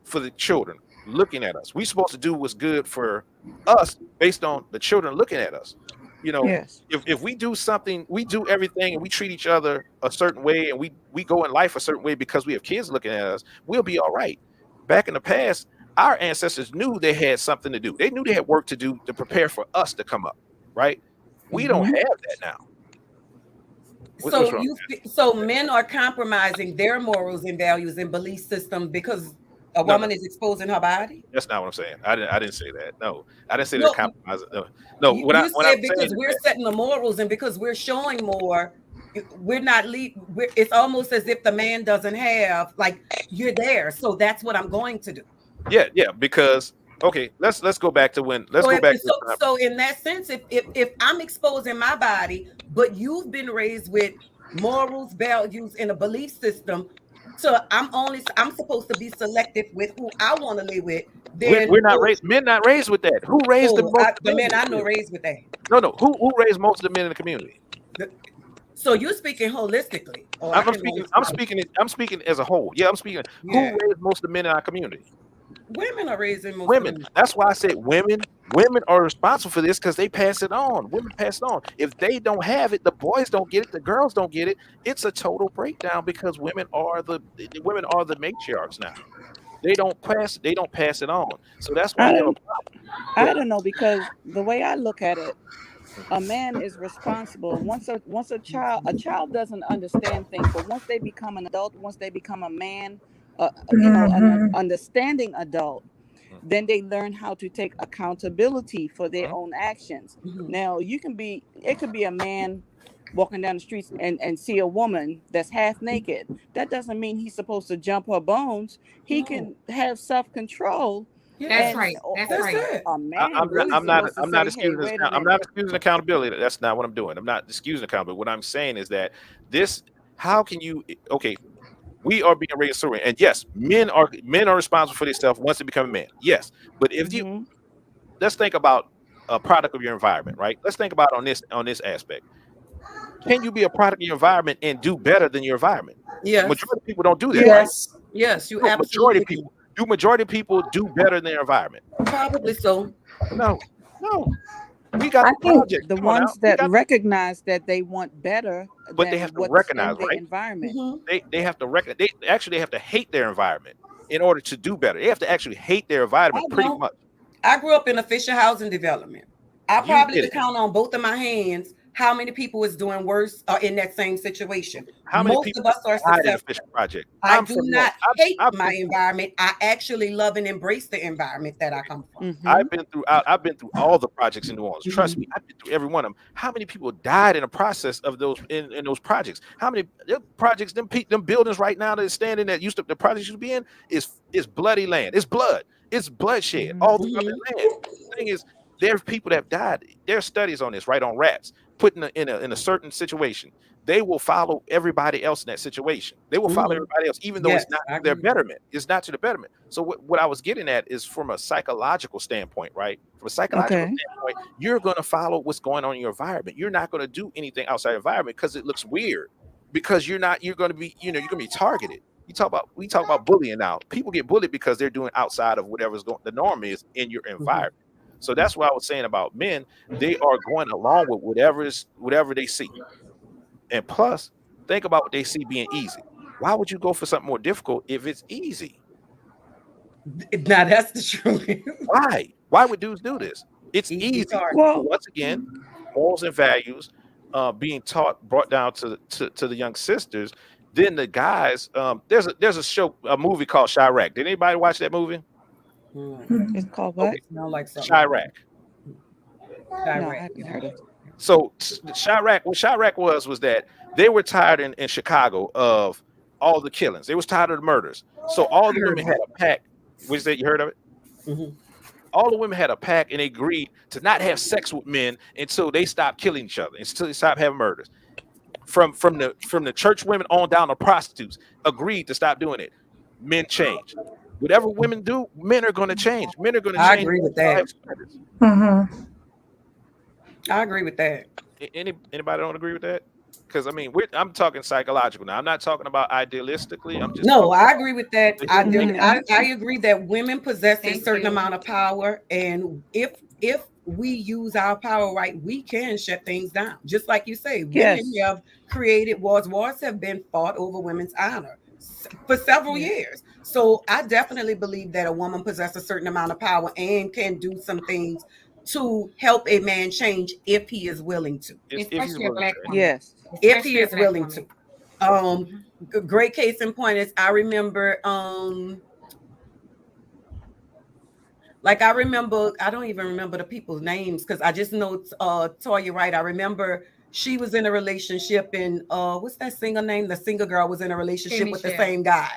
for the children looking at us. We supposed to do what's good for us based on the children looking at us. Yes. If we do something, we do everything, and we treat each other a certain way, and we go in life a certain way because we have kids looking at us, we'll be all right. Back in the past, our ancestors knew they had something to do. They knew they had work to do to prepare for us to come up, right? We don't have that now. So men are compromising their morals and values and belief system because A No, woman is exposing her body. that's not what I'm saying. I didn't say that. No, I didn't say they're No, compromising. No. What you I'm said saying because is we're that setting the morals and because we're showing more, we're not it's almost as if the man doesn't have, like, you're there. So that's what I'm going to do. yeah, because okay, let's go back to when let's So, go back to so in that sense, if I'm exposing my body, but you've been raised with morals, values, and a belief system, so I'm supposed to be selective with who I want to live with. Then we're not raised, men not raised with that. Who raised the most the men in men the I know community? raised with that. No, who raised most of the men in the community? So you're speaking holistically, or I'm speaking as a whole. Yeah, I'm speaking. Who raised most of the men in our community? Women are raising most Women. of them. That's why I said women. Women are responsible for this because they pass it on. Women pass it on. If they don't have it, the boys don't get it, the girls don't get it. It's a total breakdown because women are the matriarchs now. They don't pass it on. So that's why I you have a don't, problem. I don't know, because the way I look at it, a man is responsible. Once a child doesn't understand things, but once they become an adult, once they become a man, an understanding adult, then they learn how to take accountability for their own actions. Now, it could be a man walking down the streets and see a woman that's half naked. That doesn't mean he's supposed to jump her bones. He can have self-control. That's right. That's right. A man really I'm not supposed to say, hey, excusing this. wait a I'm minute. not excusing accountability. That's not what I'm doing. I'm not excusing accountability. What I'm saying is that how can you, okay, we are being raised so, and yes, men are responsible for themselves once they become a man. Yes, but if you let's think about a product of your environment, right? Let's think about on this aspect. Can you be a product of your environment and do better than your environment? Yes. Majority of people don't do that, Yes. right? Yes, you No, absolutely majority of people do better than their environment? Probably so. No. We got the project. The Come on now. ones that recognize that they want better But they than have to what's recognize, in their right? environment. They have to recognize. They actually have to hate their environment in order to do better. They have to actually hate their environment pretty much. I grew up in a Fisher housing development. I You probably did could it. count on both of my hands how many people is doing worse in that same situation. How many Most people of us are died in the successful. Fisher Project? I I'm do from not North. hate I've my been, environment. I actually love and embrace the environment that I come from. I've been through all the projects in New Orleans. Trust me, I've been through every one of them. How many people died in the process of those in those projects? How many projects, them buildings right now that are standing that the projects used to be in is bloody land. It's blood. It's bloodshed all throughout that land. The thing is, there's people that have died. There are studies on this, right? On rats put in a certain situation. They will follow everybody else in that situation. They will follow everybody else, even though it's not to their betterment. It's not to the betterment. So what I was getting at is from a psychological standpoint, right? From a psychological standpoint, you're going to follow what's going on in your environment. You're not going to do anything outside the environment because it looks weird. Because you're going to be, you're going to be targeted. We talk about bullying now. People get bullied because they're doing outside of whatever's the norm is in your environment. So that's what I was saying about men. They are going along with whatever they see. And plus, think about what they see being easy. Why would you go for something more difficult if it's easy? Now that's the truth. Why? Why would dudes do this? It's easy. Well, once again, morals and values being brought down to the young sisters. Then the guys, there's a movie called Chirac. Did anybody watch that movie? It's called what? Chirac. No, I haven't heard it. So Chirac, what Chirac was that they were tired in Chicago of all the killings. They was tired of the murders. So all the women had a pact. What you heard of it? All the women had a pact and they agreed to not have sex with men until they stopped killing each other, until they stopped having murders. From the church women on down to prostitutes agreed to stop doing it. Men change. Whatever women do, men are going to change. Men are going to change. I agree with that. I agree with that. Anybody don't agree with that? Because I mean, I'm talking psychological now. I'm not talking about idealistically. I'm just I agree with that. I agree that women possess a certain amount of power, and if we use our power right, we can shut things down. Just like you say, women have created wars. Wars have been fought over women's honor for several years. So I definitely believe that a woman possesses a certain amount of power and can do some things to help a man change if he is willing to. Especially a black woman. Yes. If he is willing to. Great case in point is I remember Like I remember, I don't even remember the people's names because I just know Toya Wright. I remember she was in a relationship and what's that singer name? The singer girl was in a relationship with the same guy.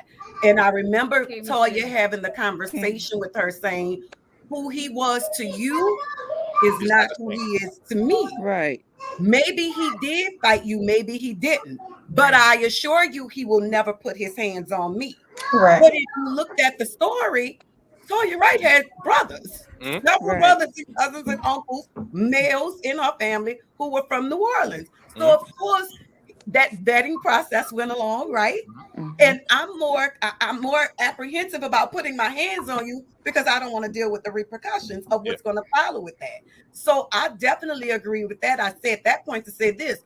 And I remember Toya having the conversation with her saying, who he was to you is It's not not the who same. he is to me. Right. Maybe he did fight you, maybe he didn't. But I assure you, he will never put his hands on me. Right. But if you looked at the story, Toya Wright had brothers, Mhm. several Right. brothers and cousins and uncles, males in her family who were from New Orleans. So Mhm. of course that vetting process went along, right? Mhm. And I'm more apprehensive about putting my hands on you because I don't want to deal with the repercussions of Yeah. what's going to follow with that. So I definitely agree with that. I said that point to say this: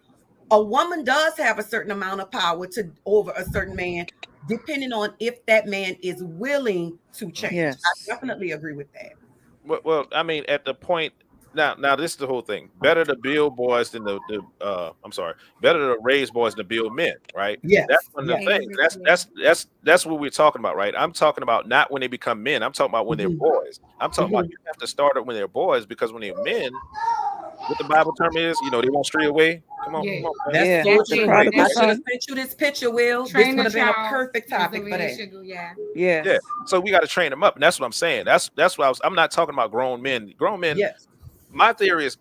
a woman does have a certain amount of power to over a certain man, depending on if that man is willing to Mhm. change. I Yes. definitely agree with that. Well, I mean, at the point now, this is the whole thing. Better to build boys than I'm sorry, better to raise boys than build men, right? That's Yes, one of yes. the things. That's what we're talking about, right? I'm talking about not when they become men. I'm talking about when they're Mhm, boys. I'm talking about mhm. you have to start it when they're boys because when they're men, what the Bible term is, they won't stray away. Yeah, Come on, man. That's Yeah. so The They true. stray prodigal I away. should have son. sent you this picture, Will. This train would a have been a child perfect is the topic way for they that. should go. Yeah. Yeah. Yes. So we got to train them up, and that's what I'm saying. That's what I'm not talking about grown men. Grown men. Yes. My theory is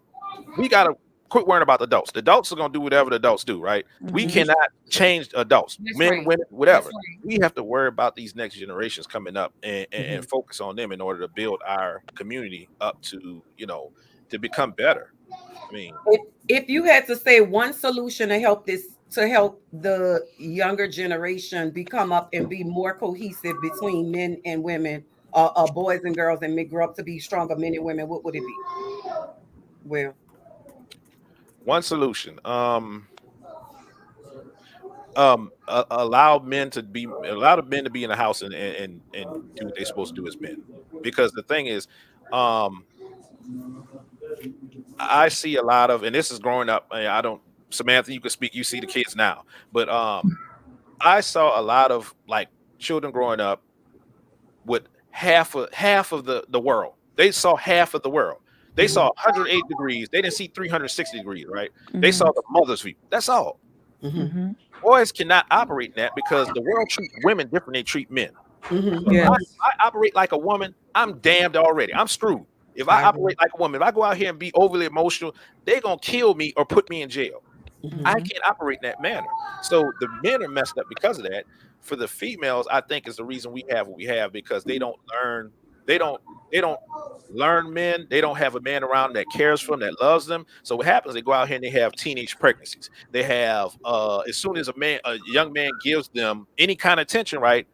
we gotta quit worrying about the adults. The adults are gonna do whatever the adults do, right? We Mhm. cannot change adults, That's men, right. women, That's whatever. right. We have to worry about these next generations coming up and Mhm. focus on them in order to build our community up to, to become better. I mean, If you had to say one solution to help the younger generation become up and be more cohesive between men and women, boys and girls, and may grow up to be stronger men and women, what would it be? Well, one solution. Allow the men to be in the house and do what they're supposed to do as men. Because the thing is, um, I see a lot of, and this is growing up. I don't, Samantha, you can speak. You see the kids now, but I saw a lot of like children growing up with half of the world. They saw half of the world. They saw mhm, 108 degrees. They didn't see 360 degrees, right? They saw Mhm. the mother's view. That's all. mhm, Mhm. Boys cannot operate in that because the world treats women different than they treat men. mhm, So if I, mhm. Yes. if I operate like a woman, I'm damned already. I'm screwed. If I I agree. operate like a woman, if I go out here and be overly emotional, they're gonna kill me or put me in jail. I Mhm, Mhm. can't operate in that manner. So the men are messed up because of that. For the females, I think is the reason we have what we have because they don't, they don't learn men. They don't have a man around that cares for them, that loves them. So what happens? They go out here and they have teenage pregnancies. They have as soon as a young man gives them any kind of attention, right?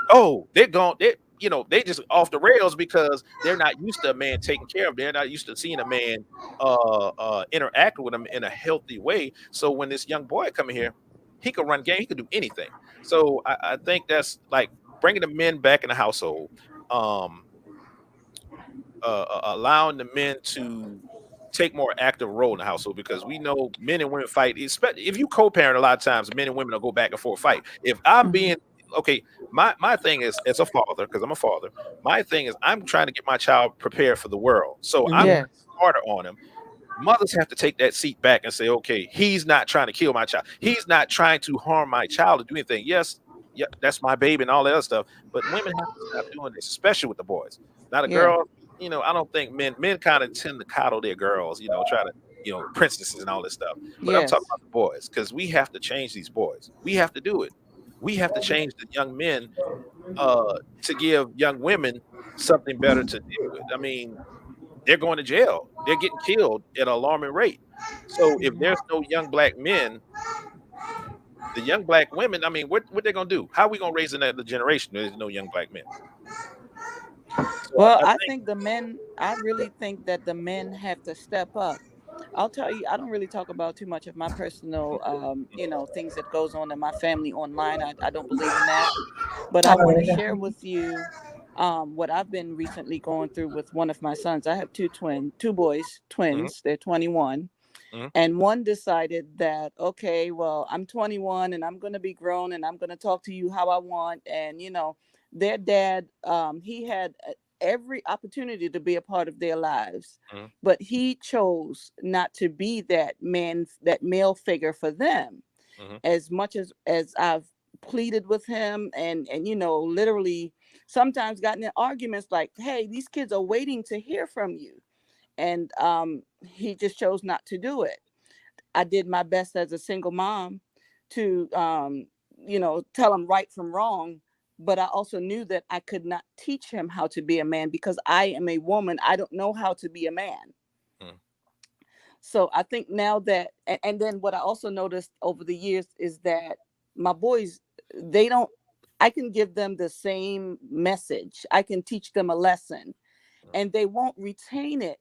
Oh, they're gone. They just off the rails because they're not used to a man taking care of them. They're not used to seeing a man interact with them in a healthy way. So when this young boy come in here, he could run game, he could do anything. So I think that's like bringing the men back in the household, um, allowing the men to take more active role in the household because we know men and women fight. Especially if you co-parent, a lot of times men and women will go back and forth fight. If I'm Mhm. being okay, my thing is as a father, because I'm a father, my thing is I'm trying to get my child prepared for the world. So I'm mhm, Yes. harder on him. Mothers have to take that seat back and say, okay, he's not trying to kill my child. He's not trying to harm my child or do anything. Yes, yeah, that's my baby and all that other stuff. But women have to stop doing this, especially with the boys. Now the Yeah. girls, I don't think men kind of tend to coddle their girls, try to, princesses and all this stuff. But I'm talking Yes. about the boys because we have to change these boys. We have to do it. We have to change the young men to give young women something better to deal with. I mean, they're going to jail. They're getting killed at an alarming rate. So if there's no young black men, the young black women, I mean, what they gonna do? How are we gonna raise another generation? There's no young black men. So Well, I I think think I really think that the men have to step up. I'll tell you, I don't really talk about too much of my personal, things that goes on in my family online. I don't believe in that. But I want to share with you what I've been recently going through with one of my sons. I have two boys, mhm, twins. They're 21. mhm, And one decided that, okay, well, I'm 21 and I'm going to be grown and I'm going to talk to you how I want. And, their dad, he had every opportunity to be a part of their lives, Mhm. but he chose not to be that male figure for them. Mhm. As much as I've pleaded with him, and literally sometimes gotten in arguments like, hey, these kids are waiting to hear from you, and he just chose not to do it. I did my best as a single mom to tell him right from wrong, but I also knew that I could not teach him how to be a man because I am a woman. I don't know how to be a man. Mm. So I think now that, and then what I also noticed over the years is that my boys, they don't, I can give them the same message. I can teach them a lesson, and they won't retain it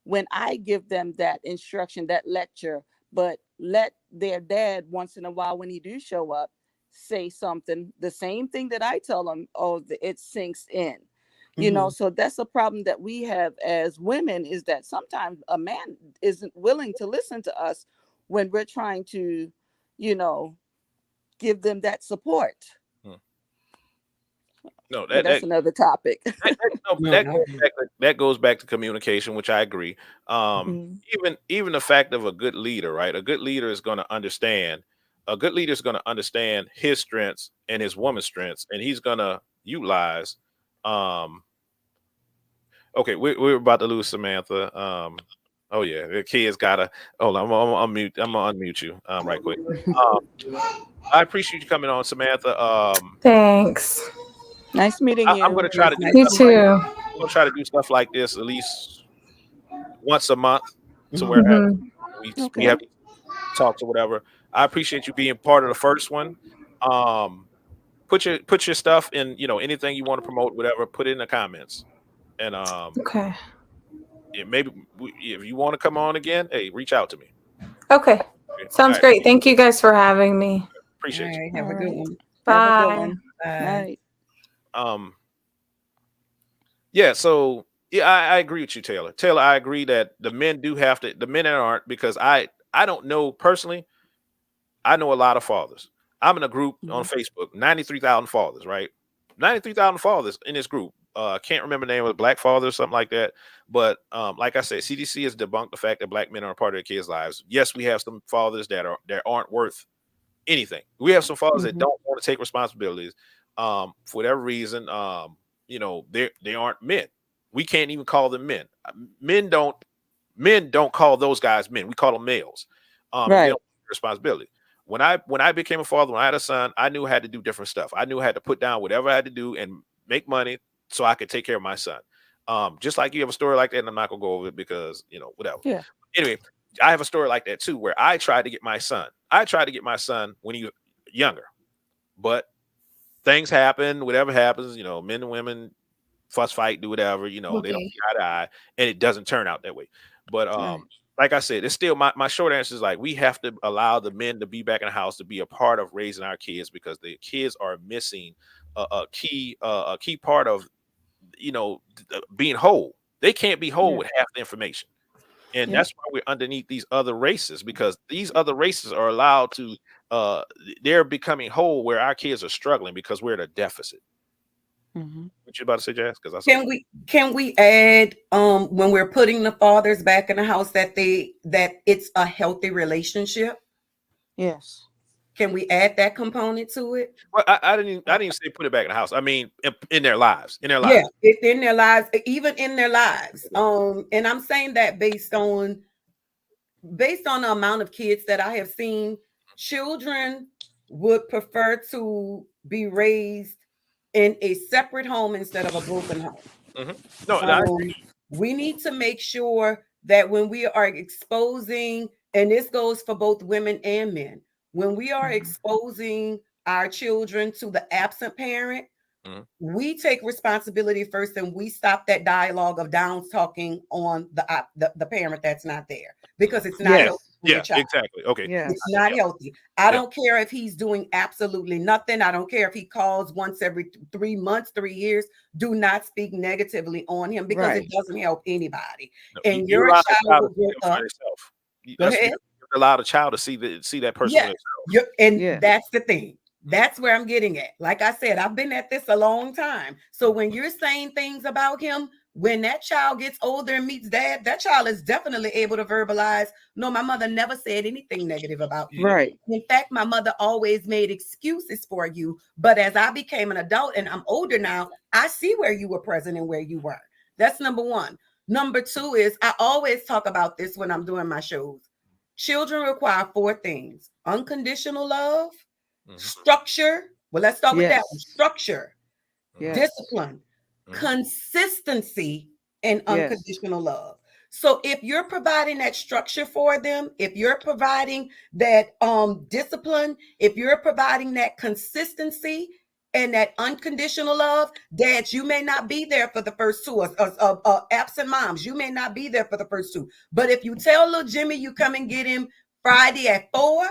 when I give them that instruction, that lecture, but let their dad once in a while, when he do show up, say something, the same thing that I tell them, oh, it sinks in. So that's a problem that we have as women, is that sometimes a man isn't willing to listen to us when we're trying to, you know, give them that support. Mm. No, But that's another topic. that goes back to communication, which I agree. Mhm. Even the fact of a good leader, right? A good leader is going to understand. A good leader is going to understand his strengths and his woman's strengths, and he's going to utilize. Um, okay, we're about to lose Samantha. Oh yeah, the kids gotta. Hold on, I'm unmute. I'm gonna unmute you right quick. Um, I appreciate you coming on, Samantha. Thanks. Nice meeting I'm going you. to try to do You stuff like too. I'm going to try to do stuff like this at least once a month, to where Hmm. we Okay. have talks or whatever. I appreciate you being part of the first one. Um, put your stuff in, anything you want to promote, whatever. Put it in the comments, and Okay. maybe if you want to come on again, hey, reach out to me. Okay. Okay? All Sounds right, great. Thank you guys for having me. All appreciate you. right, All have a good right. one. Have a good Bye. one. Bye. Night. Um, yeah, so yeah, I agree with you, Taylor. Taylor, I agree that the men do have to, the men that aren't, because I don't know personally. I know a lot of fathers. I'm in a group on Mhm. Facebook, 93,000 fathers, right? 93,000 fathers in this group. I can't remember the name of it, Black Fathers or something like that. But like I said, CDC has debunked the fact that Black men are a part of their kids' lives. Yes, we have some fathers that aren't worth anything. We have some fathers that Mhm. don't want to take responsibilities for whatever reason. They aren't men. We can't even call them men. Men don't call those guys men. We call them males. And they Right. don't take responsibility. When I became a father, when I had a son, I knew I had to do different stuff. I knew I had to put down whatever I had to do and make money so I could take care of my son. Just like you have a story like that, and I'm not gonna go over it because whatever. Yeah. Anyway, I have a story like that too, where I tried to get my son. I tried to get my son when he was younger, but things happen. Whatever happens, men and women fuss, fight, do whatever. They don't Okay. see eye to eye, and it doesn't turn out that way. But Right. like I said, it's still my short answer is like we have to allow the men to be back in the house to be a part of raising our kids because the kids are missing a key part of being whole. They can't be whole Yeah. with half the information. And Yep. that's why we're underneath these other races, because these other races are allowed to they're becoming whole where our kids are struggling because we're at a deficit. Hmm. What you about to say, Jazz? Because I saw Can you. we add when we're putting the fathers back in the house that it's a healthy relationship? Yes. Can we add that component to it? Well, I didn't say put it back in the house. I mean in their lives. In their Yeah, lives. it's in their lives, even in their lives. And I'm saying that based on the amount of kids that I have seen. Children would prefer to be raised in a separate home instead of a broken home. Hmm. No, I Um, we need to make sure that when we are exposing, and this goes for both women and men, when we are Mhm. exposing our children to the absent parent, Mhm. we take responsibility first, and we stop that dialogue of down talking on the parent that's not there, because it's not Yeah. Yes. healthy for your Yeah, child. exactly. Okay. It's Yes. not Yeah. healthy. I Yeah. don't care if he's doing absolutely nothing. I don't care if he calls once every 3 months, 3 years. Do not speak negatively on him, because it Right. doesn't help anybody. No, And you your allow the child child to will see grow them for up. themselves. Go That's you ahead. allow the child to see that person for Yes. themselves. And Yeah. that's the thing. That's where I'm getting at. Like I said, I've been at this a long time. So when you're saying things about him, when that child gets older and meets dad, that child is definitely able to verbalize, no, my mother never said anything negative about you. Right. In fact, my mother always made excuses for you. But as I became an adult and I'm older now, I see where you were present and where you were. That's number one. Number two is I always talk about this when I'm doing my shows. Children require 4 things: unconditional love, structure. Well, let's start with that one. Yes. Structure, Yes. discipline, consistency, and Yes. unconditional love. So if you're providing that structure for them, if you're providing that discipline, if you're providing that consistency and that unconditional love, dads, you may not be there for the first 2, absent moms, you may not be there for the first 2. But if you tell little Jimmy you come and get him Friday at 4,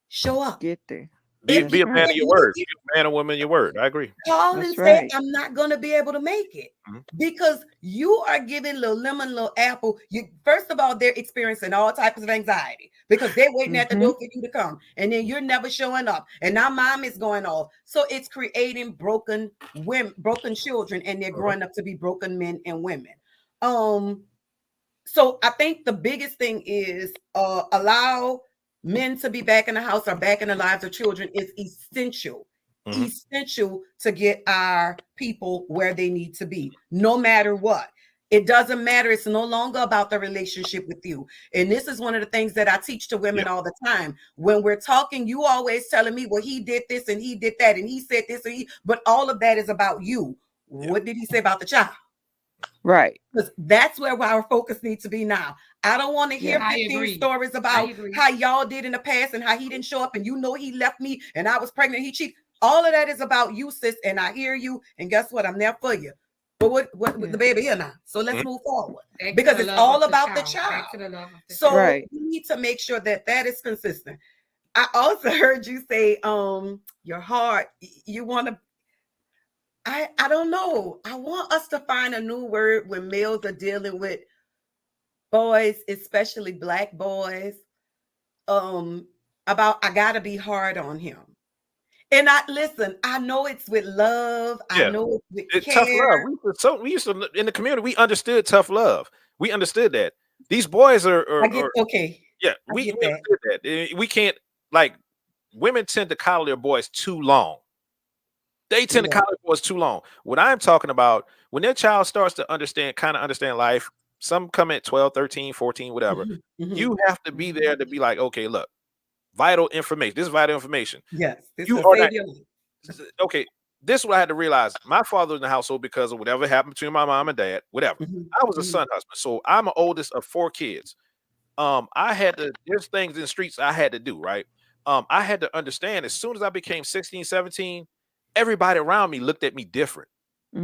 show up. Get there. Be That's a man right. of your word. Be a man or woman of your word. I agree. Call That's and say, right. I'm not going to be able to make it because you are giving little lemon, little apple. You, first of all, they're experiencing all types of anxiety because they're waiting at the door for you to come, and then you're never showing up. And now mom is going off. So it's creating broken women, broken children, and they're growing up to be broken men and women. So I think the biggest thing is allow men to be back in the house or back in the lives of children is essential. Essential to get our people where they need to be, no matter what. It doesn't matter. It's no longer about the relationship with you. And this is one of the things that I teach to women all the time. When we're talking, you always telling me, well, he did this and he did that and he said this and but all of that is about you. What did he say about the child? Right. Because that's where our focus needs to be now. I don't want to hear 15 stories about how y'all did in the past and how he didn't show up and he left me and I was pregnant, he cheated. All of that is about you, sis, and I hear you. And guess what? I'm there for you. But what the baby here now? So let's move forward because it's all about the child. So we need to make sure that that is consistent. I also heard you say, your heart, you want to. I don't know. I want us to find a new word when males are dealing with boys, especially Black boys, about I gotta be hard on him. And I know it's with love. I know it's with care. Tough love. We used to in the community, we understood tough love. We understood that. These boys are okay. Yeah, we understood that. We can't, like, women tend to coddle their boys too long. They tend to coddle boys too long. What I'm talking about, when their child starts to understand life, some come at 12, 13, 14, whatever. You have to be there to be like, okay, look, vital information. This is vital information. Yes. Okay, this is what I had to realize. My father was in the household because of whatever happened between my mom and dad, whatever. I was a son husband. So I'm the oldest of 4 kids. There's things in the streets I had to do, right? I had to understand as soon as I became 16, 17, everybody around me looked at me different.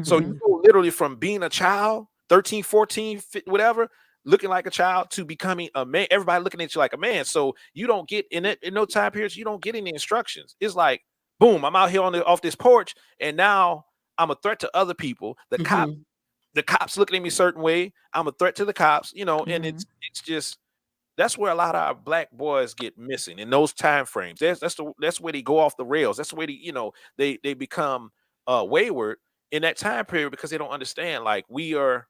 So you go literally from being a child, 13, 14, whatever, looking like a child, to becoming a man. Everybody looking at you like a man. So you don't get in no time periods, you don't get any instructions. It's like, boom, I'm out here off this porch, and now I'm a threat to other people. The cops looking at me a certain way. I'm a threat to the cops, and it's just, that's where a lot of our Black boys get missing in those time frames. That's where they go off the rails. That's the way they become wayward in that time period because they don't understand. Like, we're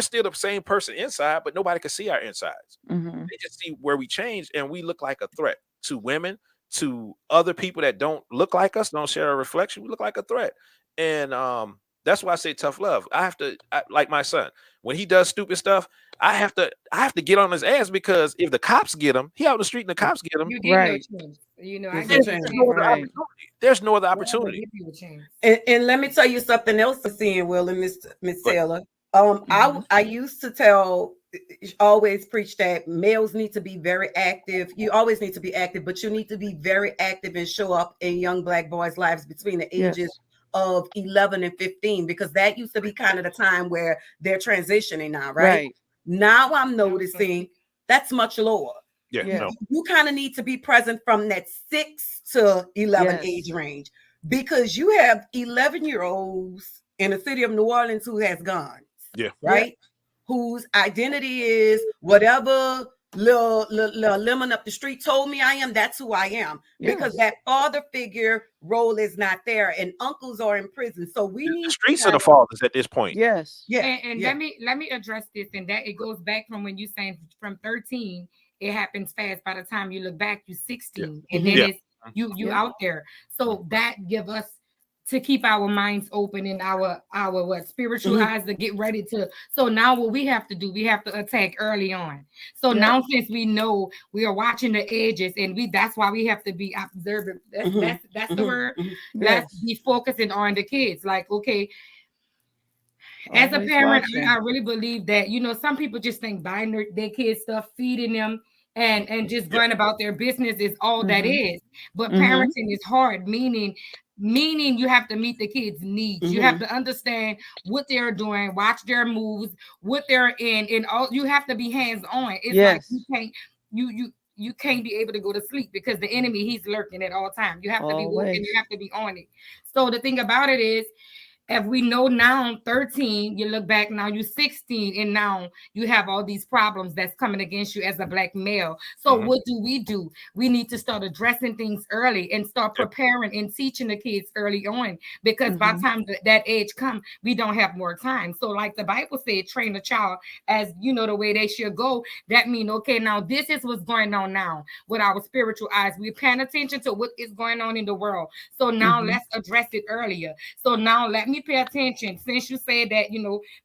still the same person inside, but nobody can see our insides. They just see where we change, and we look like a threat to women, to other people that don't look like us, don't share a reflection. We look like a threat, and that's why I say tough love. Like my son, when he does stupid stuff, I have to get on his ass, because if the cops get him, he out in the street and the cops get him. You get no chance. There's no other opportunity. And let me tell you something else to see, Will and Miss Taylor. I used to always preach that males need to be very active. You always need to be active, but you need to be very active and show up in young Black boys' lives between the ages of 11 and 15, because that used to be kind of the time where they're transitioning now, right? Now I'm noticing that's much lower. You kind of need to be present from that 6 to 11 age range, because you have 11-year-olds in the city of New Orleans who has guns, right? Whose identity is whatever little lemon up the street told me I am, that's who I am. Because that father figure role is not there, and uncles are in prison. So we The need streets to are the fathers at this point. Yes. Yeah. And let me address this, and that it goes back from when you saying from 13, it happens fast. By the time you look back, you're 16, and then it's you out there. So that give us to keep our minds open and our what spiritual eyes to get ready to. So now what we have to do, we have to attack early on. So now since we know we are watching the edges, and that's why we have to be observant. That's the word. Let's be focusing on the kids. Like, okay, as a parent, I really believe that, some people just think buying their kids stuff, feeding them, and just going about their business is all that is. But parenting is hard, meaning you have to meet the kids' needs. You have to understand what they're doing, watch their moves, what they're in, and all. You have to be hands-on. It's like you can't be able to go to sleep because the enemy, he's lurking at all times. You have to be working, you have to be on it. So the thing about it is, if we know now 13, you look back now, you're 16, and now you have all these problems that's coming against you as a Black male. So what do? We need to start addressing things early and start preparing and teaching the kids early on, because by the time that age comes, we don't have more time. So like the Bible said, train a child as, the way they should go. That means, okay, now this is what's going on now with our spiritual eyes. We're paying attention to what is going on in the world. So now let's address it earlier. So now let me pay attention, since you said that,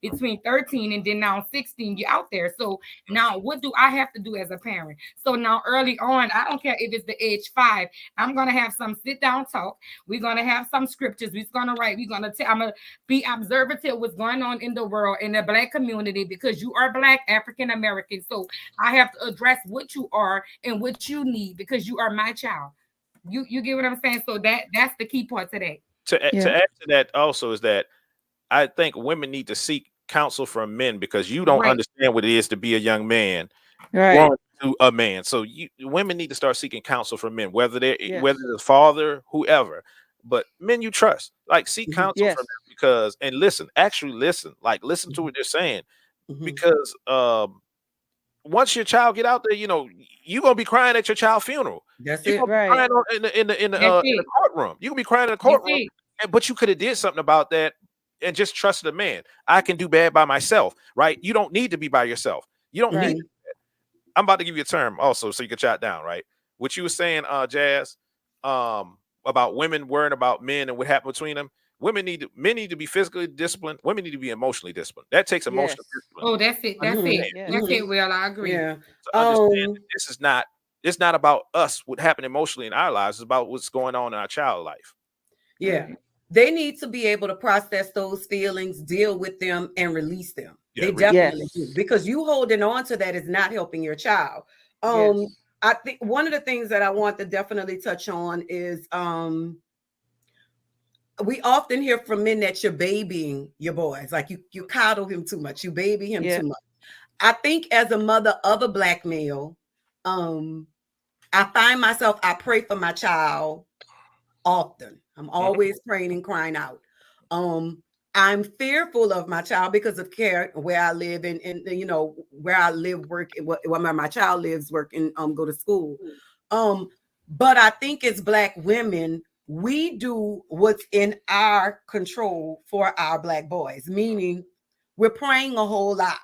between 13 and then now 16, you're out there. So now what do I have to do as a parent? So now early on, I don't care if it's the age 5, I'm going to have some sit down talk. We're going to have some scriptures. We're going to write. I'm going to be observative what's going on in the world, in the Black community, because you are Black, African American. So I have to address what you are and what you need, because you are my child. You get what I'm saying? So that's the key part today. To add to that also is that I think women need to seek counsel from men, because you don't understand what it is to be a young man growing to a man. So women need to start seeking counsel from men, whether it's father, whoever, but men you trust, like seek counsel from them, because actually listen to what they're saying, because once your child get out there, you're gonna be crying at your child's funeral. That's you're it, right? Crying in the courtroom. You can be crying in the courtroom, but you could have did something about that and just trusted a man. I can do bad by myself, right? You don't need to be by yourself. You don't need. I'm about to give you a term also, so you can jot down, right? What you were saying, Jazz, about women worrying about men and what happened between them. Men need to be physically disciplined. Women need to be emotionally disciplined. That takes emotional discipline. Oh, that's it. That's it. Well, I agree. Yeah. To understand that this is not. It's not about us, what happened emotionally in our lives. It's about what's going on in our child life. Yeah. They need to be able to process those feelings, deal with them, and release them. They definitely do, because you holding on to that is not helping your child. I think one of the things that I want to definitely touch on is we often hear from men that you're babying your boys, like you coddle him too much, you baby him too much. I think as a mother of a Black male, I find myself, I pray for my child often. I'm always praying and crying out. I'm fearful of my child because of care where I live and where I live, work, where my child lives, work, and go to school. But I think as Black women, we do what's in our control for our Black boys, meaning we're praying a whole lot.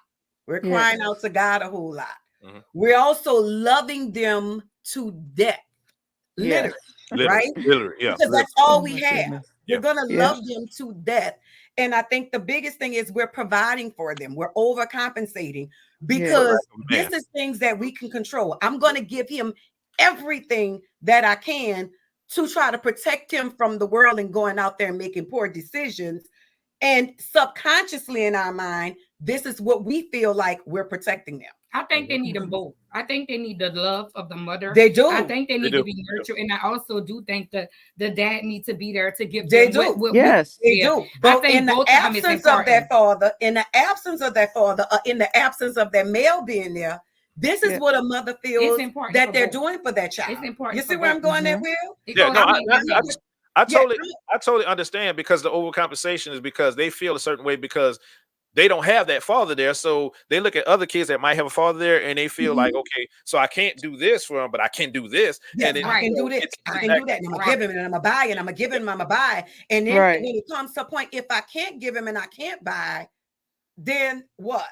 We're crying out to God a whole lot. We're also loving them to death, literally, right? Literally, yeah. Because that's all we have. We're going to love them to death. And I think the biggest thing is we're providing for them. We're overcompensating because this is things that we can control. I'm going to give him everything that I can to try to protect him from the world and going out there and making poor decisions. And subconsciously in our mind, this is what we feel like we're protecting them. I think they need them both. I think they need the love of the mother. They do. I think they need to be nurtured. And I also do think that the dad needs to be there to give they them do. They do. But in the absence of that father, in the absence of that male being there, this is what a mother feels that they're doing for that child. It's important. You see where I'm going there, Will? Yeah, no, I totally understand, because the overcompensation is because they feel a certain way because they don't have that father there. So they look at other kids that might have a father there and they feel like, okay, so I can't do this for him, but I can do this. Yes, and then I can do this. I can do that. And I'm gonna give him, and I'm gonna buy, and I'm gonna give him, and I'm gonna buy. And then when it comes to a point, if I can't give him and I can't buy, then what?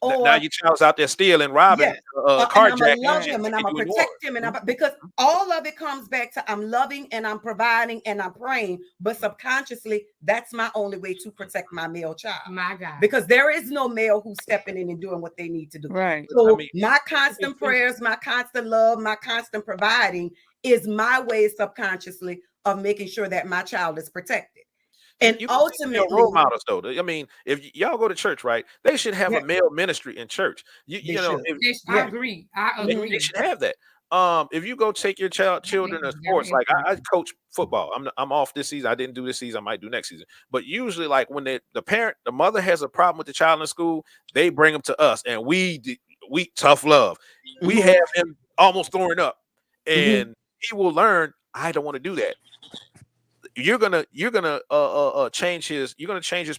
Or now your child's out there stealing, robbing, carjacking. I'm gonna love him, and I'm gonna protect him, and because all of it comes back to I'm loving and I'm providing and I'm praying, but subconsciously that's my only way to protect my male child. My God, because there is no male who's stepping in and doing what they need to do. Right. So my constant prayers, my constant love, my constant providing is my way subconsciously of making sure that my child is protected. And ultimately, role models, though. I mean, if y'all go to church, right, they should have a male ministry in church. You know, I agree. They should have that. If you go take your children to sports, like I coach football. I'm off this season. I didn't do this season. I might do next season. But usually, like when the mother has a problem with the child in school, they bring them to us, and we tough love. We have him almost throwing up, and he will learn. I don't want to do that. You're gonna change his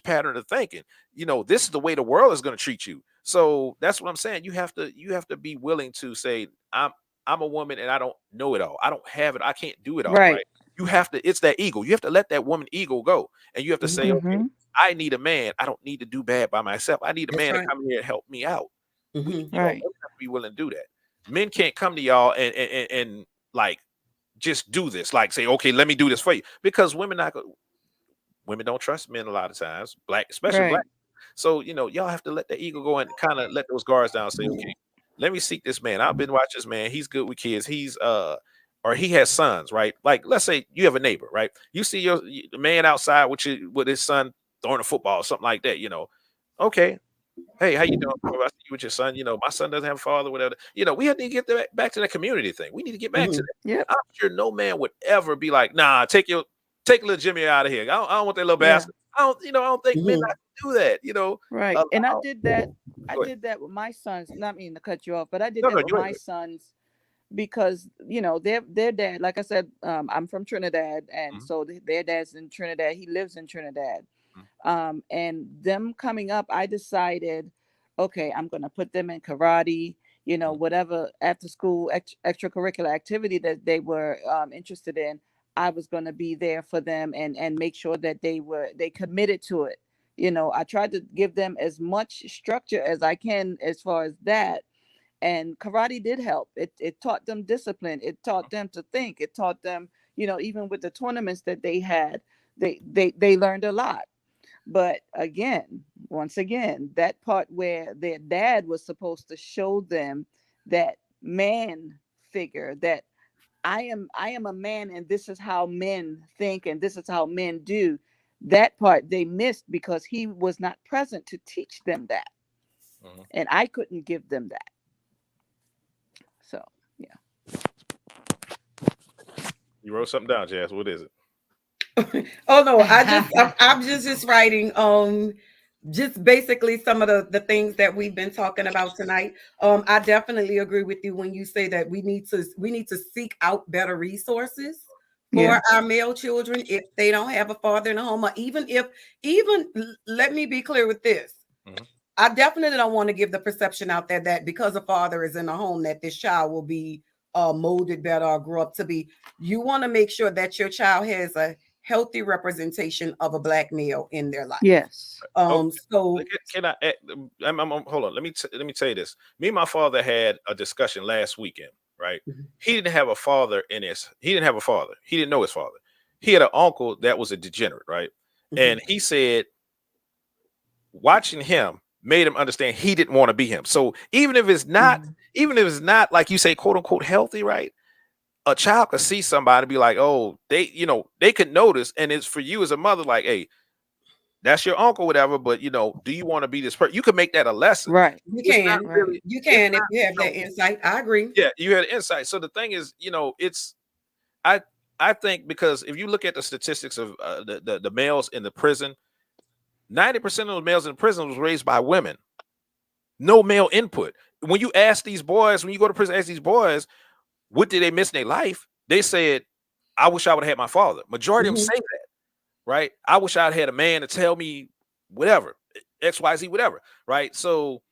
pattern of thinking. You know, this is the way the world is gonna treat you. So that's what I'm saying. You have to be willing to say, I'm a woman and I don't know it all. I don't have it. I can't do it all. Right. You have to. It's that ego. You have to let that woman ego go, and you have to say, okay, I need a man. I don't need to do bad by myself. I need a man to come here and help me out. We have to be willing to do that. Men can't come to y'all and like just do this, like say, okay, let me do this for you, because women don't trust men a lot of times, especially black. So y'all have to let the ego go and kind of let those guards down. Say, okay, let me seek this man. I've been watching this man. He's good with kids. He's or he has sons, right? Like let's say you have a neighbor, right? You see the man outside with his son throwing a football or something like that. Okay. Hey, how you doing? I see you with your son. My son doesn't have a father, whatever. We have to get back to that community thing. We need to get back to that. Yeah. I'm sure no man would ever be like, nah, take little Jimmy out of here. I don't want that little bastard. I don't think men have to do that. Right. And I did that. I did that with my sons. Not meaning to cut you off, but I did that with my sons because their dad. Like I said, I'm from Trinidad, and so their dad's in Trinidad. He lives in Trinidad. And them coming up, I decided, okay, I'm going to put them in karate, whatever after school extracurricular activity that they were interested in. I was going to be there for them and make sure that they committed to it. I tried to give them as much structure as I can as far as that. And karate did help. It taught them discipline. It taught them to think. It taught them, even with the tournaments that they had, they learned a lot. But once again, that part where their dad was supposed to show them that man figure, that I am a man and this is how men think and this is how men do, that part they missed because he was not present to teach them that. And I couldn't give them that. So, yeah. You wrote something down, Jazz. What is it? Oh no, I'm just writing just basically some of the things that we've been talking about tonight. I definitely agree with you when you say that we need to seek out better resources for our male children if they don't have a father in the home, or even let me be clear with this. I definitely don't want to give the perception out there that because a father is in the home that this child will be molded better or grow up to be. You want to make sure that your child has a healthy representation of a black male in their life. Yes. So can I hold on? Let me tell you this. Me and my father had a discussion last weekend, right? He didn't have a father he didn't have a father. He didn't know his father. He had an uncle that was a degenerate, right? And he said watching him made him understand he didn't want to be him. So even if it's not like you say, quote unquote, healthy, right? A child could see somebody and be like, oh, they could notice. And it's for you as a mother, like, hey, that's your uncle, whatever. But do you want to be this person? You can make that a lesson. Right. You can if you have that insight. I agree. Yeah, you had insight. So the thing is, I think because if you look at the statistics of the males in the prison, 90% of the males in the prison was raised by women. No male input. When you ask these boys, when you go to prison, ask these boys, what did they miss in their life? They said, I wish I would have had my father. Majority of them say that, right? I wish I'd had a man to tell me whatever. XYZ, whatever, right? So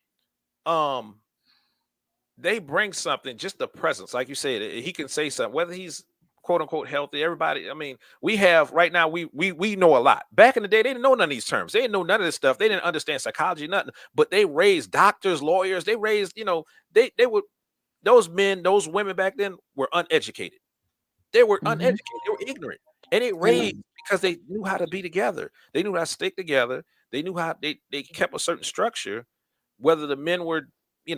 they bring something, just the presence, like you said, he can say something, whether he's quote unquote healthy. Everybody, I mean, we have right now, we know a lot. Back in the day, they didn't know none of these terms. They didn't know none of this stuff. They didn't understand psychology, nothing. But they raised doctors, lawyers. They raised, they were, those men, those women back then were uneducated. They were uneducated. They were ignorant, and they raised because they knew how to be together. They knew how to stick together. They knew how they kept a certain structure. Whether the men were, we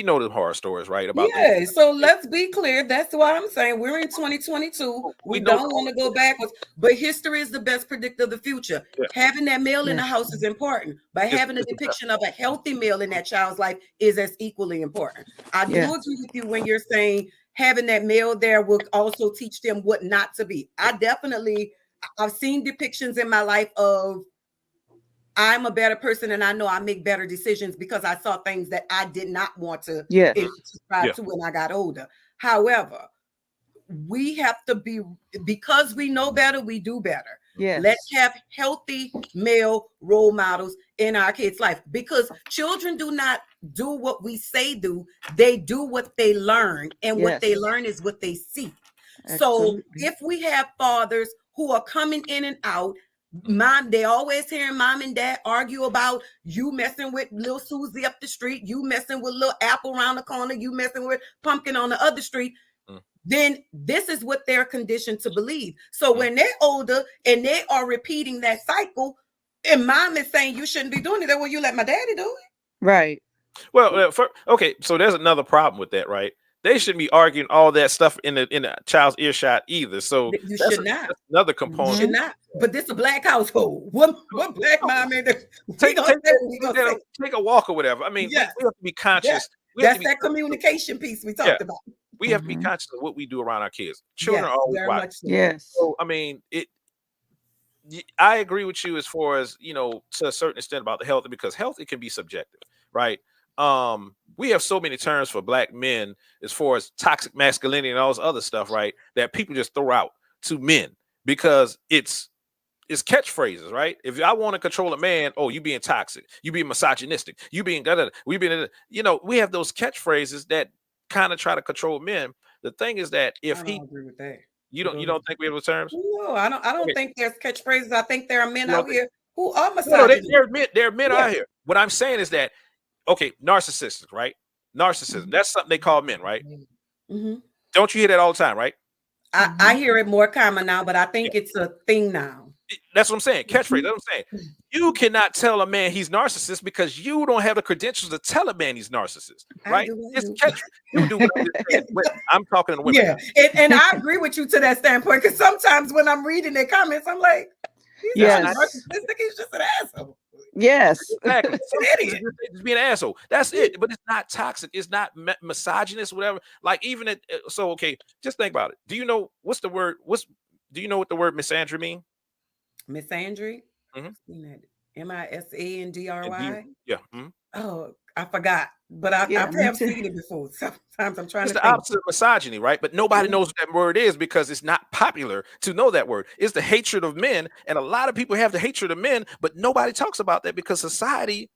know the horror stories, right? About Yeah, so let's be clear. That's why I'm saying we're in 2022. We don't want to go backwards, but history is the best predictor of the future. Yeah. Having that male in the house is important, but having a depiction of a healthy male in that child's life is as equally important. I do agree with you when you're saying having that male there will also teach them what not to be. I've seen depictions in my life of I'm a better person and I know I make better decisions because I saw things that I did not want to subscribe to when I got older. However, we have to be, because we know better, we do better. Yes. Let's have healthy male role models in our kids' life, because children do not do what we say do. They do what they learn, and what they learn is what they see. Absolutely. So if we have fathers who are coming in and out, they always hearing mom and dad argue about you messing with little Susie up the street, you messing with little Apple around the corner, you messing with Pumpkin on the other street. Then this is what they're conditioned to believe. So when they're older and they are repeating that cycle, and mom is saying you shouldn't be doing it, well, you let my daddy do it. Right. Well, okay, so there's another problem with that, right? They shouldn't be arguing all that stuff in the child's earshot either. So you should not. That's another component. You should not. But this is a black household. What black mom in there? Take a walk or whatever. I mean, we have to be conscious. Yeah. That's that communication piece we talked about. We have to be conscious of what we do around our kids. Children are always watching. So. Yes. So I mean, I agree with you as far as, to a certain extent about the healthy, because healthy can be subjective, right? We have so many terms for black men as far as toxic masculinity and all this other stuff, right? That people just throw out to men because it's catchphrases, right? If I want to control a man, oh, you being toxic, you being misogynistic, you being we have those catchphrases that kind of try to control men. The thing is that if I don't agree with that. You don't think we have those terms? No, I don't think there's catchphrases. I think there are men out here who are misogynistic. There are men out here. What I'm saying is that, okay, narcissistic, right? Narcissism. That's something they call men, right? Don't you hear that all the time, right? I hear it more common now, but I think it's a thing now. That's what I'm saying. Catchphrase. That's what I'm saying. You cannot tell a man he's narcissist because you don't have the credentials to tell a man he's narcissist, right? It's catchphrase. You do what I'm saying. I'm talking to women. Yeah, and I agree with you to that standpoint, because sometimes when I'm reading their comments, I'm like, he's not narcissistic. He's just an asshole. Yes, exactly. Just being an asshole. That's it. But it's not toxic. It's not misogynist, whatever. Like even it. So okay, just think about it. Do you know what's the word? Do you know what the word misandry mean? Misandry? MISANDRY? Yeah. Oh, I forgot, but I have seen it before. Sometimes I'm trying to think. It's the opposite of misogyny, right? But nobody knows what that word is because it's not popular to know that word. It's the hatred of men, and a lot of people have the hatred of men, but nobody talks about that because society.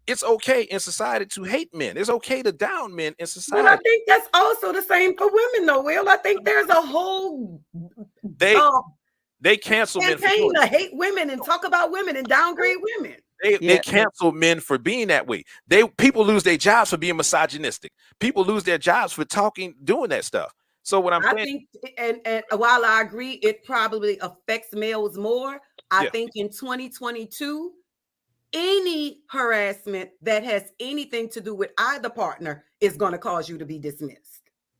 It's okay in society to hate men. It's okay to down men in society. But I think that's also the same for women, though, Will. I think there's a whole they cancel men for to hate women and talk about women and downgrade women. They cancel men for being that way. People lose their jobs for being misogynistic. People lose their jobs for doing that stuff. So what I think, and while I agree, it probably affects males more. I think in 2022, any harassment that has anything to do with either partner is going to cause you to be dismissed.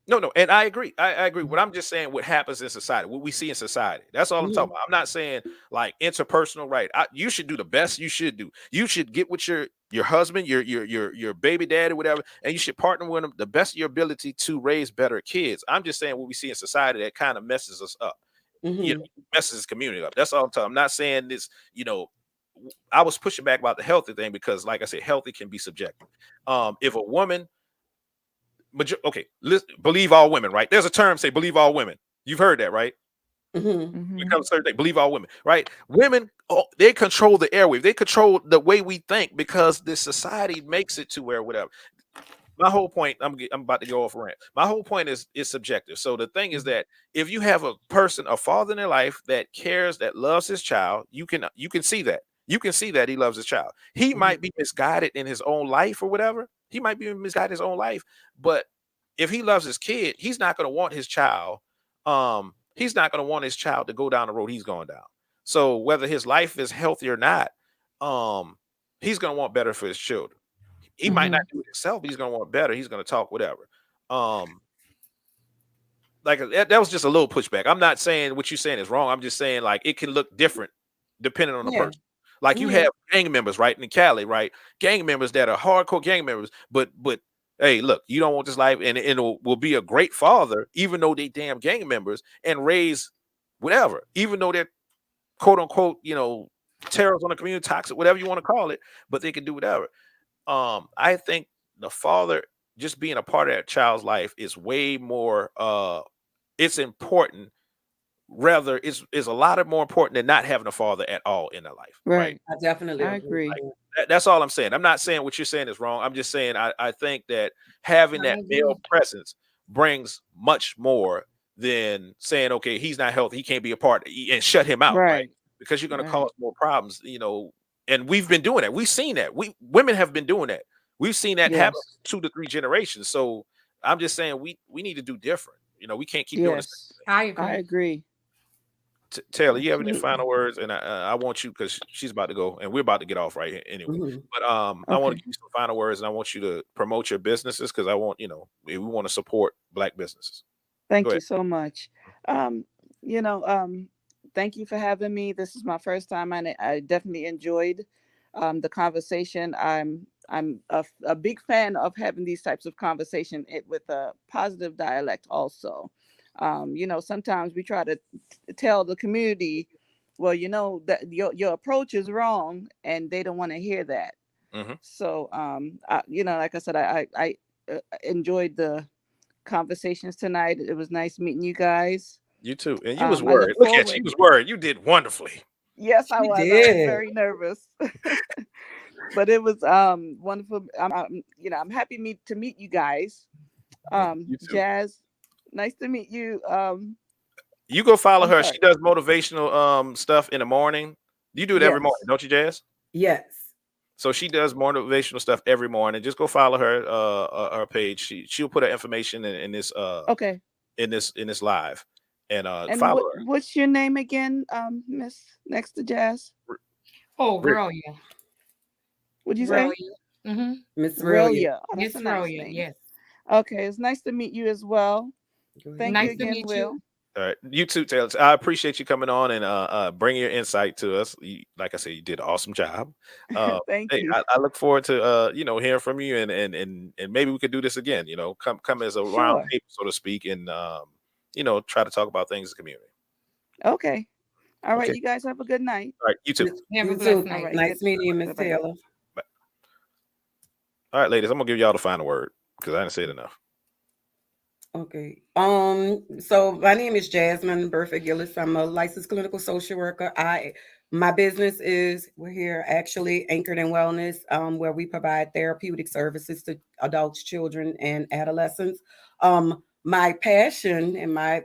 No, and I agree. I agree. What I'm just saying, what happens in society, what we see in society. That's all I'm talking about. I'm not saying like interpersonal, right? You should do the best you should do. You should get with your husband, your baby daddy, whatever, and you should partner with them the best of your ability to raise better kids. I'm just saying what we see in society that kind of messes us up. Messes the community up. That's all I'm talking. I'm not saying this, I was pushing back about the healthy thing because, like I said, healthy can be subjective. If a woman believe all women, right? There's a term, say believe all women. You've heard that, right? Becomes certain. They believe all women, right? Women, they control the airwave. They control the way we think because the society makes it to where whatever. My whole point, I'm about to go off a rant. My whole point is subjective. So the thing is that if you have a person, a father in their life that cares, that loves his child, you can see that. You can see that he loves his child. He might be misguided in his own life or whatever. He might be misguided in his own life, but if he loves his kid, he's not going to want his child. He's not going to want his child to go down the road he's going down. So whether his life is healthy or not, he's going to want better for his children. He might not do it himself, but he's gonna want better. He's gonna talk whatever. Like that was just a little pushback. I'm not saying what you're saying is wrong. I'm just saying like it can look different depending on the person. Like you have gang members, right, in Cali, right? Gang members that are hardcore gang members, but hey, look, you don't want this life, and it will be a great father, even though they damn gang members, and raise whatever, even though they're quote unquote, terrorists on the community, toxic, whatever you want to call it, but they can do whatever. I think the father just being a part of that child's life is way more it's important, rather is a lot more important than not having a father at all in their life, right? I definitely agree. That's all I'm saying. I'm not saying what you're saying is wrong. I'm just saying I think that having that male presence brings much more than saying, okay, he's not healthy, he can't be a part, and shut him out, right? Because you're going to cause more problems, and we've been doing that. We've seen that. Women have been doing that. We've seen that happen 2 to 3 generations. So I'm just saying we need to do different. We can't keep doing this. I agree. Taylor, you have any final words? And I want you, because she's about to go, and we're about to get off right here anyway. But I want to give you some final words, and I want you to promote your businesses, because I want we want to support Black businesses. Thank you so much. Thank you for having me. This is my first time, and I definitely enjoyed the conversation. I'm a big fan of having these types of conversation with a positive dialect also. Sometimes we try to tell the community, well, that your approach is wrong, and they don't want to hear that. So, like I said, I enjoyed the conversations tonight. It was nice meeting you guys. You too. And you was worried. Look at you. You was worried. You did wonderfully. Yes, I was. I was very nervous. But it was wonderful. I'm happy to meet you guys. You too. Jazz, nice to meet you. You go follow her. She does motivational stuff in the morning. You do it every morning, don't you, Jazz? Yes. So she does motivational stuff every morning. Just go follow her page. She'll put her information in this in this live, and follow her. What's your name again, Miss next to Jazz? Relia. What'd you say? Miss Relia. Miss Relia. Yes. Okay, it's nice to meet you as well. Thank you again, Will. All right, you too, Taylor. I appreciate you coming on and bringing your insight to us. Like I said, you did an awesome job. Thank you. I look forward to hearing from you, and maybe we could do this again. Come as a round table, so to speak, and try to talk about things in the community. Okay. All right, you guys have a good night. All right, you too. Have a blessed night. Right. Nice meeting you, Miss Taylor. Bye. All right, ladies, I'm gonna give y'all the final word because I didn't say it enough. Okay. So my name is Jasmine Burford-Gillis. I'm a licensed clinical social worker. My business is, we're here actually Anchored in Wellness, where we provide therapeutic services to adults, children, and adolescents. My passion and my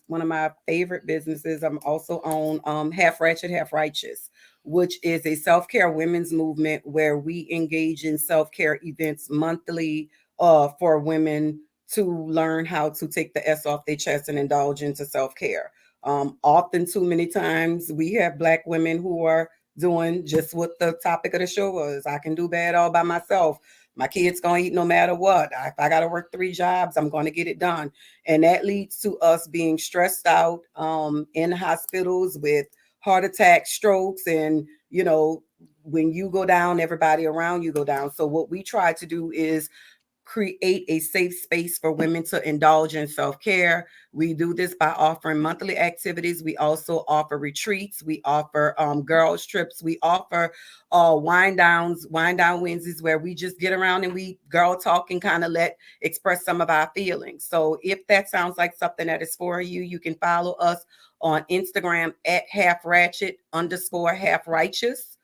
one of my favorite businesses, I'm also on Half Ratchet, Half Righteous, which is a self-care women's movement where we engage in self-care events monthly for women to learn how to take the S off their chest and indulge into self-care. Often too many times we have Black women who are doing just what the topic of the show was. I can do bad all by myself. My kids gonna eat no matter what. If I gotta work 3 jobs, I'm gonna get it done. And that leads to us being stressed out in hospitals with heart attacks, strokes, and when you go down, everybody around you go down. So what we try to do is create a safe space for women to indulge in self-care. We do this by offering monthly activities. We also offer retreats. We offer girls trips. We offer wind down Wednesdays, where we just get around and we girl talk and kind of express some of our feelings. So if that sounds like something that is for you, you can follow us on Instagram at @halfratchet_halfrighteous.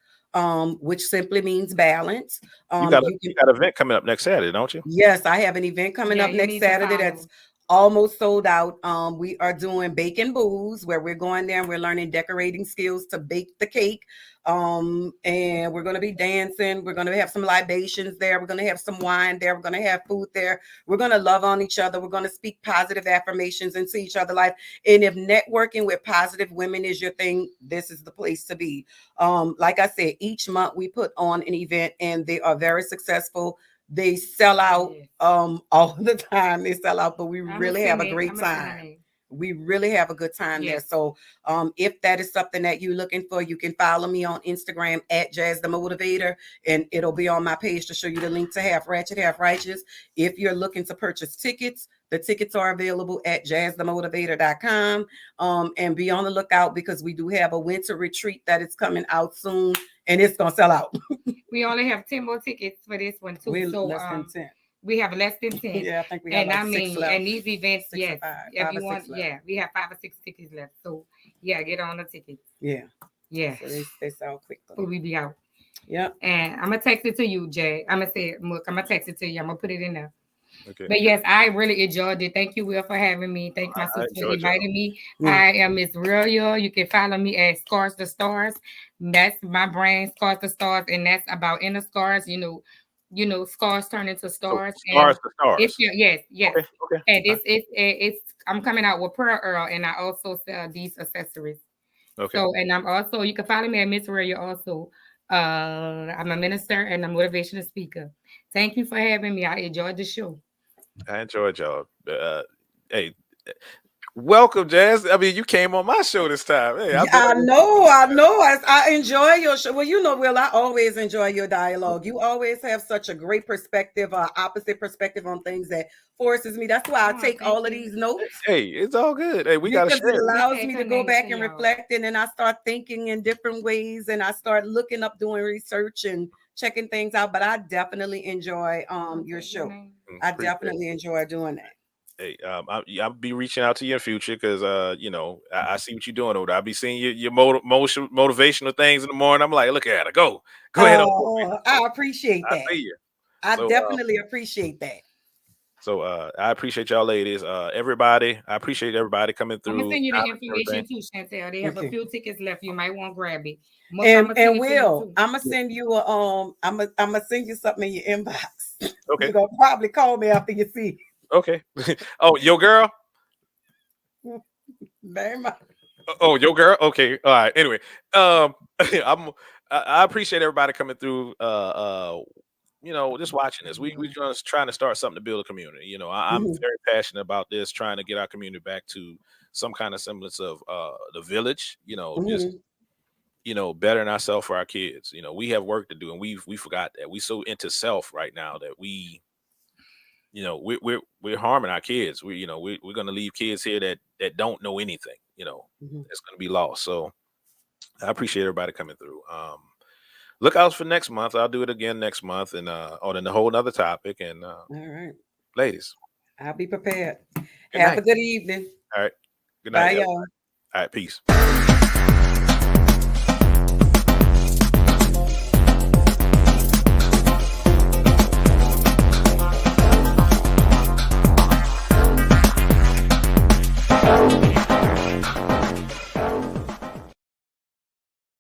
Which simply means balance. You got an event coming up next Saturday, don't you? Yes, I have an event coming up you next need to Saturday follow. that's almost sold out. We are doing Bake and Booze, where we're going there and we're learning decorating skills to bake the cake. And we're going to be dancing. We're going to have some libations there. We're going to have some wine there. We're going to have food there. We're going to love on each other. We're going to speak positive affirmations into each other's life. And if networking with positive women is your thing, this is the place to be. Like I said, each month we put on an event and they are very successful. They sell out all the time. They sell out, but we really have a great time. We really have a good time there. So if that is something that you're looking for, you can follow me on Instagram at Jazz the Motivator, and it'll be on my page to show you the link to Half Ratchet, Half Righteous. If you're looking to purchase tickets, the tickets are available at jazzthemotivator.com. And be on the lookout, because we do have a winter retreat that is coming out soon, and it's going to sell out. We only have 10 more tickets for this one, too. Less than 10. We have less than 10. Yeah, I think we have like 6 left. And these events, we have 5 or 6 tickets left. So, get on the tickets. Yeah. So they sell quick. But we be out. Yep. And I'm going to text it to you, Jay. I'm going to say, look, I'm going to text it to you. I'm going to put it in there. Okay. But yes, I really enjoyed it. Thank you, Will, for having me. Thank my sister for inviting me. I am Miss Real. You can follow me at Scars to Stars. That's my brand, Scars to Stars, and that's about inner scars. Scars turn into stars. So, Scars to Stars. Yes. Okay. And it's I'm coming out with Pearl Earl, and I also sell these accessories. Okay. So, and I'm also, you can follow me at Miss Real also. I'm a minister and a motivational speaker. Thank you for having me. I enjoyed the show. I enjoyed y'all. Hey, welcome, Jazz. I mean, you came on my show this time. Hey, I know. I enjoy your show. Well, Will, I always enjoy your dialogue. You always have such a great perspective, opposite perspective on things that forces me. That's why I take all of these notes. Hey, it's all good. Hey, we got to share. It allows me to go back and reflect, and then I start thinking in different ways, and I start looking up, doing research and checking things out. But I definitely enjoy your show. I definitely enjoy doing that. Hey, I'll be reaching out to you in future, because I see what you're doing over there. I'll be seeing your motivational things in the morning. I'm like, look at her, go ahead. I appreciate that. I see you. I definitely appreciate that. So I appreciate y'all ladies. Everybody, I appreciate everybody coming through. I'm gonna send you the information too, Chantel. They have a few tickets left. You might want to grab it. And Will, I'm gonna send you I'm gonna send you something in your inbox. Okay. You're gonna probably call me after you see. Okay. Oh, your girl? Very much. Oh, your girl? Okay. All right. Anyway, I appreciate everybody coming through. Just watching this. We're just trying to start something to build a community. I'm very passionate about this, trying to get our community back to some kind of semblance of the village. Just bettering ourselves for our kids. We have work to do, and we forgot that. We so into self right now that we're harming our kids. We're going to leave kids here that don't know anything. It's going to be lost. So I appreciate everybody coming through. Look out for next month. I'll do it again next month, and on a whole nother topic. And all right, ladies, I'll be prepared. Have a good evening. All right. Good night. Bye, y'all. All right. Peace.